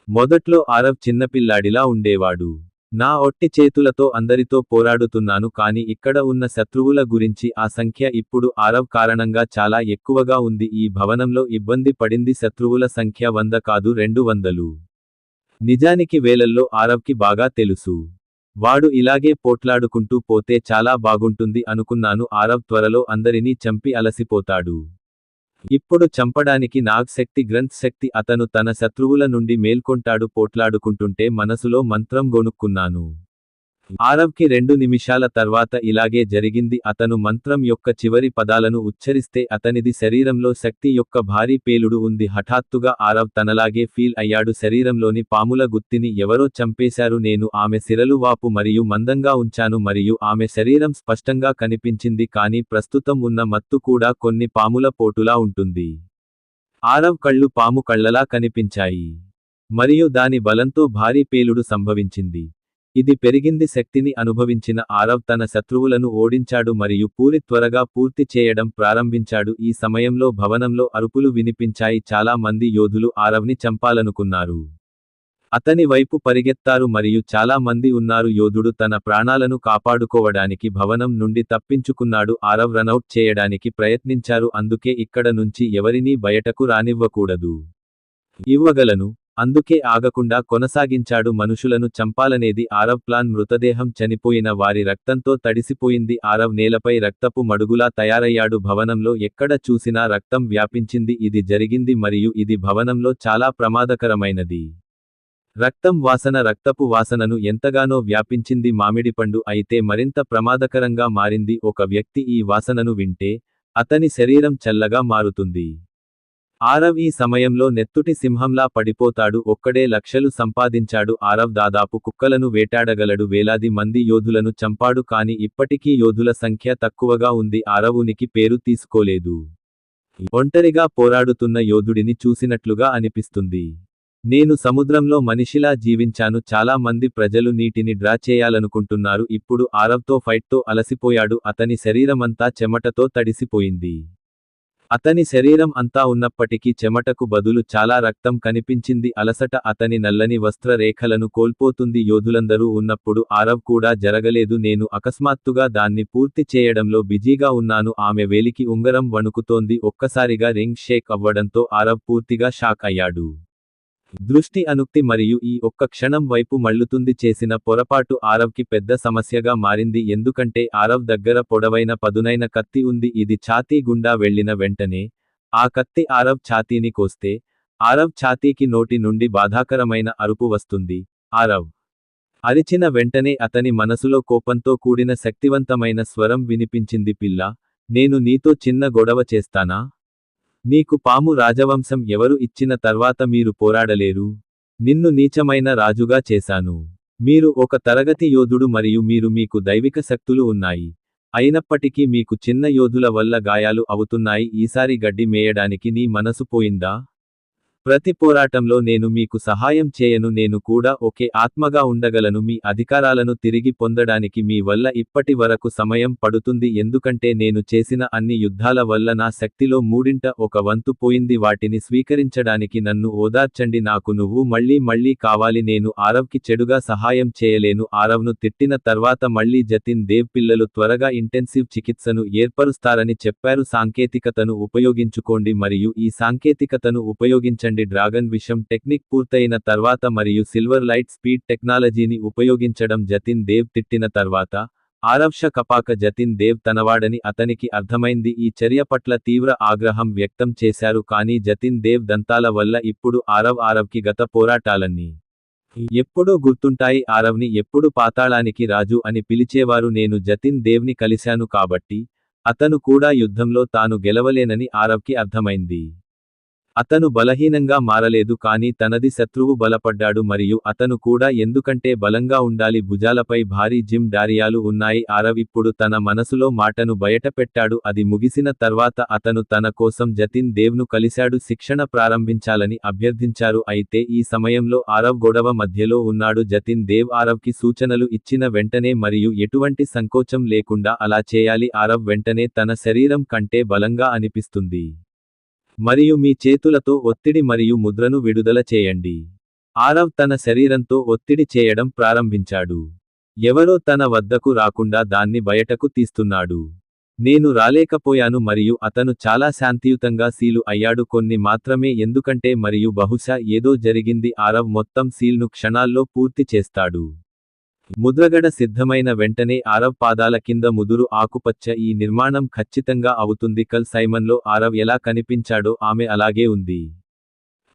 మొదట్లో ఆరవ్ చిన్నపిల్లాడిలా ఉండేవాడు. నా ఒట్టి చేతులతో అందరితో పోరాడుతున్నాను, కానీ ఇక్కడ ఉన్న శత్రువుల గురించి ఆ సంఖ్య ఇప్పుడు ఆరవ్ కారణంగా చాలా ఎక్కువగా ఉంది. ఈ భవనంలో ఇబ్బంది పడింది శత్రువుల సంఖ్య 100 కాదు 200. నిజానికి వేలల్లో ఆరవ్కి బాగా తెలుసు. వాడు ఇలాగే పోట్లాడుకుంటూ పోతే చాలా బాగుంటుంది అనుకున్నాను. ఆరవ్ త్వరలో అందరినీ చంపి అలసిపోతాడు. ఇప్పుడు చంపడానికి నాగ్ శక్తి, గ్రంథ్ శక్తి. అతను తన శత్రువుల నుండి మేల్కొంటాడు. పోట్లాడుకుంటుంటే మనసులో మంత్రం గొనుక్కున్నాను. ఆరవ్కి 2 నిమిషాల తర్వాత ఇలాగే జరిగింది. అతను మంత్రం యొక్క చివరి పదాలను ఉచ్చరిస్తే అతనిది శరీరంలో శక్తి యొక్క భారీ పేలుడు ఉంది. హఠాత్తుగా ఆరవ్ తనలాగే ఫీల్ అయ్యాడు. శరీరంలోని పాముల గుత్తిని ఎవరో చంపేశారు. నేను ఆమె సిరలు వాపు మరియు మందంగా ఉంచాను మరియు ఆమె శరీరం స్పష్టంగా కనిపించింది, కానీ ప్రస్తుతం ఉన్న మత్తు కూడా కొన్ని పాముల పోటులా ఉంటుంది. ఆరవ్ కళ్ళు పాము కళ్ళలా కనిపించాయి మరియు దాని బలంతో భారీ పేలుడు సంభవించింది. ఇది పెరిగింది. శక్తిని అనుభవించిన ఆరవ్ తన శత్రువులను ఓడించాడు మరియు త్వరగా పూర్తి చేయడం ప్రారంభించాడు. ఈ సమయంలో భవనంలో అరుపులు వినిపించాయి. చాలా మంది యోధులు ఆరవ్ని చంపాలనుకున్నారు. అతని వైపు పరిగెత్తారు మరియు చాలా మంది ఉన్నారు. యోధుడు తన ప్రాణాలను కాపాడుకోవడానికి భవనం నుండి తప్పించుకున్నాడు. ఆరవ్ రనౌట్ చేయడానికి ప్రయత్నించారు, అందుకే ఇక్కడ నుంచి ఎవరినీ బయటకు రానివ్వకూడదు. ఇవ్వగలను, అందుకే ఆగకుండా కొనసాగించాడు. మనుషులను చంపాలనేది ఆరవ్ ప్లాన్. మృతదేహం చనిపోయిన వారి రక్తంతో తడిసిపోయింది. ఆరవ్ నేలపై రక్తపు మడుగులా తయారయ్యాడు. భవనంలో ఎక్కడ చూసినా రక్తం వ్యాపించింది. ఇది జరిగింది మరియు ఇది భవనంలో చాలా ప్రమాదకరమైనది. రక్తం వాసన రక్తపు వాసనను ఎంతగానో వ్యాపించింది. మామిడిపండు అయితే మరింత ప్రమాదకరంగా మారింది. ఒక వ్యక్తి ఈ వాసనను వింటే అతని శరీరం చల్లగా మారుతుంది. ఆరవ్ ఈ సమయంలో నెత్తుటి సింహంలా పడిపోతాడు. ఒక్కడే లక్షలు సంపాదించాడు. ఆరవ్ దాదాపు కుక్కలను వేటాడగలడు. వేలాది మంది యోధులను చంపాడు, కానీ ఇప్పటికీ యోధుల సంఖ్య తక్కువగా ఉంది. ఆరవ్ ఉనికి పేరు తీసుకోలేదు. ఒంటరిగా పోరాడుతున్న యోధుడిని చూసినట్లుగా అనిపిస్తుంది. నేను సముద్రంలో మనిషిలా జీవించాను. చాలా మంది ప్రజలు నీటిని డ్రా చేయాలనుకుంటున్నారు. ఇప్పుడు ఆరవ్తో ఫైట్తో అలసిపోయాడు. అతని శరీరమంతా చెమటతో తడిసిపోయింది. అతని శరీరం అంతా ఉన్నప్పటికీ చెమటకు బదులు చాలా రక్తం కనిపించింది. అలసట అతని నల్లని వస్త్ర రేఖలను కోల్పోతుంది. యోధులందరూ ఉన్నప్పుడు ఆరవ్ కూడా జరగలేదు. నేను అకస్మాత్తుగా దాన్ని పూర్తి చేయడంలో బిజీగా ఉన్నాను. ఆమె వేలికి ఉంగరం వణుకుతోంది. ఒక్కసారిగా రింగ్ షేక్ అవ్వడంతో ఆరవ్ పూర్తిగా షాక్ అయ్యాడు. దృష్టి అనుక్తి మరియు ఈ ఒక్క క్షణం వైపు మళ్లుతుంది. చేసిన పొరపాటు ఆరవ్కి పెద్ద సమస్యగా మారింది, ఎందుకంటే ఆరవ్ దగ్గర పొడవైన పదునైన కత్తి ఉంది. ఇది ఛాతీ గుండా వెళ్లిన వెంటనే ఆ కత్తి ఆరవ్ ఛాతీని కోస్తే ఆరవ్ ఛాతీకి నోటి నుండి బాధాకరమైన అరుపు వస్తుంది. ఆరవ్ అరిచిన వెంటనే అతని మనసులో కోపంతో కూడిన శక్తివంతమైన స్వరం వినిపించింది. పిల్ల, నేను నీతో చిన్న గొడవ చేస్తానా? నీకు పాము రాజవంశం ఎవరు ఇచ్చిన తర్వాత మీరు పోరాడలేరు. నిన్ను నీచమైన రాజుగా చేశాను. మీరు ఒక తరగతి యోధుడు మరియు మీకు దైవిక శక్తులు ఉన్నాయి. అయినప్పటికీ మీకు చిన్న యోధుల వల్ల గాయాలు అవుతున్నాయి. ఈసారి గడ్డి మేయడానికి నీ మనసు పోయిందా? ప్రతి పోరాటంలో నేను మీకు సహాయం చేయను. నేను కూడా ఒకే ఆత్మగా ఉండగలను. మీ అధికారాలను తిరిగి పొందడానికి మీ వల్ల ఇప్పటి వరకు సమయం పడుతుంది, ఎందుకంటే నేను చేసిన అన్ని యుద్ధాల వల్ల నా శక్తిలో మూడింట ఒక వంతు పోయింది. వాటిని స్వీకరించడానికి నన్ను ఓదార్చండి. నాకు నువ్వు మళ్ళీ కావాలి. నేను ఆరవ్కి చెడుగా సహాయం చేయలేను. ఆరవ్ను తిట్టిన తర్వాత మళ్ళీ జతిన్ దేవ్ పిల్లలు త్వరగా ఇంటెన్సివ్ చికిత్సను ఏర్పరుస్తారని చెప్పారు. సాంకేతికతను ఉపయోగించుకోండి మరియు ఈ సాంకేతికతను ఉపయోగించండి. డ్రాగన్ విషం టెక్నిక్ పూర్తయిన తర్వాత మరియు సిల్వర్ లైట్ స్పీడ్ టెక్నాలజీని ఉపయోగించడం జతిన్ దేవ్ తిట్టిన తర్వాత ఆరవ్ కపాక జతిన్ దేవ్ తనవాడని అతనికి అర్థమైంది. ఈ చర్య పట్ల తీవ్ర ఆగ్రహం వ్యక్తం చేశారు. కానీ జతిన్ దేవ్ దంతాల వల్ల ఇప్పుడు ఆరవ్కి గత పోరాటాలన్నీ ఎప్పుడూ గుర్తుంటాయి. ఆరవ్ని ఎప్పుడు పాతాళానికి రాజు అని పిలిచేవారు. నేను జతిన్ దేవ్ని కలిశాను కాబట్టి అతను కూడా యుద్ధంలో తాను గెలవలేనని ఆరవ్కి అర్థమైంది. అతను బలహీనంగా మారలేదు, కానీ తనది శత్రువు బలపడ్డాడు మరియు అతను కూడా, ఎందుకంటే బలంగా ఉండాలి. భుజాలపై భారీ జిమ్ డారియాలు ఉన్నాయి. ఆరవ్ ఇప్పుడు తన మనసులో మాటను బయటపెట్టాడు. అది ముగిసిన తర్వాత అతను తన కోసం జతిన్ దేవ్ను కలిశాడు. శిక్షణ ప్రారంభించాలని అభ్యర్థించారు. అయితే ఈ సమయంలో ఆరవ్ గొడవ మధ్యలో ఉన్నాడు. జతిన్ దేవ్ ఆరవ్కి సూచనలు ఇచ్చిన వెంటనే మరియు ఎటువంటి సంకోచం లేకుండా అలా చేయాలి. ఆరవ్ వెంటనే తన శరీరం కంటే బలంగా అనిపిస్తుంది. మరియు మీ చేతులతో ఒత్తిడి మరియు ముద్రను విడుదల చేయండి. ఆరవ్ తన శరీరంతో ఒత్తిడి చేయడం ప్రారంభించాడు. ఎవరో తన వద్దకు రాకుండా దాన్ని బయటకు తీస్తున్నాడు. నేను రాలేకపోయాను మరియు అతను చాలా శాంతియుతంగా సీలు అయ్యాడు. కొన్ని మాత్రమే, ఎందుకంటే మరియు బహుశా ఏదో జరిగింది. ఆరవ్ మొత్తం సీల్ను క్షణాల్లో పూర్తి చేస్తాడు. ముద్రగడ సిద్ధమైన వెంటనే ఆరవ్ పాదాల కింద ముదురు ఆకుపచ్చ. ఈ నిర్మాణం ఖచ్చితంగా అవుతుంది. కల్ సైమన్లో ఆరవ్ ఎలా కనిపించాడో ఆమె అలాగే ఉంది.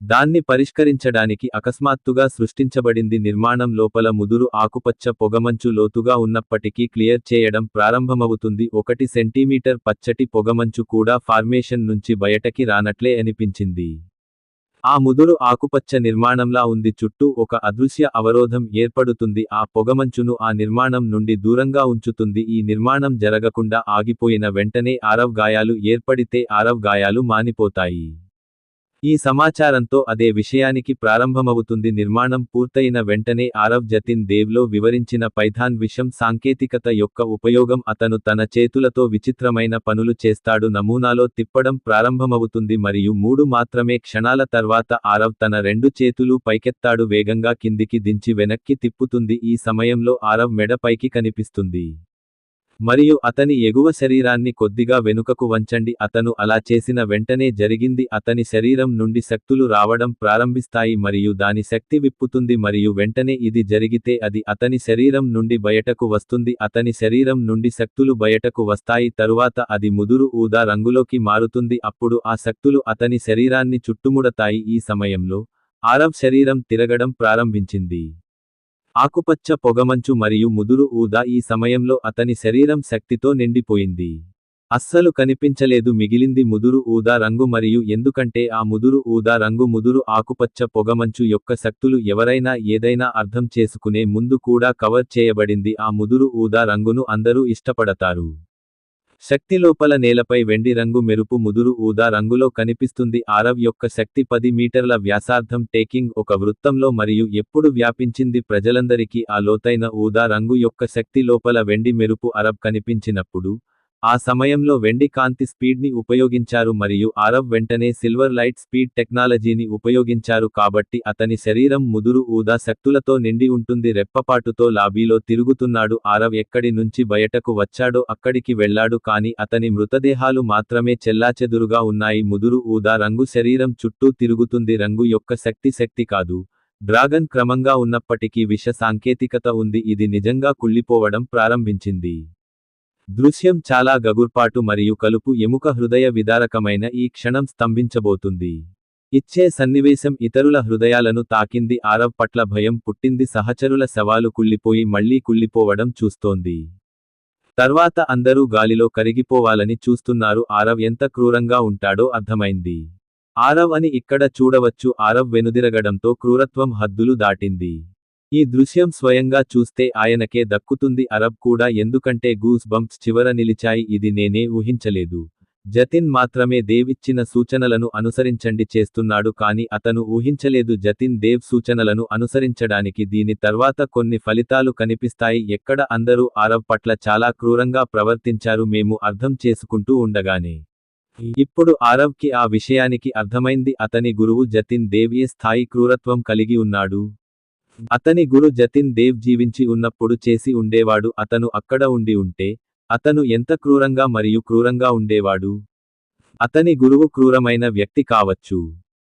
దాన్ని పరిష్కరించడానికి అకస్మాత్తుగా సృష్టించబడింది. నిర్మాణం లోపల ముదురు ఆకుపచ్చ పొగమంచు లోతుగా ఉన్నప్పటికీ క్లియర్ చేయడం ప్రారంభమవుతుంది. 1 సెంటీమీటర్ పచ్చటి పొగమంచు కూడా ఫార్మేషన్ నుంచి బయటకి రానట్లే అనిపించింది. ఆ ముదురు ఆకుపచ్చ నిర్మాణంలా ఉంది. చుట్టూ ఒక అదృశ్య అవరోధం ఏర్పడుతుంది. ఆ పొగమంచును ఆ నిర్మాణం నుండి దూరంగా ఉంచుతుంది. ఈ నిర్మాణం జరగకుండా ఆగిపోయిన వెంటనే ఆరవ్ గాయాలు ఏర్పడితే ఆరవ్ గాయాలు మానిపోతాయి. ఈ సమాచారంతో అదే విషయానికి ప్రారంభమవుతుంది. నిర్మాణం పూర్తయిన వెంటనే ఆరవ్ జతిన్ దేవ్లో వివరించిన పైథాన్ విషం సాంకేతికత యొక్క ఉపయోగం. అతను తన చేతులతో విచిత్రమైన పనులు చేస్తాడు. నమూనాలో తిప్పడం ప్రారంభమవుతుంది మరియు 3 మాత్రమే క్షణాల తర్వాత ఆరవ్ తన 2 చేతులు పైకెత్తాడు. వేగంగా కిందికి దించి వెనక్కి తిప్పుతుంది. ఈ సమయంలో ఆరవ్ మెడ పైకి కనిపిస్తుంది. మరియు అతని ఎగువ శరీరాన్ని కొద్దిగా వెనుకకు వంచండి. అతను అలా చేసిన వెంటనే జరిగింది. అతని శరీరం నుండి శక్తులు రావడం ప్రారంభిస్తాయి మరియు దాని శక్తి విప్పుతుంది మరియు వెంటనే ఇది జరిగితే అది అతని శరీరం నుండి బయటకు వస్తుంది. అతని శరీరం నుండి శక్తులు బయటకు వస్తాయి. తరువాత అది ముదురు ఊదా రంగులోకి మారుతుంది. అప్పుడు ఆ శక్తులు అతని శరీరాన్ని చుట్టుముడతాయి. ఈ సమయంలో ఆరవ్ శరీరం తిరగడం ప్రారంభించింది. ఆకుపచ్చ పొగమంచు మరియు ముదురు ఊదా ఈ సమయంలో అతని శరీరం శక్తితో నిండిపోయింది. అస్సలు కనిపించలేదు. మిగిలింది ముదురు ఊదా రంగు మరియు ఎందుకంటే ఆ ముదురు ఊదా రంగు ముదురు ఆకుపచ్చ పొగమంచు యొక్క శక్తులు ఎవరైనా ఏదైనా అర్థం చేసుకునే ముందు కూడా కవర్ చేయబడింది. ఆ ముదురు ఊదా రంగును అందరూ ఇష్టపడతారు. శక్తి లోపల నేలపై వెండి రంగు మెరుపు ముదురు ఊదా రంగులో కనిపిస్తుంది. ఆరవ్ యొక్క శక్తి 10 మీటర్ల వ్యాసార్థం టేకింగ్ ఒక వృత్తంలో మరియు ఎప్పుడు వ్యాపించింది. ప్రజలందరికీ ఆ లోతైన ఊదా రంగు యొక్క శక్తి లోపల వెండి మెరుపు ఆరవ్ కనిపించినప్పుడు ఆ సమయంలో వెండి కాంతి స్పీడ్ని ఉపయోగించారు మరియు ఆరవ్ వెంటనే సిల్వర్ లైట్ స్పీడ్ టెక్నాలజీని ఉపయోగించారు. కాబట్టి అతని శరీరం ముదురు ఊదా శక్తులతో నిండి ఉంటుంది. రెప్పపాటుతో లాబీలో తిరుగుతున్నాడు. ఆరవ్ ఎక్కడి నుంచి బయటకు వచ్చాడో అక్కడికి వెళ్లాడు, కానీ అతని మృతదేహాలు మాత్రమే చెల్లాచెదురుగా ఉన్నాయి. ముదురు ఊదా రంగు శరీరం చుట్టూ తిరుగుతుంది. రంగు యొక్క శక్తి కాదు. డ్రాగన్ క్రమంగా ఉన్నప్పటికీ విష సాంకేతికత ఉంది. ఇది నిజంగా కుళ్ళిపోవడం ప్రారంభించింది. దృశ్యం చాలా గగుర్పాటు మరియు కలుపు ఎముక హృదయ విదారకమైన ఈ క్షణం స్తంభించబోతుంది. ఇచ్చే సన్నివేశం ఇతరుల హృదయాలను తాకింది. ఆరవ్ పట్ల భయం పుట్టింది. సహచరుల శవాలు కుళ్ళిపోయి మళ్లీ కుళ్ళిపోవడం చూస్తోంది. తర్వాత అందరూ గాలిలో కరిగిపోవాలని చూస్తున్నారు. ఆరవ్ ఎంత క్రూరంగా ఉంటాడో అర్థమైంది. ఆరవ్ అని ఇక్కడ చూడవచ్చు. ఆరవ్ వెనుదిరగడంతో క్రూరత్వం హద్దులు దాటింది. ఈ దృశ్యం స్వయంగా చూస్తే ఆయనకే దక్కుతుంది. అరబ్ కూడా, ఎందుకంటే గూస్ బంప్స్ చివర నిలిచాయి. ఇది నేనే ఊహించలేదు. జతిన్ మాత్రమే దేవ్ ఇచ్చిన సూచనలను అనుసరించండి చేస్తున్నాడు కానీ అతను ఊహించలేదు జతిన్ దేవ్ సూచనలను అనుసరించడానికి. దీని తర్వాత కొన్ని ఫలితాలు కనిపిస్తాయి. ఎక్కడ అందరూ ఆరవ్ పట్ల చాలా క్రూరంగా ప్రవర్తించారు మేము అర్థం చేసుకుంటూ ఉండగానే. ఇప్పుడు ఆరవ్కి ఆ విషయానికి అర్థమైంది. అతని గురువు జతిన్ దేవ్ ఏ స్థాయి క్రూరత్వం కలిగి ఉన్నాడు. అతని గురు జతిన్ దేవ్ జీవించి ఉన్నప్పుడు చేసి ఉండేవాడు. అతను అక్కడ ఉండి ఉంటే అతను ఎంత క్రూరంగా మరియు క్రూరంగా ఉండేవాడు. అతని గురువు క్రూరమైన వ్యక్తి కావచ్చు.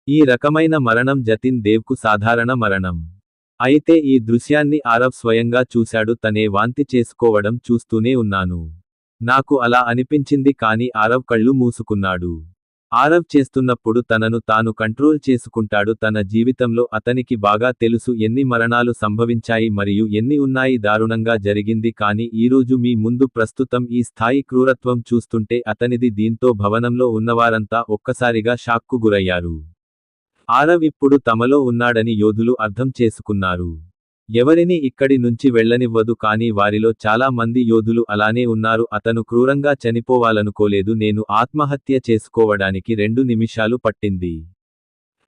ఈ రకమైన మరణం జతిన్ దేవ్కు సాధారణ మరణం. అయితే ఈ దృశ్యాన్ని ఆరవ్ స్వయంగా చూశాడు. తనే వాంతి చేసుకోవడం చూస్తూనే ఉన్నాను. నాకు అలా అనిపించింది కానీ ఆరవ్ కళ్ళు మూసుకున్నాడు. ఆరవ్ చేస్తున్నప్పుడు తనను తాను కంట్రోల్ చేసుకుంటాడు. తన జీవితంలో అతనికి బాగా తెలుసు ఎన్ని మరణాలు సంభవించాయి మరియు ఎన్ని ఉన్నాయి. దారుణంగా జరిగింది కానీ ఈరోజు మీ ముందు ప్రస్తుతం ఈ స్థాయి క్రూరత్వం చూస్తుంటే అతనిది. దీంతో భవనంలో ఉన్నవారంతా ఒక్కసారిగా షాక్కు గురయ్యారు. ఆరవ్ ఇప్పుడు తమలో ఉన్నాడని యోధులు అర్థం చేసుకున్నారు. ఎవరిని ఇక్కడి నుంచి వెళ్లనివ్వదు కానీ వారిలో చాలా మంది యోధులు అలానే ఉన్నారు. అతను క్రూరంగా చనిపోవాలనుకోలేదు. నేను ఆత్మహత్య చేసుకోవడానికి 2 నిమిషాలు పట్టింది.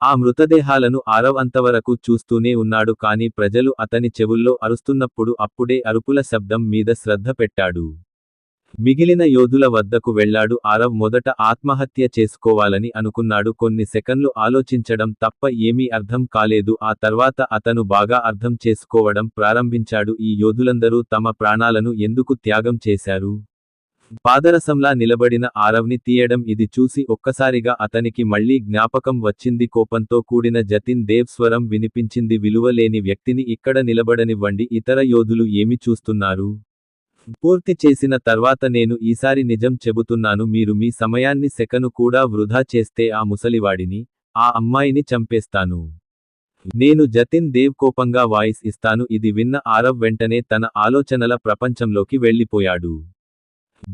ఆ మృతదేహాలను ఆరవ్ అంతవరకు చూస్తూనే ఉన్నాడు కానీ ప్రజలు అతని చెవుల్లో అరుస్తున్నప్పుడు అప్పుడే అరుపుల శబ్దం మీద శ్రద్ధ పెట్టాడు. మిగిలిన యోధుల వద్దకు వెళ్లాడు. ఆరవ్ మొదట ఆత్మహత్య చేసుకోవాలని అనుకున్నాడు. కొన్ని సెకన్లు ఆలోచించడం తప్ప ఏమీ అర్థం కాలేదు. ఆ తర్వాత అతను బాగా అర్థం చేసుకోవడం ప్రారంభించాడు. ఈ యోధులందరూ తమ ప్రాణాలను ఎందుకు త్యాగం చేశారు. పాదరసంలా నిలబడిన ఆరవ్ని తీయడం. ఇది చూసి ఒక్కసారిగా అతనికి మళ్లీ జ్ఞాపకం వచ్చింది. కోపంతో కూడిన జతిన్ దేవ్ స్వరం వినిపించింది. విలువ లేని వ్యక్తిని ఇక్కడ నిలబడనివ్వండి. ఇతర యోధులు ఏమి చూస్తున్నారు. పూర్తి చేసిన తర్వాత నేను ఈసారి నిజం చెబుతున్నాను. మీరు మీ సమయాన్ని సెకను కూడా వృధా చేస్తే ఆ ముసలివాడిని, ఆ అమ్మాయిని చంపేస్తాను. నేను జతిన్ దేవ్ కోపంగా వాయిస్ ఇస్తాను. ఇది విన్న ఆరవ్ వెంటనే తన ఆలోచనల ప్రపంచంలోకి వెళ్లిపోయాడు.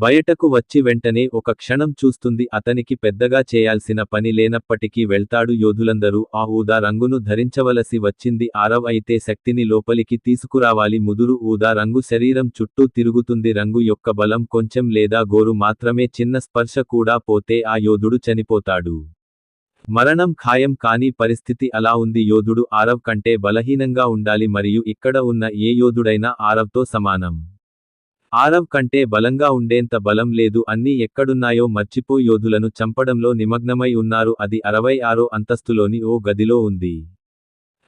బయటకు వచ్చి వెంటనే ఒక క్షణం చూస్తుంది. అతనికి పెద్దగా చేయాల్సిన పని లేనప్పటికీ వెళ్తాడు. యోధులందరూ ఆ ఊదా రంగును ధరించవలసి వచ్చింది. ఆరవ్ అయితే శక్తిని లోపలికి తీసుకురావాలి. ముదురు ఊదా రంగు శరీరం చుట్టూ తిరుగుతుంది. రంగు యొక్క బలం కొంచెం లేదా గోరు మాత్రమే. చిన్న స్పర్శ కూడా పోతే ఆ యోధుడు చనిపోతాడు. మరణం ఖాయం కానీ పరిస్థితి అలా ఉంది. యోధుడు ఆరవ్ కంటే బలహీనంగా ఉండాలి మరియు ఇక్కడ ఉన్న ఏ యోధుడైనా ఆరవ్తో సమానం. ఆరవ్ కంటే బలంగా ఉండేంత బలం లేదు. అన్నీ ఎక్కడున్నాయో మర్చిపో యోధులను చంపడంలో నిమగ్నమై ఉన్నారు. అది 66వ అంతస్తులోని ఓ గదిలో ఉంది.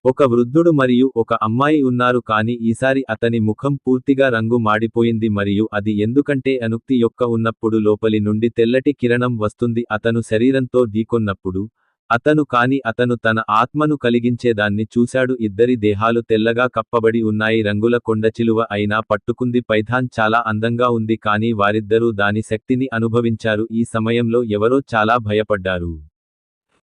ఒక వృద్ధుడు మరియు ఒక అమ్మాయి ఉన్నారు కానీ ఈసారి అతని ముఖం పూర్తిగా రంగు మాడిపోయింది మరియు అది ఎందుకంటే అనుక్తి యొక్క ఉన్నప్పుడు లోపలి నుండి తెల్లటి కిరణం వస్తుంది. అతను శరీరంతో ఢీకొన్నప్పుడు అతను తన ఆత్మను కలిగించేదాన్ని చూశాడు. ఇద్దరి దేహాలు తెల్లగా కప్పబడి ఉన్నాయి. రంగుల కొండచిలువ అయినా పట్టుకుంది. పైథాన్ చాలా అందంగా ఉంది కానీ వారిద్దరూ దాని శక్తిని అనుభవించారు. ఈ సమయంలో ఎవరో చాలా భయపడ్డారు.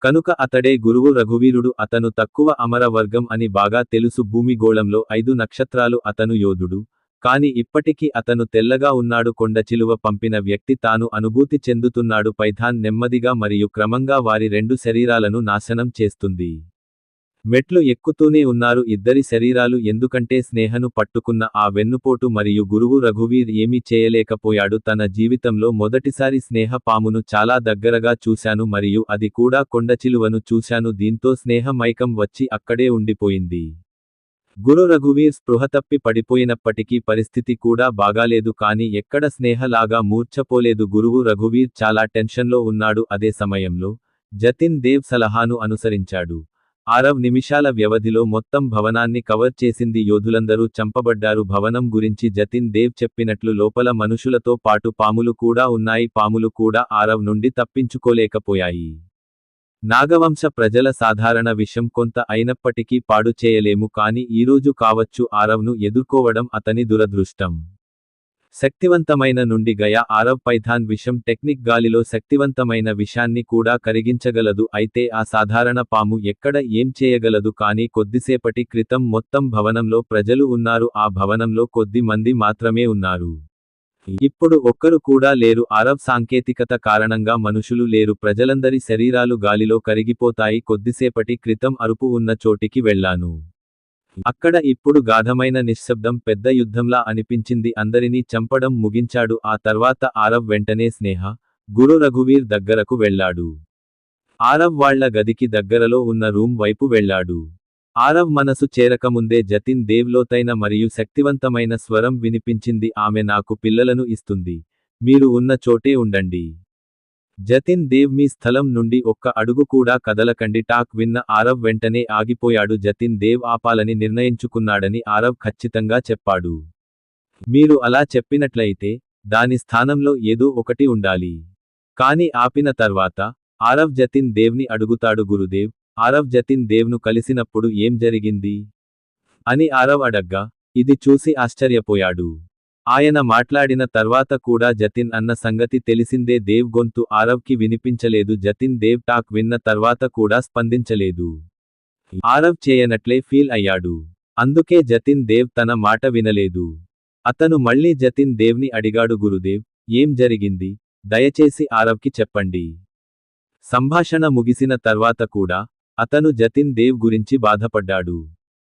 కనుక అతడే గురువు రఘువీరుడు. అతను తక్కువ అమర వర్గం అని బాగా తెలుసు. భూమిగోళంలో 5 నక్షత్రాలు. అతను యోధుడు కాని ఇప్పటికీ అతను తెల్లగా ఉన్నాడు. కొండచిలువ పంపిన వ్యక్తి తాను అనుభూతి చెందుతున్నాడు. పైథాన్ నెమ్మదిగా మరియు క్రమంగా వారి 2 శరీరాలను నాశనం చేస్తుంది. మెట్లు ఎక్కుతూనే ఉన్నారు ఇద్దరి శరీరాలు. ఎందుకంటే స్నేహను పట్టుకున్న ఆ వెన్నుపోటు మరియు గురువు రఘువీర్ ఏమీ చేయలేకపోయాడు. తన జీవితంలో మొదటిసారి స్నేహ పామును చాలా దగ్గరగా చూశాను మరియు అది కూడా కొండచిలువను చూశాను. దీంతో స్నేహ మైకం వచ్చి అక్కడే ఉండిపోయింది. గురు రఘువీర్ స్పృహ తప్పి పడిపోయినప్పటికీ పరిస్థితి కూడా బాగాలేదు కానీ ఎక్కడ స్నేహ లాగా మూర్ఛపోలేదు. గురువు రఘువీర్ చాలా టెన్షన్లో ఉన్నాడు. అదే సమయంలో జతిన్ దేవ్ సలహాను అనుసరించాడు. 6 నిమిషాల వ్యవధిలో మొత్తం భవనాన్ని కవర్ చేసింది. యోధులందరూ చంపబడ్డారు. భవనం గురించి జతిన్ దేవ్ చెప్పినట్లు లోపల మనుషులతో పాటు పాములు కూడా ఉన్నాయి. పాములు కూడా 6 నుండి తప్పించుకోలేకపోయాయి. నాగవంశ ప్రజల సాధారణ విషం కొంత అయినప్పటికీ పాడు చేయలేము కానీ ఈరోజు కావచ్చు 6ను ఎదుర్కోవడం అతని దురదృష్టం. శక్తివంతమైన నుండి గయా ఆరవ్ పైథాన్ విషం టెక్నిక్ గాలిలో శక్తివంతమైన విషాన్ని కూడా కరిగించగలదు అయితే ఆ సాధారణ పాము ఎక్కడ ఏం చేయగలదు కానీ కొద్దిసేపటి క్రితం మొత్తం భవనంలో ప్రజలు ఉన్నారు ఆ భవనంలో కొద్ది మంది మాత్రమే ఉన్నారు. ఇప్పుడు ఒక్కరు కూడా లేరు ఆరవ్ సాంకేతికత కారణంగా మనుషులు లేరు ప్రజలందరి శరీరాలు గాలిలో కరిగిపోతాయి కొద్దిసేపటి క్రితం అరుపు ఉన్న చోటికి వెళ్ళాను. అక్కడ ఇప్పుడు గాఢమైన నిశ్శబ్దం పెద్ద యుద్ధంలా అనిపించింది అందరినీ చంపడం ముగించాడు ఆ తర్వాత ఆరవ్ వెంటనే స్నేహ, గురు రఘువీర్ దగ్గరకు వెళ్ళాడు. ఆరవ్ వాళ్ల గదికి దగ్గరలో ఉన్న రూమ్ వైపు వెళ్ళాడు. ఆరవ్ మనసు చేరకముందే జతిన్ దేవ్ లోతైన మరియు శక్తివంతమైన స్వరం వినిపించింది ఆమె నాకు పిల్లలను ఇస్తుంది. మీరు ఉన్న చోటే ఉండండి. జతిన్ దేవ్ మీ స్థలం నుండి ఒక్క అడుగు కూడా కదలకండి టాక్ విన్న ఆరవ్ వెంటనే ఆగిపోయాడు జతిన్ దేవ్ ఆపాలని నిర్ణయించుకున్నాడని ఆరవ్ ఖచ్చితంగా చెప్పాడు. మీరు అలా చెప్పినట్లయితే దాని స్థానంలో ఏదో ఒకటి ఉండాలి. కాని ఆపిన తర్వాత ఆరవ్ జతిన్ దేవ్ని అడుగుతాడు గురుదేవ్ ఆరవ్ జతిన్ దేవ్ను కలిసినప్పుడు ఏం జరిగింది అని ఆరవ్ అడగ్గా ఇది చూసి ఆశ్చర్యపోయాడు. ఆయన మాట్లాడిన తర్వాత కూడా జతిన్ అన్న సంగతి తెలిసిందే దేవ్ గొంతు ఆరవ్కి వినిపించలేదు జతిన్ దేవ్ టాక్ విన్న తర్వాత కూడా స్పందించలేదు. ఆరవ్ చేయనట్లే ఫీల్ అయ్యాడు. అందుకే జతిన్ దేవ్ తన మాట వినలేదు. అతను మళ్ళీ జతిన్ దేవ్ని అడిగాడు గురుదేవ్ ఏం జరిగింది దయచేసి ఆరవ్కి చెప్పండి. సంభాషణ ముగిసిన తర్వాత కూడా అతను జతిన్ దేవ్ గురించి బాధపడ్డాడు.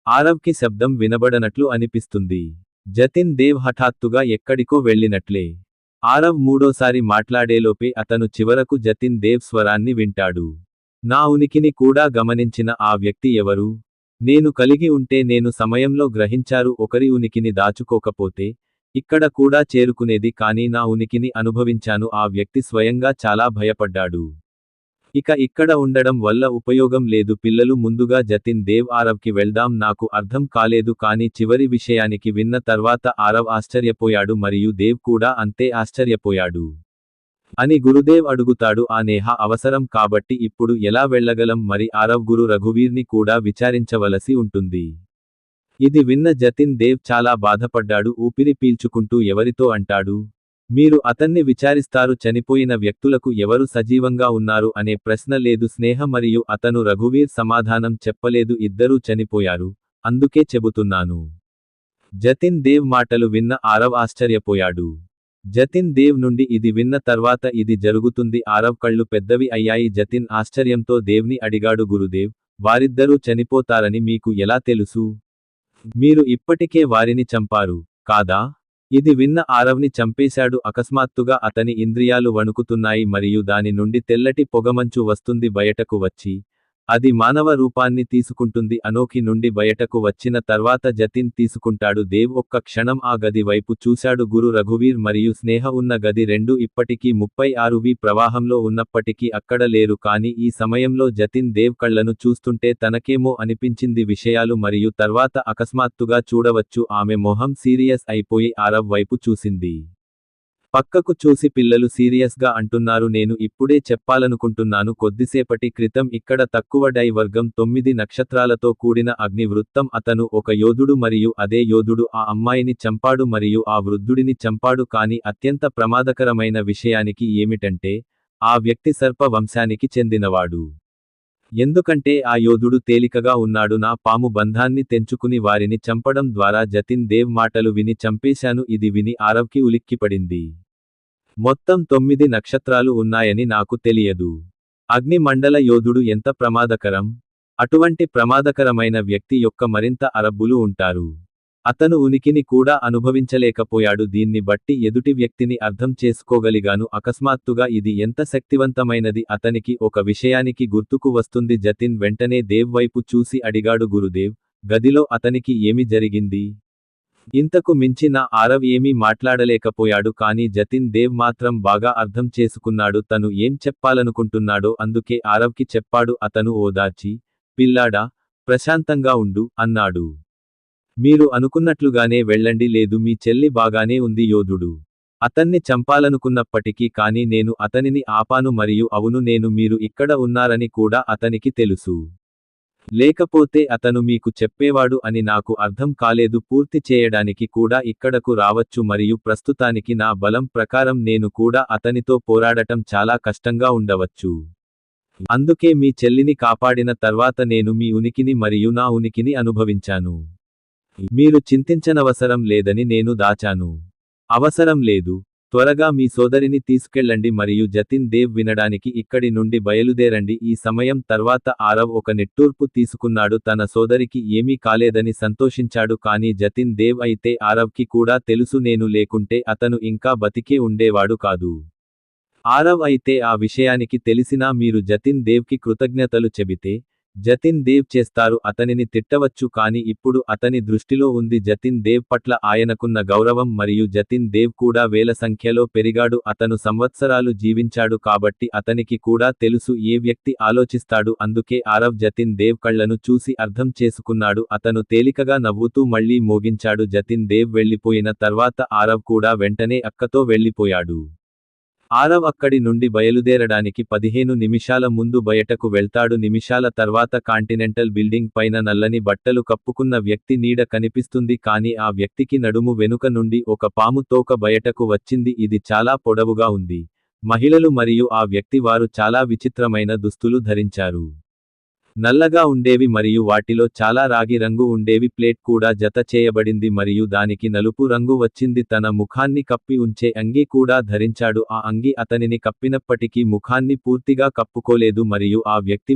ఆరవ్కి శబ్దం వినబడనట్లు అనిపిస్తుంది. జతిన్ దేవ్ హఠాత్తుగా ఎక్కడికో వెళ్ళినట్లే. ఆరవ్ మూడోసారి మాట్లాడేలోపే అతను చివరకు జతిన్ దేవ్ స్వరాన్ని వింటాడు. నా ఉనికిని కూడా గమనించిన ఆ వ్యక్తి ఎవరు? నేను కలిగి ఉంటే నేను సమయంలో గ్రహించారు ఒకరి ఉనికిని దాచుకోకపోతే ఇక్కడ కూడా చేరుకునేది కానీ నా ఉనికిని అనుభవించాను ఆ వ్యక్తి స్వయంగా చాలా భయపడ్డాడు. ఇక ఇక్కడ ఉండడం వల్ల ఉపయోగం లేదు పిల్లలు ముందుగా జతిన్ దేవ్ ఆరవ్కి వెళ్దాం నాకు అర్థం కాలేదు కానీ చివరి విషయానికి విన్న తర్వాత ఆరవ్ ఆశ్చర్యపోయాడు మరియు దేవ్ కూడా అంతే ఆశ్చర్యపోయాడు. అని గురుదేవ్ అడుగుతాడు ఆ నేహ అవసరం కాబట్టి ఇప్పుడు ఎలా వెళ్ళగలం మరి ఆరవ్ గురు రఘువీర్ని కూడా విచారించవలసి ఉంటుంది. ఇది విన్న జతిన్ దేవ్ చాలా బాధపడ్డాడు ఊపిరి పీల్చుకుంటూ ఎవరితో అంటాడు. మీరు అతన్ని విచారిస్తారు చనిపోయిన వ్యక్తులకు ఎవరు సజీవంగా ఉన్నారు అనే ప్రశ్న లేదు స్నేహ మరియు అతను రఘువీర్ సమాధానం చెప్పలేదు ఇద్దరూ చనిపోయారు అందుకే చెబుతున్నాను. జతిన్ దేవ్ మాటలు విన్న ఆరవ్ ఆశ్చర్యపోయాడు. జతిన్ దేవ్ నుండి ఇది విన్న తర్వాత ఇది జరుగుతుంది ఆరవ్ కళ్ళు పెద్దవి అయ్యాయి జతిన్ ఆశ్చర్యంతో దేవ్ని అడిగాడు గురుదేవ్ వారిద్దరూ చనిపోతారని మీకు ఎలా తెలుసు? మీరు ఇప్పటికే వారిని చంపారు కాదా? ఇది విన్న ఆరవ్ని చంపేశాడు అకస్మాత్తుగా అతని ఇంద్రియాలు వణుకుతున్నాయి మరియు దాని నుండి తెల్లటి పొగమంచు వస్తుంది బయటకు వచ్చి అది మానవ రూపాన్ని తీసుకుంటుంది అనోఖి నుండి బయటకు వచ్చిన తర్వాత జతిన్ తీసుకుంటాడు దేవ్ ఒక్క క్షణం ఆ గది వైపు చూశాడు గురు రఘువీర్ మరియు స్నేహ ఉన్న గది రెండు ఇప్పటికీ 36వి ప్రవాహంలో ఉన్నప్పటికీ అక్కడ లేరు కానీ ఈ సమయంలో జతిన్ దేవ్ కళ్లను చూస్తుంటే తనకేమో అనిపించింది విషయాలు మరియు తర్వాత అకస్మాత్తుగా చూడవచ్చు ఆమె మొహం సీరియస్ అయిపోయి ఆరవ్ వైపు చూసింది. పక్కకు చూసి పిల్లలు సీరియస్గా అంటున్నారు నేను ఇప్పుడే చెప్పాలనుకుంటున్నాను కొద్దిసేపటి క్రితం ఇక్కడ తక్కువ డై వర్గం 9 నక్షత్రాలతో కూడిన అగ్ని వృత్తం అతను ఒక యోధుడు మరియు అదే యోధుడు ఆ అమ్మాయిని చంపాడు మరియు ఆ వృద్ధుడిని చంపాడు కానీ అత్యంత ప్రమాదకరమైన విషయానికి ఏమిటంటే ఆ వ్యక్తి సర్ప వంశానికి చెందినవాడు. ఎందుకంటే ఆ యోధుడు తేలికగా ఉన్నాడు నా పాము బంధాన్ని తెంచుకుని వారిని చంపడం ద్వారా జతిన్ దేవ్ మాటలు విని చంపేశాను ఇది విని ఆరవ్కి ఉలిక్కిపడింది. మొత్తం 9 నక్షత్రాలు ఉన్నాయని నాకు తెలియదు. అగ్ని మండల యోధుడు ఎంత ప్రమాదకరం? అటువంటి ప్రమాదకరమైన వ్యక్తి యొక్క మరింత అరబ్బులు ఉంటారు. అతను ఉనికిని కూడా అనుభవించలేకపోయాడు దీన్ని బట్టి ఎదుటి వ్యక్తిని అర్థం చేసుకోగలిగాను అకస్మాత్తుగా ఇది ఎంత శక్తివంతమైనది అతనికి ఒక విషయానికి గుర్తుకు వస్తుంది జతిన్ వెంటనే దేవ్ వైపు చూసి అడిగాడు గురుదేవ్ గదిలో అతనికి ఏమి జరిగింది? ఇంతకు మించి నా ఆరవ్ ఏమీ మాట్లాడలేకపోయాడు కానీ జతిన్ దేవ్ మాత్రం బాగా అర్థం చేసుకున్నాడు తను ఏం చెప్పాలనుకుంటున్నాడో అందుకే ఆరవ్కి చెప్పాడు అతను ఓదార్చి పిల్లాడా ప్రశాంతంగా ఉండు అన్నాడు. మీరు అనుకున్నట్లుగానే వెళ్ళండి లేదు మీ చెల్లి బాగానే ఉంది యోధుడు అతన్ని చంపాలనుకున్నప్పటికీ కానీ నేను అతనిని ఆపాను మరియు అవును నేను మీరు ఇక్కడ ఉన్నారని కూడా అతనికి తెలుసు. లేకపోతే అతను మీకు చెప్పేవాడు అని నాకు అర్థం కాలేదు. పూర్తి చేయడానికి కూడా ఇక్కడకు రావచ్చు మరియు ప్రస్తుతానికి నా బలం ప్రకారం నేను కూడా అతనితో పోరాడటం చాలా కష్టంగా ఉండవచ్చు. అందుకే మీ చెల్లిని కాపాడిన తర్వాత నేను మీ ఉనికిని మరియు నా ఉనికిని అనుభవించాను. మీరు చింతించనవసరం లేదని నేను దాచాను. అవసరం లేదు. త్వరగా మీ సోదరిని తీసుకెళ్ళండి మరియు జతిన్ దేవ్ వినడానికి ఇక్కడి నుండి బయలుదేరండి. ఈ సమయం తర్వాత ఆరవ్ ఒక నిట్టూర్పు తీసుకున్నాడు. తన సోదరికి ఏమీ కాలేదని సంతోషించాడు. కానీ జతిన్ దేవ్ అయితే ఆరవ్కి కూడా తెలుసు నేను లేకుంటే అతను ఇంకా బతికే ఉండేవాడు కాదు. ఆరవ్ అయితే ఆ విషయానికి తెలిసినా మీరు జతిన్ దేవ్కి కృతజ్ఞతలు చెబితే జతిన్ దేవ్ చేస్తారు. అతనిని తిట్టవచ్చు కానీ ఇప్పుడు అతని దృష్టిలో ఉంది జతిన్ దేవ్ పట్ల ఆయనకున్న గౌరవం మరియు జతిన్ దేవ్ కూడా వేల సంఖ్యలో పెరిగాడు. అతను సంవత్సరాలు జీవించాడు కాబట్టి అతనికి కూడా తెలుసు ఏ వ్యక్తి ఆలోచిస్తాడు. అందుకే ఆరవ్ జతిన్ దేవ్ కళ్లను చూసి అర్థం చేసుకున్నాడు. అతను తేలికగా నవ్వుతూ మళ్లీ మోగించాడు. జతిన్ దేవ్ వెళ్లిపోయిన తర్వాత ఆరవ్ కూడా వెంటనే అక్కతో వెళ్లిపోయాడు. ఆరవ్ అక్కడి నుండి బయలుదేరడానికి 15 నిమిషాల ముందు బయటకు వెళ్తాడు. నిమిషాల తర్వాత కాంటినెంటల్ బిల్డింగ్ పైన నల్లని బట్టలు కప్పుకున్న వ్యక్తి నీడ కనిపిస్తుంది. కానీ ఆ వ్యక్తికి నడుము వెనుక నుండి ఒక పాము తోక బయటకు వచ్చింది. ఇది చాలా పొడవుగా ఉంది. మహిళలు మరియు ఆ వ్యక్తి వారు చాలా విచిత్రమైన దుస్తులు ధరించారు. నల్లగా ఉండేవి మరియు వాటిలో చాలా రాగి రంగు ఉండేవి. ప్లేట్ కూడా జత చేయబడింది మరియు దానికి నలుపు రంగు వచ్చింది. తన ముఖాన్ని కప్పి ఉంచే అంగీ కూడా ధరించాడు. ఆ అంగీ అతనిని కప్పినప్పటికీ ముఖాన్ని పూర్తిగా కప్పుకోలేదు మరియు ఆ వ్యక్తి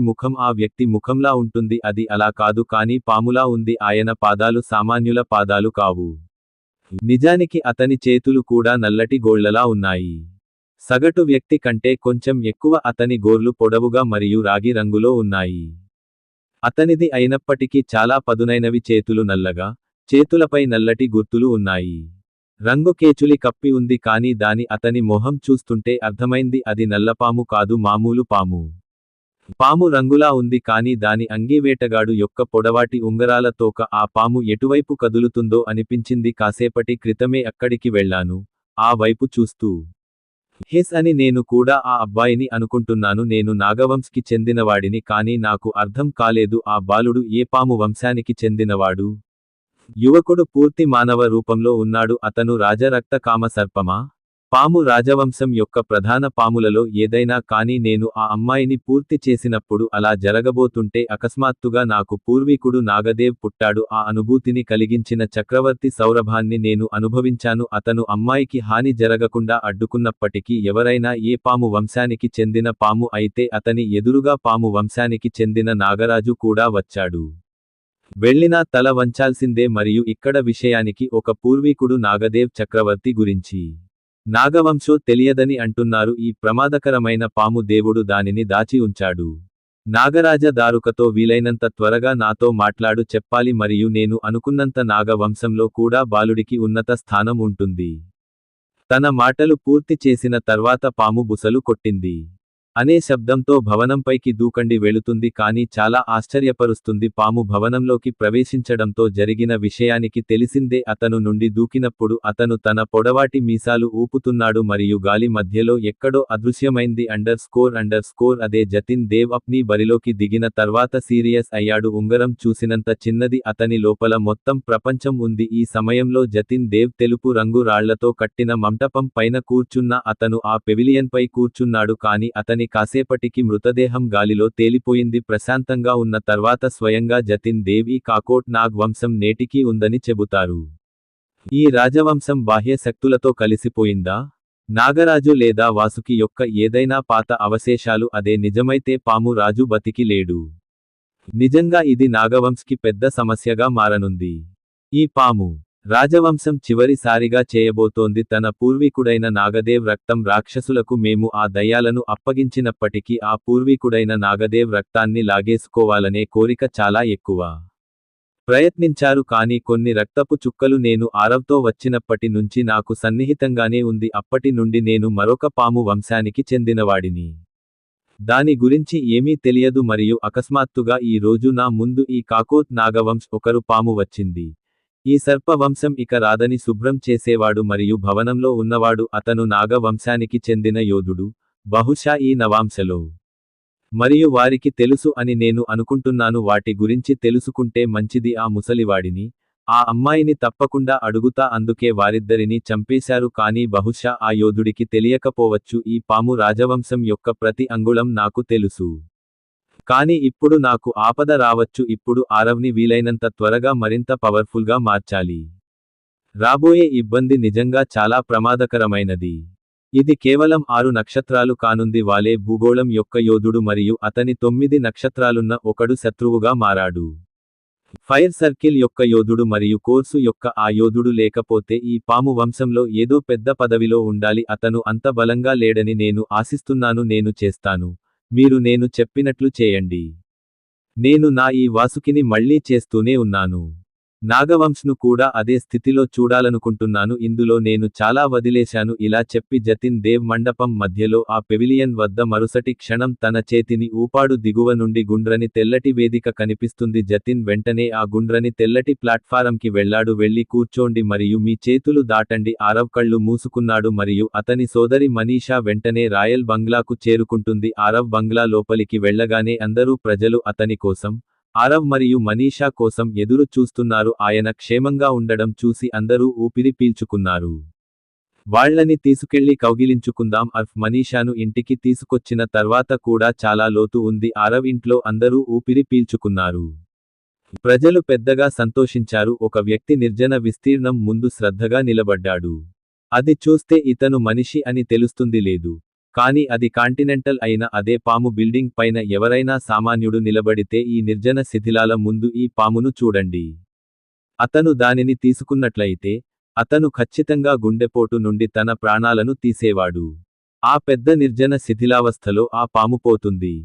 ముఖంలా ఉంటుంది. అది అలా కాదు కానీ పాములా ఉంది. ఆయన పాదాలు సామాన్యుల పాదాలు కావు. నిజానికి అతని చేతులు కూడా నల్లటి గోళ్లలా ఉన్నాయి. సగటు వ్యక్తి కంటే కొంచెం ఎక్కువ. అతని గోర్లు పొడవుగా మరియు రాగి రంగులో ఉన్నాయి. అతనిది అయినప్పటికీ చాలా పదునైనవి. చేతులు నల్లగా, చేతులపై నల్లటి గుర్తులు ఉన్నాయి. రంగు కేచులి కప్పి ఉంది కానీ అతని మొహం చూస్తుంటే అర్థమైంది అది నల్లపాము కాదు, మామూలు పాము. పాము రంగులా ఉంది కానీ దాని అంగీ వేటగాడు యొక్క పొడవాటి ఉంగరాల తోక. ఆ పాము ఎటువైపు కదులుతుందో అనిపించింది. కాసేపటి క్రితమే అక్కడికి వెళ్ళాను. ఆ వైపు చూస్తూ హెస్ అని నేను కూడా ఆ అబ్బాయిని అనుకుంటున్నాను. నేను నాగవంశ్కి చెందినవాడిని కానీ నాకు అర్థం కాలేదు ఆ బాలుడు ఏ పాము వంశానికి చెందినవాడు. యువకుడు పూర్తి మానవ రూపంలో ఉన్నాడు. అతను రాజరక్త కామ సర్పమా? పాము రాజవంశం యొక్క ప్రధాన పాములలో ఏదైనా కానీ నేను ఆ అమ్మాయిని పూర్తి చేసినప్పుడు అలా జరగబోతుంటే అకస్మాత్తుగా నాకు పూర్వీకుడు నాగదేవ్ పుట్టాడు. ఆ అనుభూతిని కలిగించిన చక్రవర్తి సౌరభాన్ని నేను అనుభవించాను. అతను అమ్మాయికి హాని జరగకుండా అడ్డుకున్నప్పటికీ ఎవరైనా ఏ పాము వంశానికి చెందిన పాము అయితే అతని ఎదురుగా పాము వంశానికి చెందిన నాగరాజు కూడా వచ్చాడు. వెళ్ళినా తల వంచాల్సిందే. మరియు ఇక్కడ విషయానికి ఒక పూర్వీకుడు నాగదేవ్ చక్రవర్తి గురించి నాగవంశో తెలియదని అంటున్నారు. ఈ ప్రమాదకరమైన పాము దేవుడు దానిని దాచి ఉంచాడు. నాగరాజ దారుకతో వీలైనంత త్వరగా నాతో మాట్లాడు చెప్పాలి మరియు నేను అనుకున్నంత నాగవంశంలో కూడా బాలుడికి ఉన్నత స్థానం ఉంటుంది. తన మాటలు పూర్తి చేసిన తర్వాత పాము బుసలు కొట్టింది అనే శబ్దంతో భవనంపైకి దూకండి వెళుతుంది కానీ చాలా ఆశ్చర్యపరుస్తుంది. పాము భవనంలోకి ప్రవేశించడంతో జరిగిన విషయానికి తెలిసిందే. అతను నుండి దూకినప్పుడు అతను తన పొడవాటి మీసాలు ఊపుతున్నాడు మరియు గాలి మధ్యలో ఎక్కడో అదృశ్యమైంది. _ అదే జతిన్ దేవ్ అప్ని బరిలోకి దిగిన తర్వాత సీరియస్ అయ్యాడు. ఉంగరం చూసినంత చిన్నది. అతని లోపల మొత్తం ప్రపంచం ఉంది. ఈ సమయంలో జతిన్ దేవ్ తెలుపు రంగు రాళ్లతో కట్టిన మంటపం పైన కూర్చున్న అతను ఆ పెవిలియన్పై కూర్చున్నాడు కానీ అతని కాసేపటికి మృతదేహం గాలిలో తేలిపోయింది. ప్రశాంతంగా ఉన్న తర్వాత స్వయంగా జతిన్ దేవ్ ఈ కాకోట్ నాగ్ వంశం నేటికీ ఉందని చెబుతారు. ఈ రాజవంశం బాహ్య శక్తులతో కలిసిపోయిందా? నాగరాజు లేదా వాసుకి యొక్క ఏదైనా పాత అవశేషాలు? అదే నిజమైతే పాము రాజు బతికి లేడు. నిజంగా ఇది నాగవంశ్కి పెద్ద సమస్యగా మారనుంది. ఈ పాము రాజవంశం చివరిసారిగా చేయబోతోంది. తన పూర్వీకుడైన నాగదేవ్ రక్తం రాక్షసులకు మేము ఆ దయ్యాలను అప్పగించినప్పటికీ ఆ పూర్వీకుడైన నాగదేవ్ రక్తాన్ని లాగేసుకోవాలనే కోరిక చాలా ఎక్కువ. ప్రయత్నించారు కానీ కొన్ని రక్తపు చుక్కలు నేను ఆరవ్తో వచ్చినప్పటి నుంచి నాకు సన్నిహితంగానే ఉంది. అప్పటి నుండి నేను మరొక పాము వంశానికి చెందినవాడిని. దాని గురించి ఏమీ తెలియదు మరియు అకస్మాత్తుగా ఈ రోజు నా ముందు ఈ కాకోత్ నాగవంశ్ ఒకరు పాము వచ్చింది. ఈ సర్ప వంశం ఇక రాదని శుభ్రం చేసేవాడు మరియు భవనంలో ఉన్నవాడు. అతను నాగ వంశానికి చెందిన యోధుడు. బహుశా ఈ నవాంశలో మరియు వారికి తెలుసు అని నేను అనుకుంటున్నాను. వాటి గురించి తెలుసుకుంటే మంచిది. ఆ ముసలివాడిని, ఆ అమ్మాయిని తప్పకుండా అడుగుతా. అందుకే వారిద్దరినీ చంపేశారు. కానీ బహుశా ఆ యోధుడికి తెలియకపోవచ్చు. ఈ పాము రాజవంశం యొక్క ప్రతి అంగుళం నాకు తెలుసు. కానీ ఇప్పుడు నాకు ఆపద రావచ్చు. ఇప్పుడు ఆరవ్ని వీలైనంత త్వరగా మరింత పవర్ఫుల్గా మార్చాలి. రాబోయే ఇబ్బంది నిజంగా చాలా ప్రమాదకరమైనది. ఇది కేవలం 6 నక్షత్రాలు కానుంది. వాలే భూగోళం యొక్క యోధుడు మరియు అతని 9 నక్షత్రాలున్న ఒకడు శత్రువుగా మారాడు. ఫైర్ సర్కిల్ యొక్క యోధుడు మరియు కోర్సు యొక్క ఆ యోధుడు లేకపోతే ఈ పాము వంశంలో ఏదో పెద్ద పదవిలో ఉండాలి. అతను అంత బలంగా లేడని నేను ఆశిస్తున్నాను. నేను చేస్తాను. మీరు నేను చెప్పినట్లు చేయండి. నేను నా ఈ వాసుకిని మళ్ళీ చేస్తూనే ఉన్నాను. నాగవంశ్ను కూడా అదే స్థితిలో చూడాలనుకుంటున్నాను. ఇందులో నేను చాలా వదిలేశాను. ఇలా చెప్పి జతిన్ దేవ్ మండపం మధ్యలో ఆ పెవిలియన్ వద్ద మరుసటి క్షణం తన చేతిని ఊపాడు. దిగువ నుండి గుండ్రని తెల్లటి వేదిక కనిపిస్తుంది. జతిన్ వెంటనే ఆ గుండ్రని తెల్లటి ప్లాట్ఫారంకి వెళ్లాడు. వెళ్లి కూర్చోండి మరియు మీ చేతులు దాటండి. ఆరవ్ కళ్ళు మూసుకున్నాడు మరియు అతని సోదరి మనీషా వెంటనే రాయల్ బంగ్లాకు చేరుకుంటుంది. ఆరవ్ బంగ్లా లోపలికి వెళ్లగానే అందరూ ప్రజలు అతని కోసం, ఆరవ్ మరియు మనీషా కోసం ఎదురు చూస్తున్నారు. ఆయన క్షేమంగా ఉండడం చూసి అందరూ ఊపిరి పీల్చుకున్నారు. వాళ్లని తీసుకెళ్లి కౌగిలించుకుందాం. అర్ఫ్ మనీషాను ఇంటికి తీసుకొచ్చిన తర్వాత కూడా చాలా లోతు ఉంది. ఆరవ్ ఇంట్లో అందరూ ఊపిరి పీల్చుకున్నారు. ప్రజలు పెద్దగా సంతోషించారు. ఒక వ్యక్తి నిర్జన విస్తీర్ణం ముందు శ్రద్ధగా నిలబడ్డాడు. అది చూస్తే ఇతను మనిషి అని తెలుస్తుంది. లేదు, కానీ అది కాంటినెంటల్ అయిన అదే పాము బిల్డింగ్ పైన ఎవరైనా సామాన్యుడు నిలబడితే ఈ నిర్జన శిథిలాల ముందు ఈ పామును చూడండి. అతను దానిని తీసుకున్నట్లయితే అతను ఖచ్చితంగా గుండెపోటు నుండి తన ప్రాణాలను తీసేవాడు. ఆ పెద్ద నిర్జన శిథిలావస్థలో ఆ పాము పోతుంది.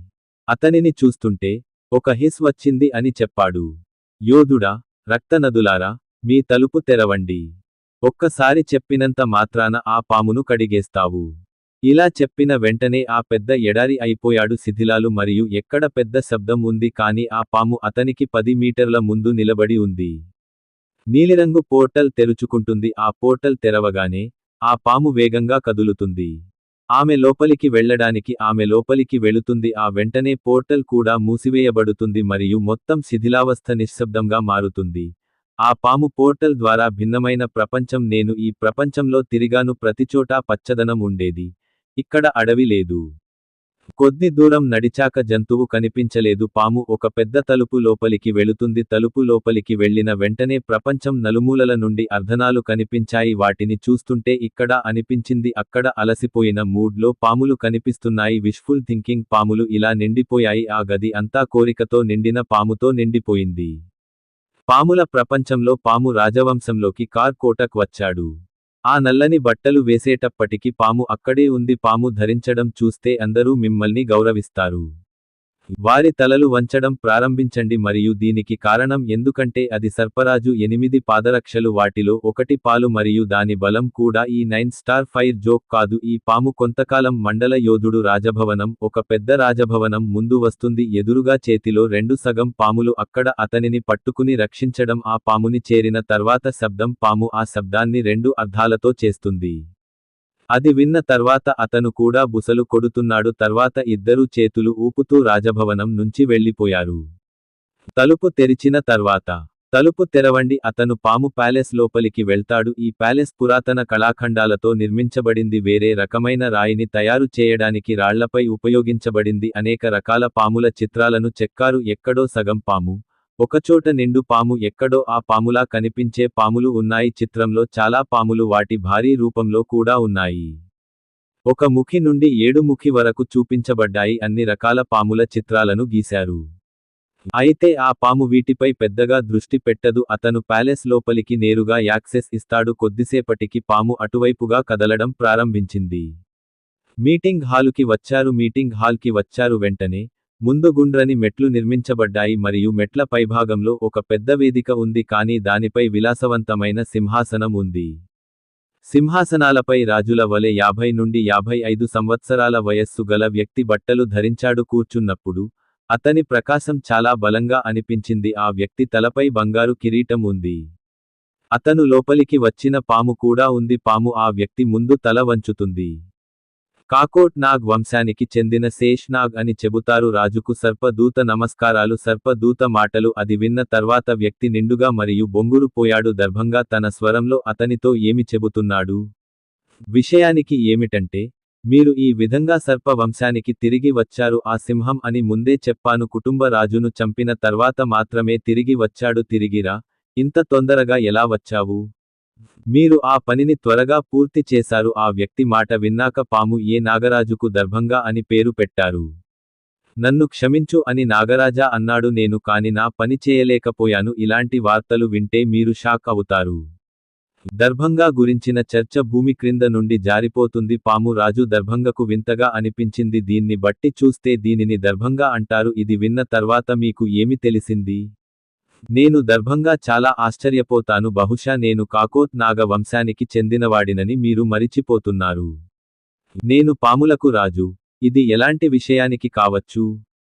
అతనిని చూస్తుంటే ఒక హిస్ వచ్చింది అని చెప్పాడు. యోధుడా, రక్తనదులారా, మీ తలుపు తెరవండి. ఒక్కసారి చెప్పినంత మాత్రాన ఆ పామును కడిగేస్తావు. ఇలా చెప్పిన వెంటనే ఆ పెద్ద ఎడారి అయిపోయాడు. శిథిలాలు మరియు ఎక్కడ పెద్ద శబ్దం ఉంది. కానీ ఆ పాము అతనికి 10 మీటర్ల ముందు నిలబడి ఉంది. నీలిరంగు పోర్టల్ తెరుచుకుంటుంది. ఆ పోర్టల్ తెరవగానే ఆ పాము వేగంగా కదులుతుంది. ఆమె లోపలికి వెళ్లడానికి ఆమె లోపలికి వెళుతుంది. ఆ వెంటనే పోర్టల్ కూడా మూసివేయబడుతుంది మరియు మొత్తం శిథిలావస్థ నిశ్శబ్దంగా మారుతుంది. ఆ పాము పోర్టల్ ద్వారా భిన్నమైన ప్రపంచం. నేను ఈ ప్రపంచంలో తిరిగాను. ప్రతిచోటా పచ్చదనం ఉండేది. ఇక్కడ అడవి లేదు. కొద్ది దూరం నడిచాక జంతువు కనిపించలేదు. పాము ఒక పెద్ద తలుపు లోపలికి వెళుతుంది. తలుపు లోపలికి వెళ్లిన వెంటనే ప్రపంచం నలుమూలల నుండి అర్ధనాలు కనిపించాయి. వాటిని చూస్తుంటే ఇక్కడ అనిపించింది అక్కడ అలసిపోయిన మూడ్లో పాములు కనిపిస్తున్నాయి. విష్ఫుల్ థింకింగ్ పాములు ఇలా నిండిపోయాయి. ఆ గది అంతా కోరికతో నిండిన పాముతో నిండిపోయింది. పాముల ప్రపంచంలో పాము రాజవంశంలోకి కార్ కోటక్ వచ్చాడు. ఆ నల్లని బట్టలు వేసేటప్పటికి పాము అక్కడే ఉంది. పాము ధరించడం చూస్తే అందరూ మిమ్మల్ని గౌరవిస్తారు. వారి తలలు వంచడం ప్రారంభించండి మరియు దీనికి కారణం ఎందుకంటే అది సర్పరాజు 8 పాదరక్షలు. వాటిలో ఒకటి పాలు మరియు దాని బలం కూడా. ఈ 9 స్టార్ ఫైర్ జోక్ కాదు. ఈ పాము కొంతకాలం మండల యోధుడు రాజభవనం, ఒక పెద్ద రాజభవనం ముందు వస్తుంది. ఎదురుగా చేతిలో 2 సగం పాములు అక్కడ అతనిని పట్టుకుని రక్షించడం. ఆ పాముని చేరిన తర్వాత శబ్దం. పాము ఆ శబ్దాన్ని 2 అర్థాలతో చేస్తుంది. అది విన్న తర్వాత అతను కూడా బుసలు కొడుతున్నాడు. తర్వాత ఇద్దరూ చేతులు ఊపుతూ రాజభవనం నుంచి వెళ్లిపోయారు. తలుపు తెరిచిన తర్వాత తలుపు తెరవండి. అతను పాము ప్యాలెస్ లోపలికి వెళ్తాడు. ఈ ప్యాలెస్ పురాతన కళాఖండాలతో నిర్మించబడింది. వేరే రకమైన రాయిని తయారు చేయడానికి రాళ్లపై ఉపయోగించబడింది. అనేక రకాల పాముల చిత్రాలను చెక్కారు. ఎక్కడో సగం పాము, ఒకచోట నిండు పాము, ఎక్కడో ఆ పాములా కనిపించే పాములు ఉన్నాయి. చిత్రంలో చాలా పాములు వాటి భారీ రూపంలో కూడా ఉన్నాయి. ఒక ముఖి నుండి 7 ముఖి వరకు చూపించబడ్డాయి. అన్ని రకాల పాముల చిత్రాలను గీశారు. అయితే ఆ పాము వీటిపై పెద్దగా దృష్టి పెట్టదు. అతను ప్యాలెస్ లోపలికి నేరుగా యాక్సెస్ ఇస్తాడు. కొద్దిసేపటికి పాము అటువైపుగా కదలడం ప్రారంభించింది. మీటింగ్ హాలుకి వచ్చారు. మీటింగ్ హాల్కి వచ్చారు. వెంటనే ముందు గుండ్రని మెట్లు నిర్మించబడ్డాయి మరియు మెట్ల పైభాగంలో ఒక పెద్ద వేదిక ఉంది. కానీ దానిపై విలాసవంతమైన సింహాసనం ఉంది. సింహాసనాలపై రాజుల వలె 50 నుండి 55 సంవత్సరాల వయస్సు గల వ్యక్తి బట్టలు ధరించాడు. కూర్చున్నప్పుడు అతని ప్రకాశం చాలా బలంగా అనిపించింది. ఆ వ్యక్తి తలపై బంగారు కిరీటం ఉంది. అతను లోపలికి వచ్చిన పాము కూడా ఉంది. పాము ఆ వ్యక్తి ముందు తల వంచుతుంది. కాకోట్ నాగ్ వంశానికి చెందిన శేష్ నాగ్ అని చెబుతారు. రాజుకు సర్పదూత నమస్కారాలు. సర్పదూత మాటలు అది విన్న తర్వాత వ్యక్తి నిండుగా మరియు బొంగురు పోయాడు. దర్భంగా తన స్వరంలో అతనితో ఏమి చెబుతున్నాడు? విషయానికి ఏమిటంటే, మీరు ఈ విధంగా సర్ప వంశానికి తిరిగి వచ్చారు. ఆ సింహం అని ముందే చెప్పాను. కుటుంబ రాజును చంపిన తర్వాత మాత్రమే తిరిగి వచ్చాడు. తిరిగిరా, ఇంత తొందరగా ఎలా వచ్చావు? మీరు ఆ పనిని త్వరగా పూర్తి చేశారు. ఆ వ్యక్తి మాట విన్నాక పాము ఏ నాగరాజుకు దర్భంగా అని పేరు పెట్టారు. నన్ను క్షమించు అని నాగరాజా అన్నాడు. నేను కాని నా పని చేయలేకపోయాను. ఇలాంటి వార్తలు వింటే మీరు షాక్ అవుతారు. దర్భంగా గురించిన చర్చ భూమి క్రింద నుండి జారిపోతుంది. పాము రాజు దర్భంగకు వింతగా అనిపించింది. దీన్ని బట్టి చూస్తే దీనిని దర్భంగా అంటారు. ఇది విన్న తర్వాత మీకు ఏమి తెలిసింది? నేను దర్భంగా చాలా ఆశ్చర్యపోతాను. బహుశా నేను కాకోత్ నాగ వంశానికి చెందినవాడినని మీరు మరిచిపోతున్నారు. నేను పాములకు రాజు. ఇది ఎలాంటి విషయానికి కావచ్చు?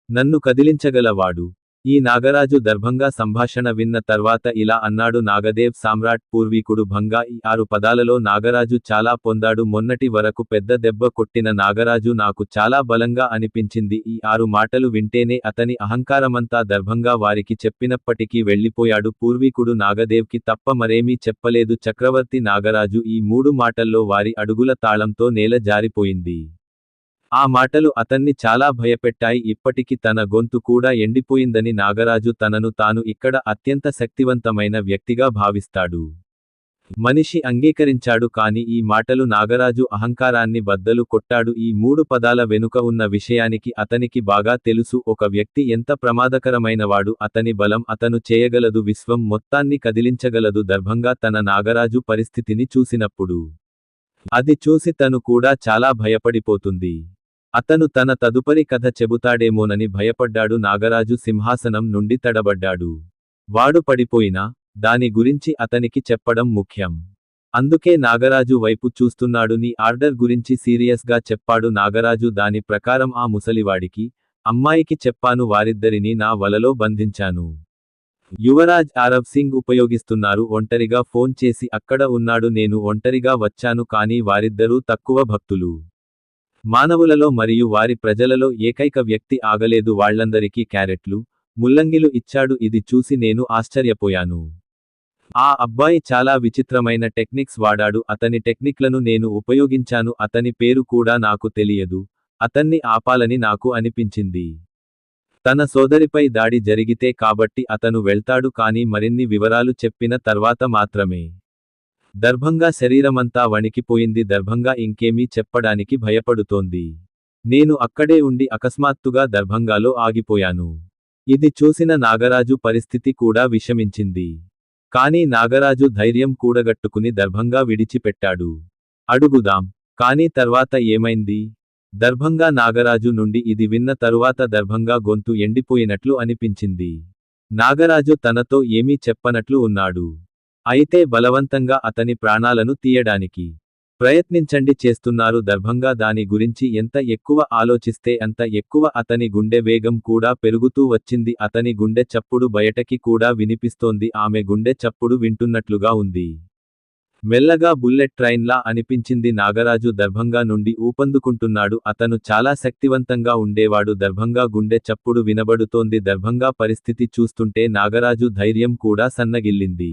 నన్ను కదిలించగలవాడు. ఈ నాగరాజు దర్భంగా సంభాషణ విన్న తర్వాత ఇలా అన్నాడు. నాగదేవ్ సామ్రాట్ పూర్వీకుడు భంగా. ఈ 6 పదాలలో నాగరాజు చాలా పొందాడు. మొన్నటి వరకు పెద్ద దెబ్బ కొట్టిన నాగరాజు నాకు చాలా బలంగా అనిపించింది. ఈ 6 మాటలు వింటేనే అతని అహంకారమంతా దర్భంగా వారికి చెప్పినప్పటికీ వెళ్ళిపోయాడు. పూర్వీకుడు నాగదేవ్కి తప్ప మరేమీ చెప్పలేదు. చక్రవర్తి నాగరాజు ఈ 3 మాటల్లో వారి అడుగుల తాళంతో నేల జారిపోయింది. ఆ మాటలు అతన్ని చాలా భయపెట్టాయి. ఇప్పటికి తన గొంతు కూడా ఎండిపోయిందని నాగరాజు తనను తాను ఇక్కడ అత్యంత శక్తివంతమైన వ్యక్తిగా భావిస్తాడు. మనిషి అంగీకరించాడు. కాని ఈ మాటలు నాగరాజు అహంకారాన్ని బద్దలు కొట్టాడు. ఈ 3 పదాల వెనుక ఉన్న విషయానికి అతనికి బాగా తెలుసు. ఒక వ్యక్తి ఎంత ప్రమాదకరమైనవాడు. అతని బలం అతను చేయగలదు. విశ్వం మొత్తాన్ని కదిలించగలదు. దర్భంగా తన నాగరాజు పరిస్థితిని చూసినప్పుడు అది చూసి తను కూడా చాలా భయపడిపోతుంది. అతను తన తదుపరి కథ చెబుతాడేమోనని భయపడ్డాడు. నాగరాజు సింహాసనం నుండి తడబడ్డాడు. వాడు పడిపోయినా దాని గురించి అతనికి చెప్పడం ముఖ్యం. అందుకే నాగరాజు వైపు చూస్తున్నాడు. నీ ఆర్డర్ గురించి సీరియస్గా చెప్పాడు నాగరాజు. దాని ప్రకారం ఆ ముసలివాడికి, అమ్మాయికి చెప్పాను. వారిద్దరినీ నా వలలో బంధించాను. యువరాజ్ ఆరవ్ సింగ్ ఉపయోగిస్తున్నారు. ఒంటరిగా ఫోన్ చేసి అక్కడ ఉన్నాడు. నేను ఒంటరిగా వచ్చాను. కానీ వారిద్దరూ తక్కువ భక్తులు. మానవులలో మరియు వారి ప్రజలలో ఏకైక వ్యక్తి ఆగలేదు. వాళ్లందరికీ క్యారెట్లు, ముల్లంగిలు ఇచ్చాడు. ఇది చూసి నేను ఆశ్చర్యపోయాను. ఆ అబ్బాయి చాలా విచిత్రమైన టెక్నిక్స్ వాడాడు. అతని టెక్నిక్లను నేను ఉపయోగించాను. అతని పేరు కూడా నాకు తెలియదు. అతన్ని ఆపాలని నాకు అనిపించింది. తన సోదరిపై దాడి జరిగితే కాబట్టి అతను వెళ్తాడు. కానీ మరిన్ని వివరాలు చెప్పిన తర్వాత మాత్రమే. దర్భంగా శరీరమంతా వణికిపోయింది. దర్భంగా ఇంకేమీ చెప్పడానికి భయపడుతోంది. నేను అక్కడే ఉండి అకస్మాత్తుగా దర్భంగాలో ఆగిపోయాను. ఇది చూసిన నాగరాజు పరిస్థితి కూడా విషమించింది. కానీ నాగరాజు ధైర్యం కూడగట్టుకుని దర్భంగా విడిచిపెట్టాడు. అడుగుదాం. కానీ తర్వాత ఏమైంది? దర్భంగా నాగరాజు నుండి ఇది విన్న తరువాత దర్భంగా గొంతు ఎండిపోయినట్లు అనిపించింది. నాగరాజు తనతో ఏమీ చెప్పనట్లు ఉన్నాడు. అయితే బలవంతంగా అతని ప్రాణాలను తీయడానికి ప్రయత్నించండి చేస్తున్నారు. దర్భంగా దాని గురించి ఎంత ఎక్కువ ఆలోచిస్తే అంత ఎక్కువ అతని గుండె వేగం కూడా పెరుగుతూ వచ్చింది. అతని గుండె చప్పుడు బయటకి కూడా వినిపిస్తోంది. ఆమె గుండె చప్పుడు వింటున్నట్లుగా ఉంది. మెల్లగా బుల్లెట్ ట్రైన్లా అనిపించింది. నాగరాజు దర్భంగా నుండి ఊపందుకుంటున్నాడు. అతను చాలా శక్తివంతంగా ఉండేవాడు. దర్భంగా గుండె చప్పుడు వినబడుతోంది. దర్భంగా పరిస్థితి చూస్తుంటే నాగరాజు ధైర్యం కూడా సన్నగిల్లింది.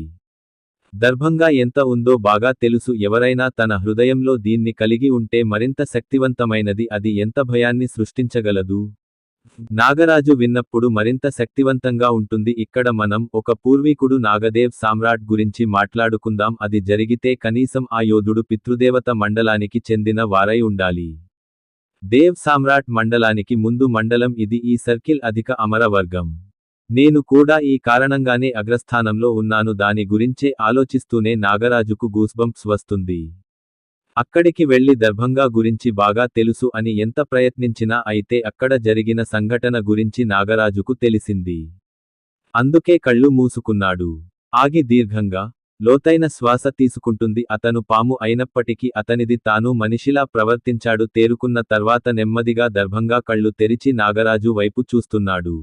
దర్భంగా ఎంత ఉందో బాగా తెలుసు. ఎవరైనా తన హృదయంలో దీన్ని కలిగి ఉంటే మరింత శక్తివంతమైనది. అది ఎంత భయాన్ని సృష్టించగలదు? నాగరాజు విన్నప్పుడు మరింత శక్తివంతంగా ఉంటుంది. ఇక్కడ మనం ఒక పూర్వీకుడు నాగదేవ్ సామ్రాట్ గురించి మాట్లాడుకుందాం. అది జరిగితే కనీసం ఆ యోధుడు పితృదేవత మండలానికి చెందిన వారై ఉండాలి. దేవ్ సామ్రాట్ మండలానికి ముందు మండలం ఇది. ఈ సర్కిల్ అధిక అమర వర్గం. నేను కూడా ఈ కారణంగానే అగ్రస్థానంలో ఉన్నాను. దాని గురించే ఆలోచిస్తూనే నాగరాజుకు గూస్బంప్స్ వస్తుంది. అక్కడికి వెళ్లి దర్భంగా గురించి బాగా తెలుసు అని ఎంత ప్రయత్నించినా అయితే అక్కడ జరిగిన సంఘటన గురించి నాగరాజుకు తెలిసింది. అందుకే కళ్ళు మూసుకున్నాడు. ఆగి దీర్ఘంగా, లోతైన శ్వాస తీసుకుంటుంది. అతను పాము అయినప్పటికీ అతనిది తాను మనిషిలా ప్రవర్తించాడు. తేరుకున్న తర్వాత నెమ్మదిగా దర్భంగా కళ్ళు తెరిచి నాగరాజు వైపు చూస్తున్నాడు.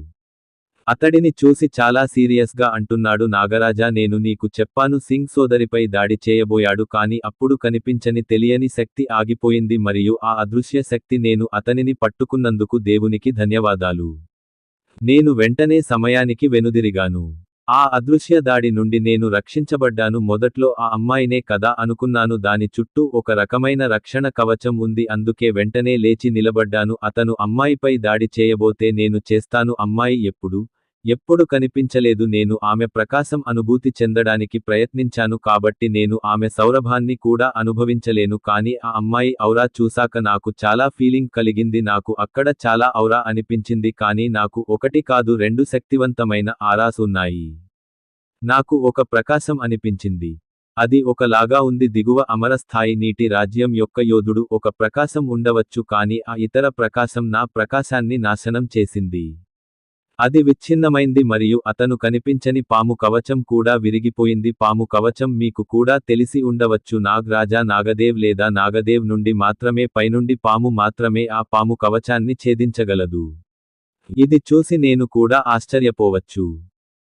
అతడిని చూసి చాలా సీరియస్గా అంటున్నాడు నాగరాజా, నేను నీకు చెప్పాను సింగ్ సోదరిపై దాడి చేయబోయాడు, కానీ అప్పుడు కనిపించని తెలియని శక్తి ఆగిపోయింది మరియు ఆ అదృశ్య శక్తి నేను అతనిని పట్టుకున్నందుకు దేవునికి ధన్యవాదాలు. నేను వెంటనే సమయానికి వెనుదిరిగాను. ఆ అదృశ్య దాడి నుండి నేను రక్షించబడ్డాను. మొదట్లో ఆ అమ్మాయినే కదా అనుకున్నాను, దాని చుట్టూ ఒక రకమైన రక్షణ కవచం ఉంది, అందుకే వెంటనే లేచి నిలబడ్డాను. అతను అమ్మాయిపై దాడి చేయబోతే నేను చేస్తాను. అమ్మాయి ఎప్పుడు కనిపించలేదు. నేను ఆమె ప్రకాశం అనుభూతి చెందడానికి ప్రయత్నించాను, కాబట్టి నేను ఆమె సౌరభాన్ని కూడా అనుభవించలేను. కానీ ఆ అమ్మాయి ఔరా చూసాక నాకు చాలా ఫీలింగ్ కలిగింది. నాకు అక్కడ చాలా ఔరా అనిపించింది, కానీ నాకు ఒకటి కాదు రెండు శక్తివంతమైన ఆరాస్ ఉన్నాయి. నాకు ఒక ప్రకాశం అనిపించింది. అది ఒకలాగా ఉంది. దిగువ అమర స్థాయి నీటి రాజ్యం యొక్క యోధుడు ఒక ప్రకాశం ఉండవచ్చు, కానీ ఆ ఇతర ప్రకాశం నా ప్రకాశాన్ని నాశనం చేసింది. అది విచ్ఛిన్నమైంది మరియు అతను కనిపించని పాము కవచం కూడా విరిగిపోయింది. పాము కవచం మీకు కూడా తెలిసి ఉండవచ్చు. నాగ్రాజా నాగదేవ్ లేదా నాగదేవ్ నుండి మాత్రమే పైనుండి పాము మాత్రమే ఆ పాము కవచాన్ని ఛేదించగలదు. ఇది చూసి నేను కూడా ఆశ్చర్యపోవచ్చు.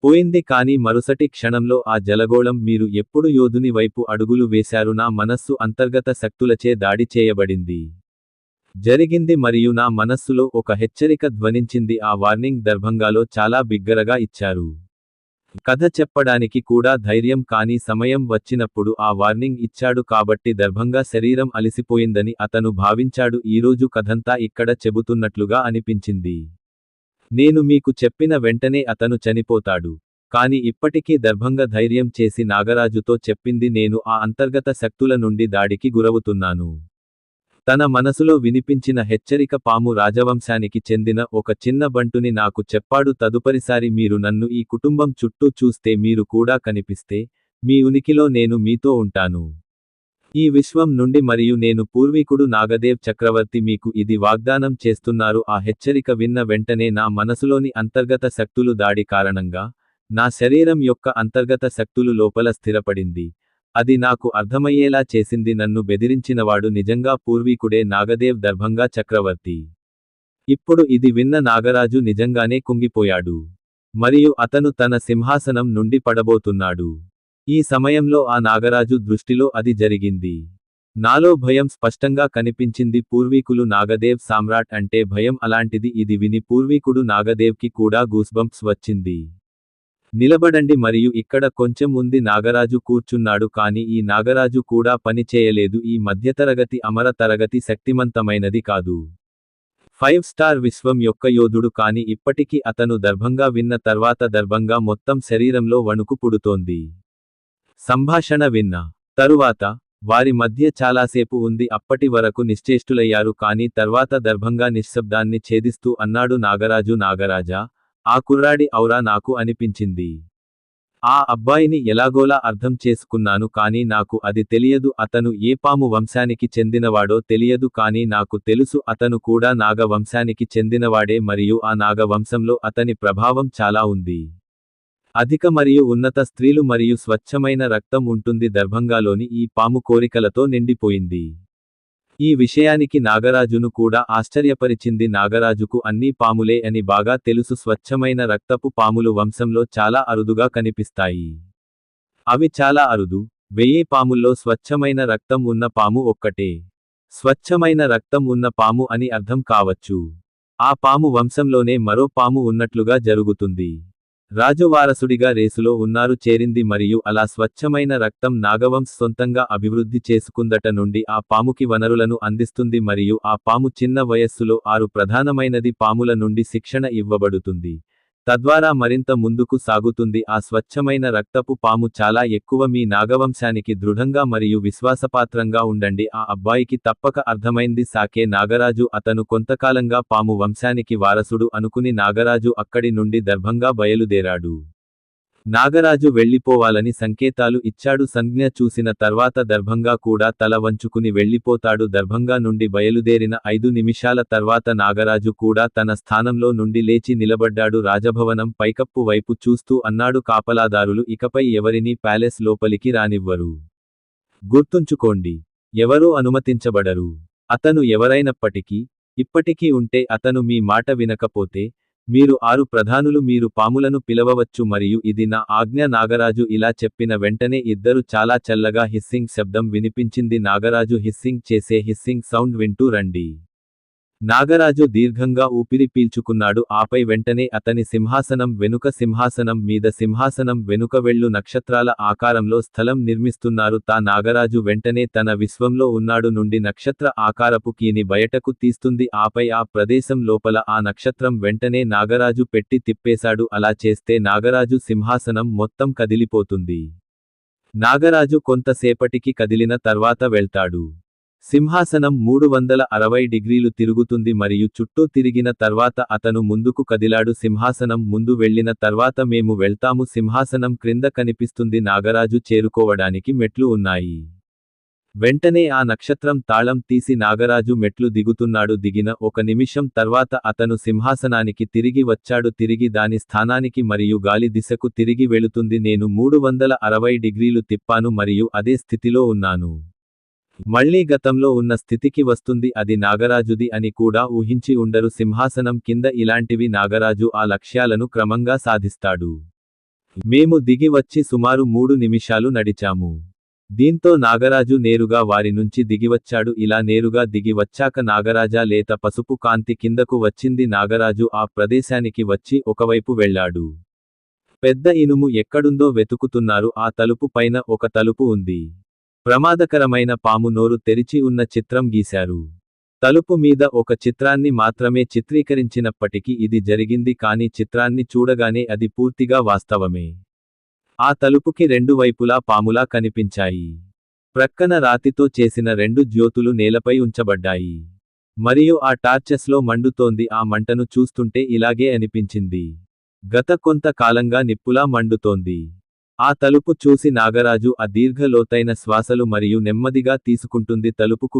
పోయింది, కానీ మరుసటి క్షణంలో ఆ జలగోళం మీరు ఎప్పుడు యోధుని వైపు అడుగులు వేశారు. నా మనస్సు అంతర్గత శక్తులచే దాడి చేయబడింది. జరిగింది మరియు నా మనస్సులో ఒక హెచ్చరిక ధ్వనించింది. ఆ వార్నింగ్ దర్భంగాలో చాలా బిగ్గరగా ఇచ్చారు. కథ చెప్పడానికి కూడా ధైర్యం, కానీ సమయం వచ్చినప్పుడు ఆ వార్నింగ్ ఇచ్చాడు. కాబట్టి దర్భంగా శరీరం అలిసిపోయిందని అతను భావించాడు. ఈరోజు కథంతా ఇక్కడ చెబుతున్నట్లుగా అనిపించింది. నేను మీకు చెప్పిన వెంటనే అతను చనిపోతాడు. కాని ఇప్పటికీ దర్భంగా ధైర్యం చేసి నాగరాజుతో చెప్పింది, నేను ఆ అంతర్గత శక్తుల నుండి దాడికి గురవుతున్నాను. తన మనసులో వినిపించిన హెచ్చరిక పాము రాజవంశానికి చెందిన ఒక చిన్న బంటుని నాకు చెప్పాడు. తదుపరిసారి మీరు నన్ను ఈ కుటుంబం చుట్టూ చూస్తే, మీరు కూడా కనిపిస్తే, మీ ఉనికిలో నేను మీతో ఉంటాను. ఈ విశ్వం నుండి మరియు నేను పూర్వీకుడు నాగదేవ్ చక్రవర్తి మీకు ఇది వాగ్దానం చేస్తున్నారు. ఆ హెచ్చరిక విన్న వెంటనే నా మనసులోని అంతర్గత శక్తులు దాడి కారణంగా నా శరీరం యొక్క అంతర్గత శక్తులు లోపల స్థిరపడింది. అది నాకు అర్థమయ్యేలా చేసింది, నన్ను బెదిరించినవాడు నిజంగా పూర్వీకుడే నాగదేవ్ దర్భంగా చక్రవర్తి. ఇప్పుడు ఇది విన్న నాగరాజు నిజంగానే కుంగిపోయాడు. మరియు అతను తన సింహాసనం నుండి పడబోతున్నాడు. ఈ సమయంలో ఆ నాగరాజు దృష్టిలో అది జరిగింది. నాలో భయం స్పష్టంగా కనిపించింది. పూర్వీకులు నాగదేవ్ సామ్రాట్ అంటే భయం అలాంటిది. ఇది విని పూర్వీకుడు నాగదేవ్కి కూడా గూస్బంప్స్ వచ్చింది. నిలబడండి మరియు ఇక్కడ కొంచెం ఉంది. నాగరాజు కూర్చున్నాడు, కానీ ఈ నాగరాజు కూడా పని చేయలేదు. ఈ మధ్యతరగతి అమర తరగతి శక్తిమంతమైనది కాదు. 5 స్టార్ విశ్వం యొక్క యోధుడు, కానీ ఇప్పటికీ అతను దర్భంగా విన్న తర్వాత దర్భంగా మొత్తం శరీరంలో వణుకు పుడుతోంది. సంభాషణ విన్న తరువాత వారి మధ్య చాలాసేపు ఉంది. అప్పటి వరకు నిశ్చేష్టులయ్యారు, కానీ తర్వాత దర్భంగా నిశ్శబ్దాన్ని ఛేదిస్తూ అన్నాడు నాగరాజు, నాగరాజా, ఆ కుర్రాడి ఔరా నాకు అనిపించింది. ఆ అబ్బాయిని ఎలాగోలా అర్థం చేసుకున్నాను, కానీ నాకు అది తెలియదు. అతను ఏ పాము వంశానికి చెందినవాడో తెలియదు, కానీ నాకు తెలుసు అతను కూడా నాగ వంశానికి చెందినవాడే మరియు ఆ నాగ వంశంలో అతని ప్రభావం చాలా ఉంది. అధిక మరియు ఉన్నత స్త్రీలు మరియు స్వచ్ఛమైన రక్తం ఉంటుంది. దర్భంగాలోని ఈ పాము కోరికలతో నిండిపోయింది. ఈ విషయానికి నాగరాజును కూడా ఆశ్చర్యపరిచింది. నాగరాజుకు అన్నీ పాములే అని బాగా తెలుసు. స్వచ్ఛమైన రక్తపు పాములు వంశంలో చాలా అరుదుగా కనిపిస్తాయి. అవి చాలా అరుదు. 1000 పాముల్లో స్వచ్ఛమైన రక్తం ఉన్న పాము ఒక్కటే. స్వచ్ఛమైన రక్తం ఉన్న పాము అని అర్థం కావచ్చు. ఆ పాము వంశంలోనే మరో పాము ఉన్నట్లుగా జరుగుతుంది. రాజువారసుడిగా రేసులో ఉన్నారు చేరింది మరియు అలా స్వచ్ఛమైన రక్తం నాగవంశ్ సొంతంగా అభివృద్ధి చేసుకుందట నుండి ఆ పాముకి వనరులను అందిస్తుంది మరియు ఆ పాము చిన్న వయస్సులో 6 ప్రధానమైనది పాముల నుండి శిక్షణ ఇవ్వబడుతుంది. తద్వారా మరింత ముందుకు సాగుతుంది. ఆ స్వచ్ఛమైన రక్తపు పాము చాలా ఎక్కువ. మీ నాగవంశానికి దృఢంగా మరియు విశ్వాసపాత్రంగా ఉండండి. ఆ అబ్బాయికి తప్పక అర్థమైంది. సాకే నాగరాజు అతను కొంతకాలంగా పాము వంశానికి వారసుడు అనుకుని నాగరాజు అక్కడి నుండి దర్భంగా బయలుదేరాడు. నాగరాజు వెళ్ళిపోవాలని సంకేతాలు ఇచ్చాడు. సంజ్ఞ చూసిన తర్వాత దర్భంగా కూడా తల వంచుకుని వెళ్ళిపోతాడు. దర్భంగా నుండి బయలుదేరిన 5 నిమిషాల తర్వాత నాగరాజు కూడా తన స్థానంలో నుండి లేచి నిలబడ్డాడు. రాజభవనం పైకప్పు వైపు చూస్తూ అన్నాడు, కాపలాదారులు ఇకపై ఎవరినీ ప్యాలెస్ లోపలికి రానివ్వరు. గుర్తుంచుకోండి, ఎవరూ అనుమతించబడరు. అతను ఎవరైనప్పటికీ, ఇప్పటికీ ఉంటే అతను మీ మాట వినకపోతే మీరు 6 ప్రధానులు మీరు పాములను పిలవవచ్చు మరియు ఇది నా ఆజ్ఞ నాగరాజు ఇలా చెప్పిన వెంటనే ఇద్దరు చాలా చల్లగా హిస్సింగ్ శబ్దం వినిపించింది నాగరాజు హిస్సింగ్ చేసే హిస్సింగ్ సౌండ్ వింటూ రండి. నాగరాజు దీర్ఘంగా ఊపిరి పీల్చుకున్నాడు ఆపై వెంటనే అతని సింహాసనం వెనుక వెళ్ళు నక్షత్రాల ఆకారంలో స్థలం నిర్మిస్తున్నారు నాగరాజు వెంటనే తన విశ్వంలో ఉన్నాడు నుండి నక్షత్ర ఆకారపు కీని బయటకు తీస్తుంది ఆపై ఆ ప్రదేశం లోపల ఆ నక్షత్రం వెంటనే నాగరాజు పెట్టి తిప్పేశాడు అలా చేస్తే నాగరాజు సింహాసనం మొత్తం కదిలిపోతుంది. నాగరాజు కొంతసేపటికి కదిలిన తర్వాత వెళ్తాడు. సింహాసనం 360 డిగ్రీలు తిరుగుతుంది మరియు చుట్టూ తిరిగిన తర్వాత అతను ముందుకు కదిలాడు సింహాసనం ముందు వెళ్ళిన తర్వాత మేము వెళ్తాము సింహాసనం క్రింద కనిపిస్తుంది నాగరాజు చేరుకోవడానికి మెట్లు ఉన్నాయి. వెంటనే ఆ నక్షత్రం తాళం తీసి నాగరాజు మెట్లు దిగుతున్నాడు దిగిన 1 నిమిషం తర్వాత అతను సింహాసనానికి తిరిగి వచ్చాడు తిరిగి దాని స్థానానికి మరియు గాలి దిశకు తిరిగి వెళుతుంది నేను 360 డిగ్రీలు తిప్పాను మరియు అదే స్థితిలో ఉన్నాను. మళ్లీ గతంలో ఉన్న స్థితికి వస్తుంది అది నాగరాజుది అని కూడా ఊహించి ఉండరు సింహాసనం కింద ఇలాంటివి నాగరాజు ఆ లక్ష్యాలను క్రమంగా సాధిస్తాడు. మేము దిగి వచ్చి సుమారు 3 నిమిషాలు నడిచాము. దీంతో నాగరాజు నేరుగా వారి నుంచి దిగివచ్చాడు ఇలా నేరుగా దిగి వచ్చాక నాగరాజా లేత పసుపు కాంతి కిందకు వచ్చింది నాగరాజు ఆ ప్రదేశానికి వచ్చి ఒకవైపు వెళ్ళాడు. పెద్ద ఇనుము ఎక్కడుందో వెతుకుతున్నారు ఆ తలుపు పైన ఒక తలుపు ఉంది. ప్రమాదకరమైన పాము నోరు తెరిచి ఉన్న చిత్రం గీశారు. తలుపు మీద ఒక చిత్రాన్ని మాత్రమే చిత్రీకరించినప్పటికీ ఇది జరిగింది కానీ చిత్రాన్ని చూడగానే అది పూర్తిగా వాస్తవమే. ఆ తలుపుకి 2 వైపులా పాములా కనిపించాయి. ప్రక్కన రాతితో చేసిన 2 జ్యోతులు నేలపై ఉంచబడ్డాయి. మరియు ఆ టార్చెస్లో మండుతోంది ఆ మంటను చూస్తుంటే ఇలాగే అనిపించింది. గత కొంత కాలంగా నిప్పులా మండుతోంది. ఆ తలుపు చూసి నాగరాజు ఆ దీర్ఘ లోతైన శ్వాసలు మరియు నెమ్మదిగా తీసుకుంటుంది తలుపుకు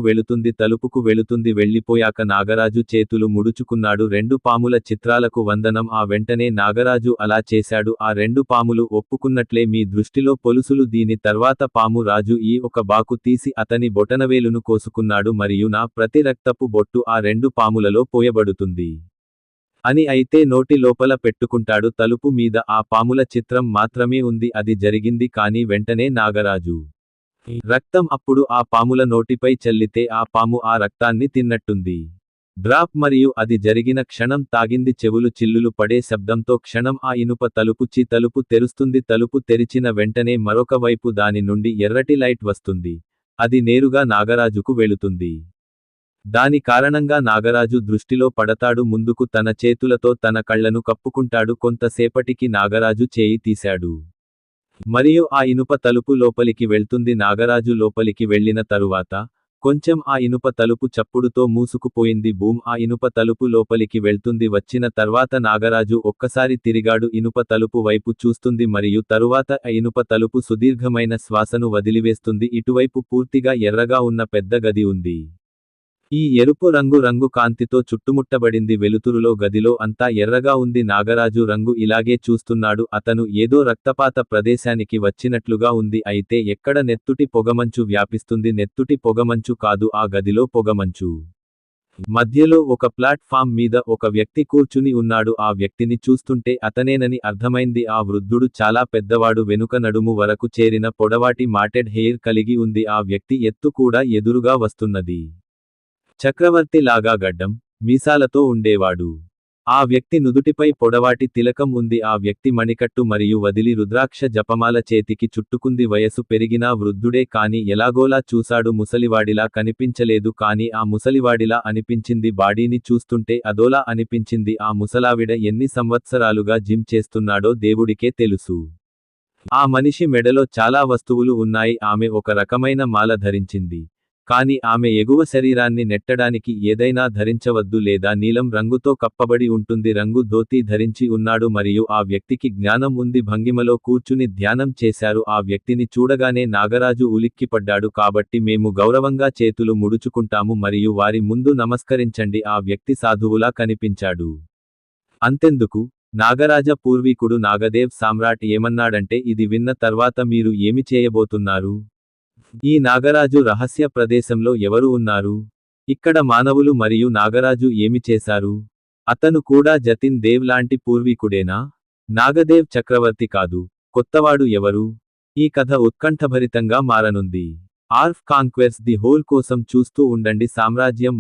వెళుతుంది వెళ్ళిపోయాక నాగరాజు చేతులు ముడుచుకున్నాడు 2 పాముల చిత్రాలకు వందనం ఆ వెంటనే నాగరాజు అలా చేశాడు ఆ 2 పాములు ఒప్పుకున్నట్లే మీ దృష్టిలో పొలుసులు దీని తర్వాత పాము రాజు ఈ ఒక బాకు తీసి అతని బొటనవేలును కోసుకున్నాడు మరియు నా ప్రతి రక్తపు బొట్టు ఆ 2 పాములలో పోయబడుతుంది అని అయితే నోటి లోపల పెట్టుకుంటాడు తలుపు మీద ఆ పాముల చిత్రం మాత్రమే ఉంది అది జరిగింది కానీ వెంటనే నాగరాజు రక్తం అప్పుడు ఆ పాముల నోటిపై చల్లితే ఆ పాము ఆ రక్తాన్ని తిన్నట్టుంది. డ్రాప్ మరియు అది జరిగిన క్షణం తాగింది చెవులు చిల్లులు పడే శబ్దంతో క్షణం ఆ ఇనుప తలుపు తెరుస్తుంది తలుపు తెరిచిన వెంటనే మరొక వైపు దాని నుండి ఎర్రటి లైట్ వస్తుంది. అది నేరుగా నాగరాజుకు వెళుతుంది. దాని కారణంగా నాగరాజు దృష్టిలో పడతాడు ముందుకు తన చేతులతో తన కళ్లను కప్పుకుంటాడు కొంతసేపటికి నాగరాజు చేయి తీశాడు. మరియు ఆ ఇనుప తలుపు లోపలికి వెళ్తుంది నాగరాజు లోపలికి వెళ్ళిన తరువాత కొంచెం ఆ ఇనుప తలుపు చప్పుడుతో మూసుకుపోయింది ఆ ఇనుప తలుపు లోపలికి వెళ్తుంది వచ్చిన తర్వాత నాగరాజు ఒక్కసారి తిరిగాడు ఇనుప తలుపు వైపు చూస్తుంది మరియు తరువాత ఆ ఇనుప తలుపు సుదీర్ఘమైన శ్వాసను వదిలివేస్తుంది ఇటువైపు పూర్తిగా ఎర్రగా ఉన్న పెద్ద గది ఉంది. ఈ ఎరుపు రంగు కాంతితో చుట్టుముట్టబడింది వెలుతురులో గదిలో అంతా ఎర్రగా ఉంది నాగరాజు రంగు ఇలాగే చూస్తున్నాడు అతను ఏదో రక్తపాత ప్రదేశానికి వచ్చినట్లుగా ఉంది అయితే ఎక్కడ నెత్తుటి పొగమంచు వ్యాపిస్తుంది నెత్తుటి పొగమంచు కాదు ఆ గదిలో పొగమంచు. మధ్యలో ఒక ప్లాట్ఫామ్ మీద ఒక వ్యక్తి కూర్చుని ఉన్నాడు ఆ వ్యక్తిని చూస్తుంటే అతనేనని అర్థమైంది ఆ వృద్ధుడు చాలా పెద్దవాడు వెనుక నడుము వరకు చేరిన పొడవాటి మాటెడ్ హెయిర్ కలిగి ఉంది ఆ వ్యక్తి ఎత్తు కూడా ఎదురుగా వస్తున్నది. చక్రవర్తి లాగా గడ్డం మీసాలతో ఉండేవాడు. ఆ వ్యక్తి నుదుటిపై పొడవాటి తిలకం ఉంది ఆ వ్యక్తి మణికట్టు మరియు వదిలి రుద్రాక్ష జపమాల చేతికి చుట్టుకుంది వయసు పెరిగినా వృద్ధుడే కాని ఎలాగోలా చూశాడు ముసలివాడిలా కనిపించలేదు కాని ఆ ముసలివాడిలా అనిపించింది బాడీని చూస్తుంటే అదోలా అనిపించింది ఆ ముసలావిడ ఎన్ని సంవత్సరాలుగా జిమ్ చేస్తున్నాడో దేవుడికే తెలుసు. ఆ మనిషి మెడలో చాలా వస్తువులు ఉన్నాయి ఆమె ఒక రకమైన మాల ధరించింది. కాని ఆమె ఎగువ శరీరాన్ని నెట్టడానికి ఏదైనా ధరించవద్దు లేదా నీలం రంగుతో కప్పబడి ఉంటుంది రంగు ధోతి ధరించి ఉన్నాడు మరియు ఆ వ్యక్తికి జ్ఞానం ఉంది భంగిమలో కూర్చుని ధ్యానం చేశారు ఆ వ్యక్తిని చూడగానే నాగరాజు ఉలిక్కిపడ్డాడు కాబట్టి మేము గౌరవంగా చేతులు ముడుచుకుంటాము మరియు వారి ముందు నమస్కరించండి ఆ వ్యక్తి సాధువులా కనిపించాడు. అంతెందుకు నాగరాజ పూర్వీకుడు నాగదేవ్ సామ్రాట్ ఏమన్నాడంటే ఇది విన్న తర్వాత మీరు ఏమి చేయబోతున్నారు? ఈ నాగరాజు రహస్య ప్రదేశంలో ఎవరు ఉన్నారు? ఇక్కడ మానవులు మరియు నాగరాజు ఏమి చేశారు? అతను కూడా జతిన్ దేవ్ లాంటి పూర్వీకుడేనా? నాగదేవ్ చక్రవర్తి కాదు. కొత్తవాడు ఎవరు? ఈ కథ ఉత్కంఠభరితంగా మారనుంది. ఆర్ఫ్ కాంక్వెర్స్ ది హోల్ కోసం చూస్తూ ఉండండి. సామ్రాజ్యం